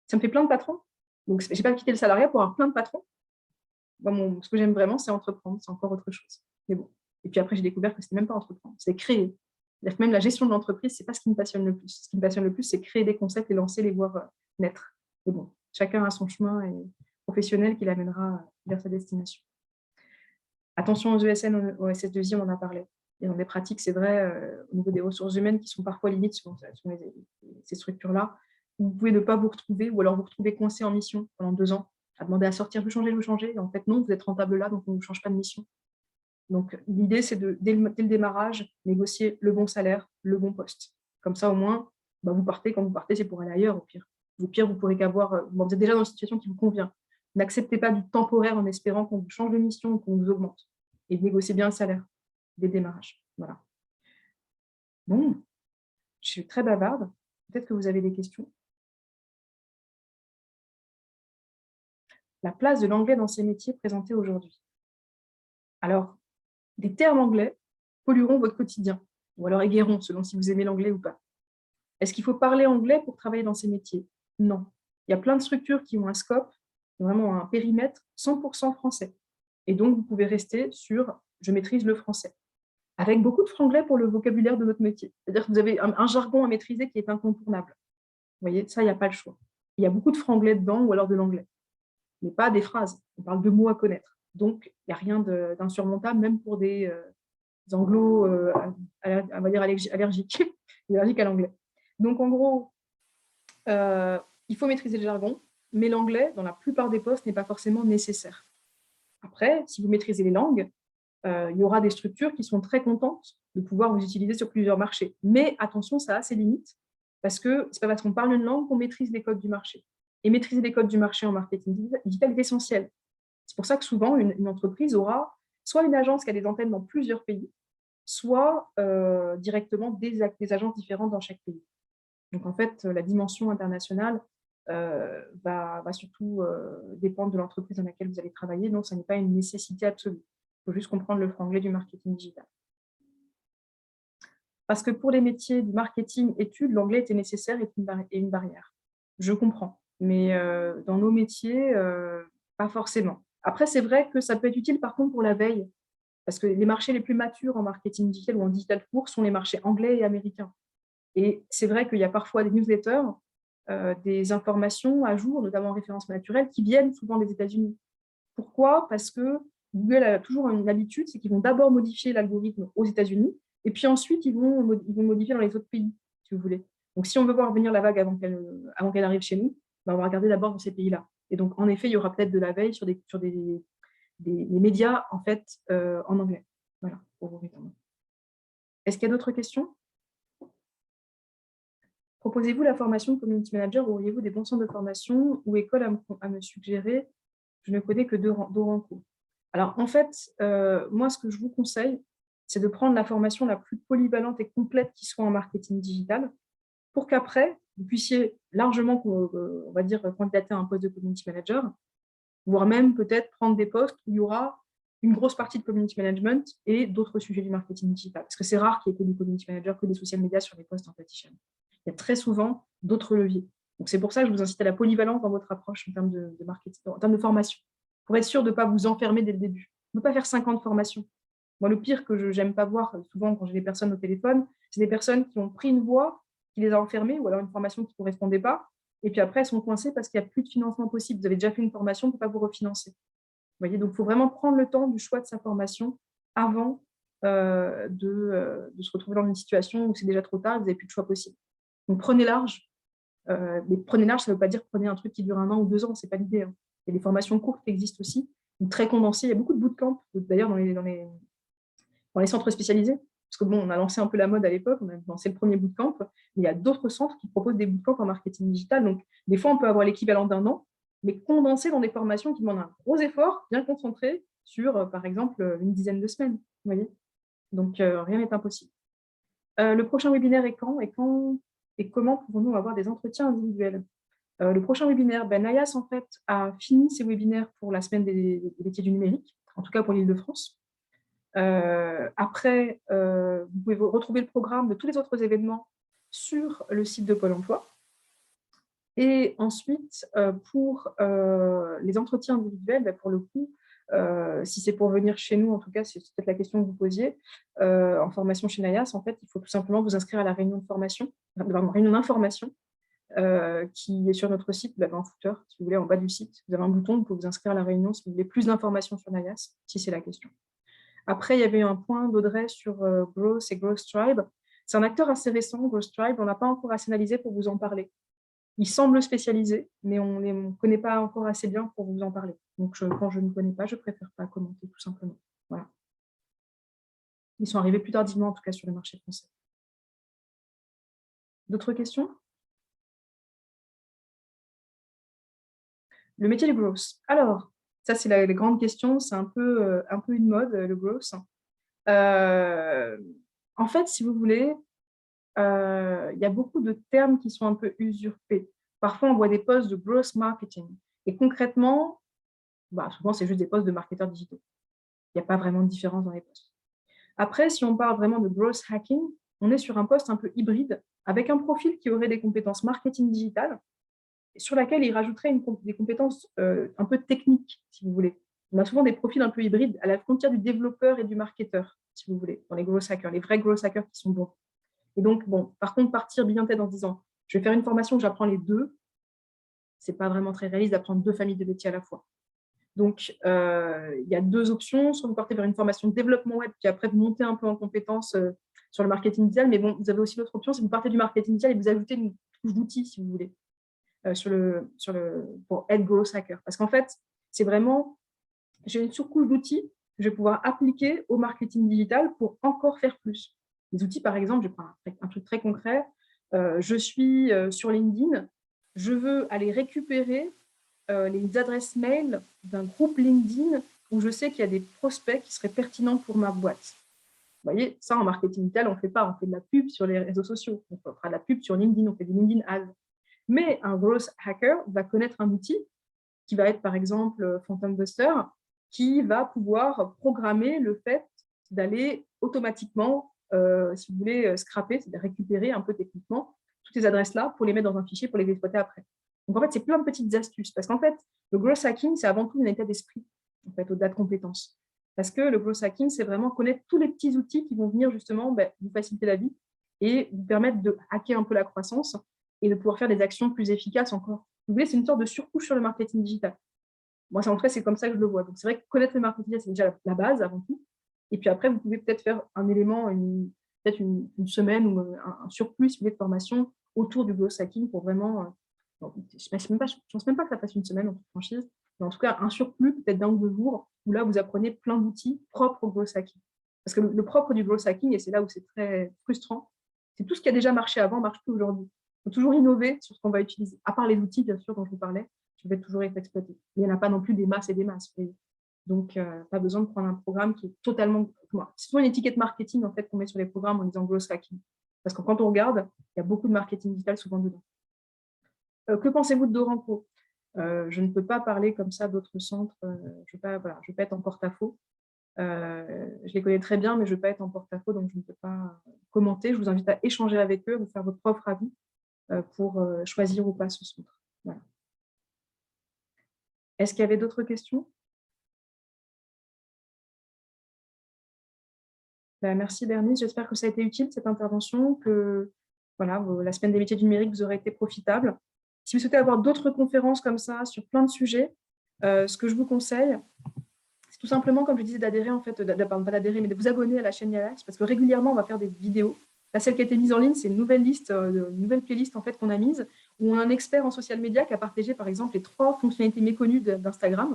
Ça me fait plein de patrons. Donc, j'ai pas quitté le salariat pour avoir plein de patrons. Moi, ce que j'aime vraiment, c'est entreprendre, c'est encore autre chose. Mais bon. Et puis après, j'ai découvert que c'était même pas entreprendre, c'est créer. C'est-à-dire que même la gestion de l'entreprise, c'est pas ce qui me passionne le plus. Ce qui me passionne le plus, c'est créer des concepts et lancer, les voir naître. Mais bon, chacun a son chemin professionnel qui l'amènera vers sa destination. Attention aux ESN, aux SS2I, on en a parlé. Et dans des pratiques, c'est vrai, au niveau des ressources humaines qui sont parfois limites sur ces structures-là, vous pouvez ne pas vous retrouver ou alors vous retrouver coincé en mission pendant 2 ans, à demander à sortir, vous changer. Et en fait, non, vous êtes rentable là, donc on ne vous change pas de mission. Donc, l'idée, c'est dès le démarrage, négocier le bon salaire, le bon poste. Comme ça, au moins, vous partez. Quand vous partez, c'est pour aller ailleurs, au pire. Au pire, vous pourrez qu'avoir... vous êtes déjà dans une situation qui vous convient. N'acceptez pas du temporaire en espérant qu'on vous change de mission ou qu'on vous augmente. Et négociez bien le salaire dès le démarrage. Voilà. Bon, je suis très bavarde. Peut-être que vous avez des questions. La place de l'anglais dans ces métiers présentés aujourd'hui. Alors, des termes anglais pollueront votre quotidien, ou alors égaieront, selon si vous aimez l'anglais ou pas. Est-ce qu'il faut parler anglais pour travailler dans ces métiers? Non. Il y a plein de structures qui ont un scope, vraiment un périmètre 100% français. Et donc, vous pouvez rester sur « je maîtrise le français », avec beaucoup de franglais pour le vocabulaire de votre métier. C'est-à-dire que vous avez un jargon à maîtriser qui est incontournable. Vous voyez, ça, il n'y a pas le choix. Il y a beaucoup de franglais dedans ou alors de l'anglais, mais pas des phrases. On parle de mots à connaître. Donc, il n'y a rien d'insurmontable, même pour des anglos, on va dire allergiques allergiques à l'anglais. Donc, en gros, il faut maîtriser le jargon, mais l'anglais, dans la plupart des postes, n'est pas forcément nécessaire. Après, si vous maîtrisez les langues, il y aura des structures qui sont très contentes de pouvoir vous utiliser sur plusieurs marchés. Mais attention, ça a ses limites, parce que ce n'est pas parce qu'on parle une langue qu'on maîtrise les codes du marché. Et maîtriser les codes du marché en marketing digital est essentiel. C'est pour ça que souvent, une entreprise aura soit une agence qui a des antennes dans plusieurs pays, soit directement des agences différentes dans chaque pays. Donc, en fait, la dimension internationale va surtout dépendre de l'entreprise dans laquelle vous allez travailler. Donc, ça n'est pas une nécessité absolue. Il faut juste comprendre le franglais du marketing digital. Parce que pour les métiers du marketing études, l'anglais était nécessaire et une barrière. Je comprends. Mais dans nos métiers, pas forcément. Après, c'est vrai que ça peut être utile, par contre, pour la veille. Parce que les marchés les plus matures en marketing digital ou en digital court sont les marchés anglais et américains. Et c'est vrai qu'il y a parfois des newsletters, des informations à jour, notamment en référence naturelle, qui viennent souvent des États-Unis. Pourquoi? Parce que Google a toujours une habitude, c'est qu'ils vont d'abord modifier l'algorithme aux États-Unis, et puis ensuite, ils vont modifier dans les autres pays, si vous voulez. Donc, si on veut voir venir la vague avant qu'elle arrive chez nous, on va regarder d'abord dans ces pays-là. Et donc, en effet, il y aura peut-être de la veille sur des médias, en fait, en anglais. Voilà, pour vous répondre. Est-ce qu'il y a d'autres questions? Proposez-vous la formation Community Manager ou auriez-vous des bons centres de formation ou écoles à me suggérer? Je ne connais que d'Orancourt. Alors, en fait, moi, ce que je vous conseille, c'est de prendre la formation la plus polyvalente et complète qui soit en marketing digital pour qu'après, vous puissiez largement, on va dire, candidater à un poste de Community Manager voire même peut-être prendre des postes où il y aura une grosse partie de community management et d'autres sujets du marketing digital. Parce que c'est rare qu'il y ait que du community manager, que des social media sur les postes en petition. Il y a très souvent d'autres leviers. Donc, c'est pour ça que je vous incite à la polyvalence dans votre approche en termes de marketing, en termes de formation, pour être sûr de ne pas vous enfermer dès le début. On ne peut pas faire 50 formations. Moi, le pire que je n'aime pas voir souvent quand j'ai des personnes au téléphone, c'est des personnes qui ont pris une voie qui les a enfermées ou alors une formation qui ne correspondait pas. Et puis après, elles sont coincées parce qu'il n'y a plus de financement possible. Vous avez déjà fait une formation, on ne peut pas vous refinancer. Vous voyez, donc il faut vraiment prendre le temps du choix de sa formation avant de se retrouver dans une situation où c'est déjà trop tard, vous n'avez plus de choix possible. Donc prenez large. Mais prenez large, ça ne veut pas dire prenez un truc qui dure 1 an ou 2 ans, ce n'est pas l'idée. Hein. Il y a des formations courtes qui existent aussi, très condensées. Il y a beaucoup de bootcamps, d'ailleurs, dans les centres spécialisés. Parce que bon, on a lancé un peu la mode à l'époque, on a lancé le premier bootcamp, mais il y a d'autres centres qui proposent des bootcamps en marketing digital. Donc, des fois, on peut avoir l'équivalent d'1 an, mais condensé dans des formations qui demandent un gros effort, bien concentré sur, par exemple, une dizaine de semaines. Vous voyez, donc, rien n'est impossible. Le prochain webinaire est quand et comment pouvons-nous avoir des entretiens individuels? Le prochain webinaire, Nayas, en fait, a fini ses webinaires pour la semaine des métiers du numérique, en tout cas pour l'Île-de-France. Après, vous pouvez retrouver le programme de tous les autres événements sur le site de Pôle emploi. Et ensuite, pour les entretiens individuels, pour le coup, si c'est pour venir chez nous, en tout cas, c'est peut-être la question que vous posiez, en formation chez Nayas, en fait, il faut tout simplement vous inscrire à la réunion de formation, réunion d'information, qui est sur notre site. Vous avez un footer, si vous voulez, en bas du site. Vous avez un bouton, vous pouvez vous inscrire à la réunion si vous voulez plus d'informations sur Nayas, si c'est la question. Après, il y avait un point d'Audrey sur Growth et Growth Tribe. C'est un acteur assez récent, Growth Tribe. On n'a pas encore assez analysé pour vous en parler. Il semble spécialisé, mais on ne connaît pas encore assez bien pour vous en parler. Donc, quand je ne connais pas, je préfère pas commenter, tout simplement. Voilà. Ils sont arrivés plus tardivement, en tout cas, sur le marché français. D'autres questions? Le métier de growth. Alors, ça, c'est la grande question. C'est un peu une mode, le growth. En fait, si vous voulez, il y a beaucoup de termes qui sont un peu usurpés. Parfois, on voit des postes de growth marketing. Et concrètement, souvent, c'est juste des postes de marketeurs digitaux. Il n'y a pas vraiment de différence dans les postes. Après, si on parle vraiment de growth hacking, on est sur un poste un peu hybride, avec un profil qui aurait des compétences marketing digital, sur laquelle il rajouterait des compétences un peu techniques, si vous voulez. On a souvent des profils un peu hybrides, à la frontière du développeur et du marketeur, si vous voulez, dans les growth hackers, les vrais growth hackers qui sont bons. Et donc, bon, par contre, partir bien tête en disant « je vais faire une formation où j'apprends les deux », ce n'est pas vraiment très réaliste d'apprendre 2 familles de métiers à la fois. Donc, il y a 2 options. Soit vous partez vers une formation de développement web, puis après, vous montez un peu en compétences sur le marketing digital. Mais bon, vous avez aussi l'autre option, c'est que vous partez du marketing digital et vous ajoutez une couche d'outils, si vous voulez, pour être growth hacker. Parce qu'en fait, c'est vraiment, j'ai une surcouche d'outils que je vais pouvoir appliquer au marketing digital pour encore faire plus. Les outils, par exemple, je prends un truc très concret. Je suis sur LinkedIn, je veux aller récupérer les adresses mail d'un groupe LinkedIn où je sais qu'il y a des prospects qui seraient pertinents pour ma boîte. Vous voyez, ça en marketing digital, on ne fait pas. On fait de la pub sur les réseaux sociaux. On fera de la pub sur LinkedIn, on fait du LinkedIn Ads. Mais un growth hacker va connaître un outil qui va être par exemple Phantom Buster, qui va pouvoir programmer le fait d'aller automatiquement, si vous voulez, scraper, c'est-à-dire récupérer un peu techniquement toutes ces adresses-là pour les mettre dans un fichier pour les exploiter après. Donc en fait, c'est plein de petites astuces parce qu'en fait, le growth hacking, c'est avant tout un état d'esprit, en fait, au-delà de compétences. Parce que le growth hacking, c'est vraiment connaître tous les petits outils qui vont venir justement vous faciliter la vie et vous permettre de hacker un peu la croissance et de pouvoir faire des actions plus efficaces encore. Vous voyez, c'est une sorte de surcouche sur le marketing digital. Moi, en tout cas, c'est comme ça que je le vois. Donc, c'est vrai que connaître le marketing digital, c'est déjà la base avant tout. Et puis après, vous pouvez peut-être faire un élément, peut-être une semaine ou un surplus de formation autour du growth hacking pour vraiment… je ne pense même pas que ça fasse une semaine en toute franchise, mais en tout cas, un surplus peut-être d'1 ou 2 jours où là, vous apprenez plein d'outils propres au growth hacking. Parce que le propre du growth hacking, et c'est là où c'est très frustrant, c'est tout ce qui a déjà marché avant, marche plus aujourd'hui. Il faut toujours innover sur ce qu'on va utiliser, à part les outils, bien sûr, dont je vous parlais, qui va toujours être exploité. Il n'y en a pas non plus des masses et des masses. Donc, pas besoin de prendre un programme qui est totalement… C'est souvent une étiquette marketing en fait, qu'on met sur les programmes en disant growth hacking. Parce que quand on regarde, il y a beaucoup de marketing digital souvent dedans. Que pensez-vous de Doranco? Je ne peux pas parler comme ça d'autres centres. Je ne vais pas être en porte-à-faux. Je les connais très bien, mais je ne veux pas être en porte-à-faux, donc je ne peux pas commenter. Je vous invite à échanger avec eux, vous faire votre propre avis pour choisir ou pas ce centre. Voilà. Est-ce qu'il y avait d'autres questions? Merci Bernice, j'espère que ça a été utile cette intervention, que voilà, la semaine des métiers du numérique vous aura été profitable. Si vous souhaitez avoir d'autres conférences comme ça sur plein de sujets, ce que je vous conseille, c'est tout simplement, comme je disais, d'adhérer, en fait, pas d'adhérer, mais de vous abonner à la chaîne Yalax, parce que régulièrement, on va faire des vidéos. Là, celle qui a été mise en ligne, c'est une nouvelle liste, une nouvelle playlist en fait, qu'on a mise, où on a un expert en social media qui a partagé, par exemple, les 3 fonctionnalités méconnues d'Instagram.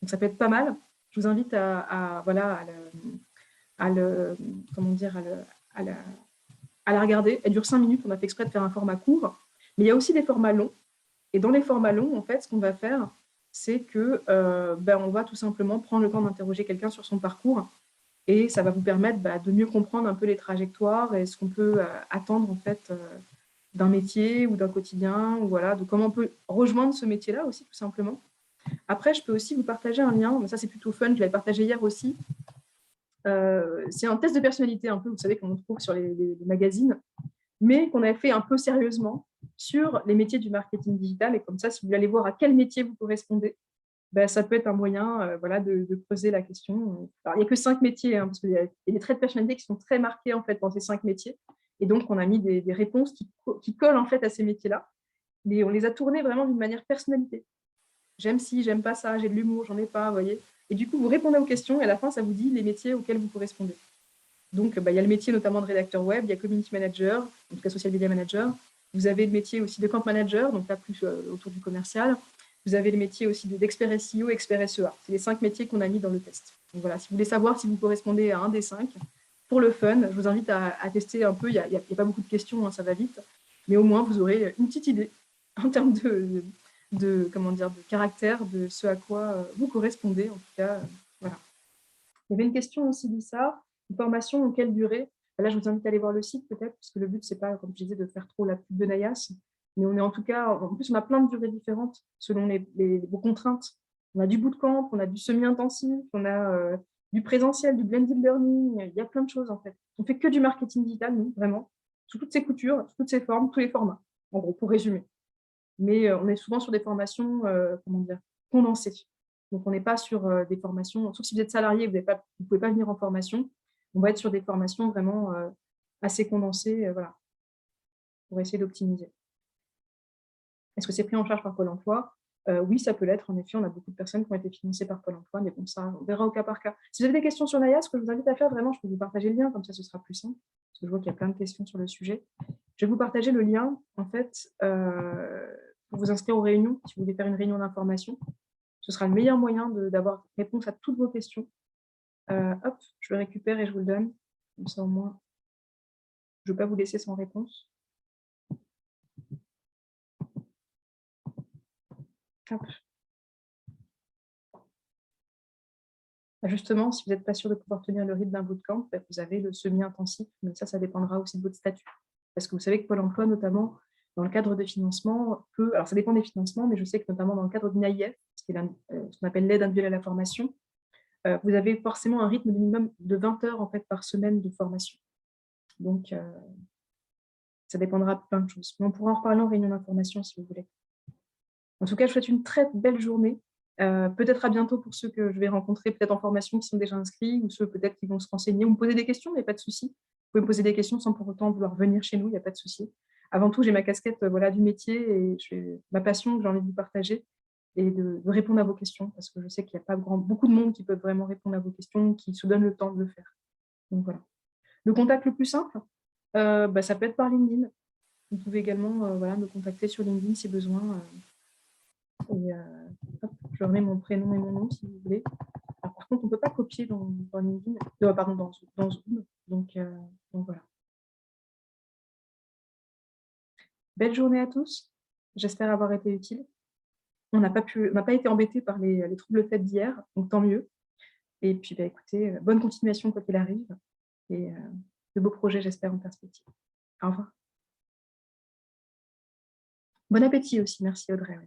Donc, ça peut être pas mal. Je vous invite à la regarder. Elle dure 5 minutes. On a fait exprès de faire un format court. Mais il y a aussi des formats longs. Et dans les formats longs, en fait, ce qu'on va faire, c'est que on va tout simplement prendre le temps d'interroger quelqu'un sur son parcours et ça va vous permettre de mieux comprendre un peu les trajectoires et ce qu'on peut attendre en fait d'un métier ou d'un quotidien, ou voilà, de comment on peut rejoindre ce métier-là aussi, tout simplement. Après, je peux aussi vous partager un lien, mais ça c'est plutôt fun, je l'avais partagé hier aussi. C'est un test de personnalité un peu, vous savez, qu'on trouve sur les magazines, mais qu'on avait fait un peu sérieusement sur les métiers du marketing digital. Et comme ça, si vous voulez aller voir à quel métier vous correspondez, ça peut être un moyen de creuser la question. Alors, il n'y a que 5 métiers, parce qu'il y a des traits de personnalité qui sont très marqués en fait, dans ces 5 métiers. Et donc, on a mis des réponses qui collent en fait, à ces métiers-là. Mais on les a tournés vraiment d'une manière personnalité. J'aime ci, j'aime pas ça, j'ai de l'humour, j'en ai pas, vous voyez. Et du coup, vous répondez aux questions et à la fin, ça vous dit les métiers auxquels vous correspondez. Donc, il y a le métier notamment de rédacteur web, il y a community manager, en tout cas social media manager. Vous avez le métier aussi de camp manager, donc là plus autour du commercial. Vous avez le métier aussi d'expert SEO, expert SEA. C'est les 5 métiers qu'on a mis dans le test. Donc voilà, si vous voulez savoir si vous correspondez à un des 5, pour le fun, je vous invite à tester un peu. Il n'y a pas beaucoup de questions, ça va vite. Mais au moins, vous aurez une petite idée en termes de caractère, de ce à quoi vous correspondez. En tout cas, voilà. Il y avait une question aussi, Lisa. Une formation en quelle durée? Là, je vous invite à aller voir le site peut-être, parce que le but, c'est pas, comme je disais, de faire trop la pub de Naias. Mais on est en tout cas, en plus, on a plein de durées différentes selon vos contraintes. On a du bootcamp, on a du semi-intensif, on a du présentiel, du blended learning. Il y a plein de choses en fait. On fait que du marketing digital, nous, vraiment, sous toutes ses coutures, sous toutes ses formes, tous les formats, en gros, pour résumer. Mais on est souvent sur des formations, condensées. Donc, on n'est pas sur des formations, sauf si vous êtes salarié, vous ne pouvez pas venir en formation. On va être sur des formations vraiment assez condensées, voilà, pour essayer d'optimiser. Est-ce que c'est pris en charge par Pôle emploi? Oui, ça peut l'être. En effet, on a beaucoup de personnes qui ont été financées par Pôle emploi, mais bon, ça, on verra au cas par cas. Si vous avez des questions sur Naias, ce que je vous invite à faire, vraiment, je peux vous partager le lien, comme ça, ce sera plus simple, parce que je vois qu'il y a plein de questions sur le sujet. Je vais vous partager le lien, en fait, pour vous inscrire aux réunions, si vous voulez faire une réunion d'information. Ce sera le meilleur moyen d'avoir réponse à toutes vos questions. Hop, je le récupère et je vous le donne. Comme ça, au moins, je ne veux pas vous laisser sans réponse. Hop. Justement, si vous n'êtes pas sûr de pouvoir tenir le rythme d'un bootcamp, vous avez le semi-intensif, mais ça dépendra aussi de votre statut. Parce que vous savez que Pôle emploi, notamment dans le cadre de financement, alors ça dépend des financements, mais je sais que notamment dans le cadre d'une AIF, ce qu'on appelle l'aide individuelle à la formation, vous avez forcément un rythme minimum de 20 heures en fait, par semaine de formation. Donc, ça dépendra de plein de choses. Mais on pourra en reparler en réunion d'information si vous voulez. En tout cas, je vous souhaite une très belle journée. Peut-être à bientôt pour ceux que je vais rencontrer, peut-être en formation qui sont déjà inscrits, ou ceux peut-être qui vont se renseigner ou me poser des questions, il n'y a pas de souci. Vous pouvez me poser des questions sans pour autant vouloir venir chez nous, il n'y a pas de souci. Avant tout, j'ai ma casquette du métier et ma passion que j'ai envie de vous partager et de répondre à vos questions, parce que je sais qu'il n'y a pas beaucoup de monde qui peut vraiment répondre à vos questions, qui se donne le temps de le faire. Donc voilà. Le contact le plus simple, ça peut être par LinkedIn. Vous pouvez également me contacter sur LinkedIn si besoin. Hop, je remets mon prénom et mon nom si vous voulez. Alors, par contre, on ne peut pas copier dans LinkedIn, pardon, dans Zoom. Donc voilà. Belle journée à tous. J'espère avoir été utile. On n'a pas été embêté par les troubles faits d'hier, donc tant mieux. Et puis, écoutez, bonne continuation quoi qu'il arrive. Et de beaux projets, j'espère, en perspective. Au revoir. Bon appétit aussi. Merci Audrey.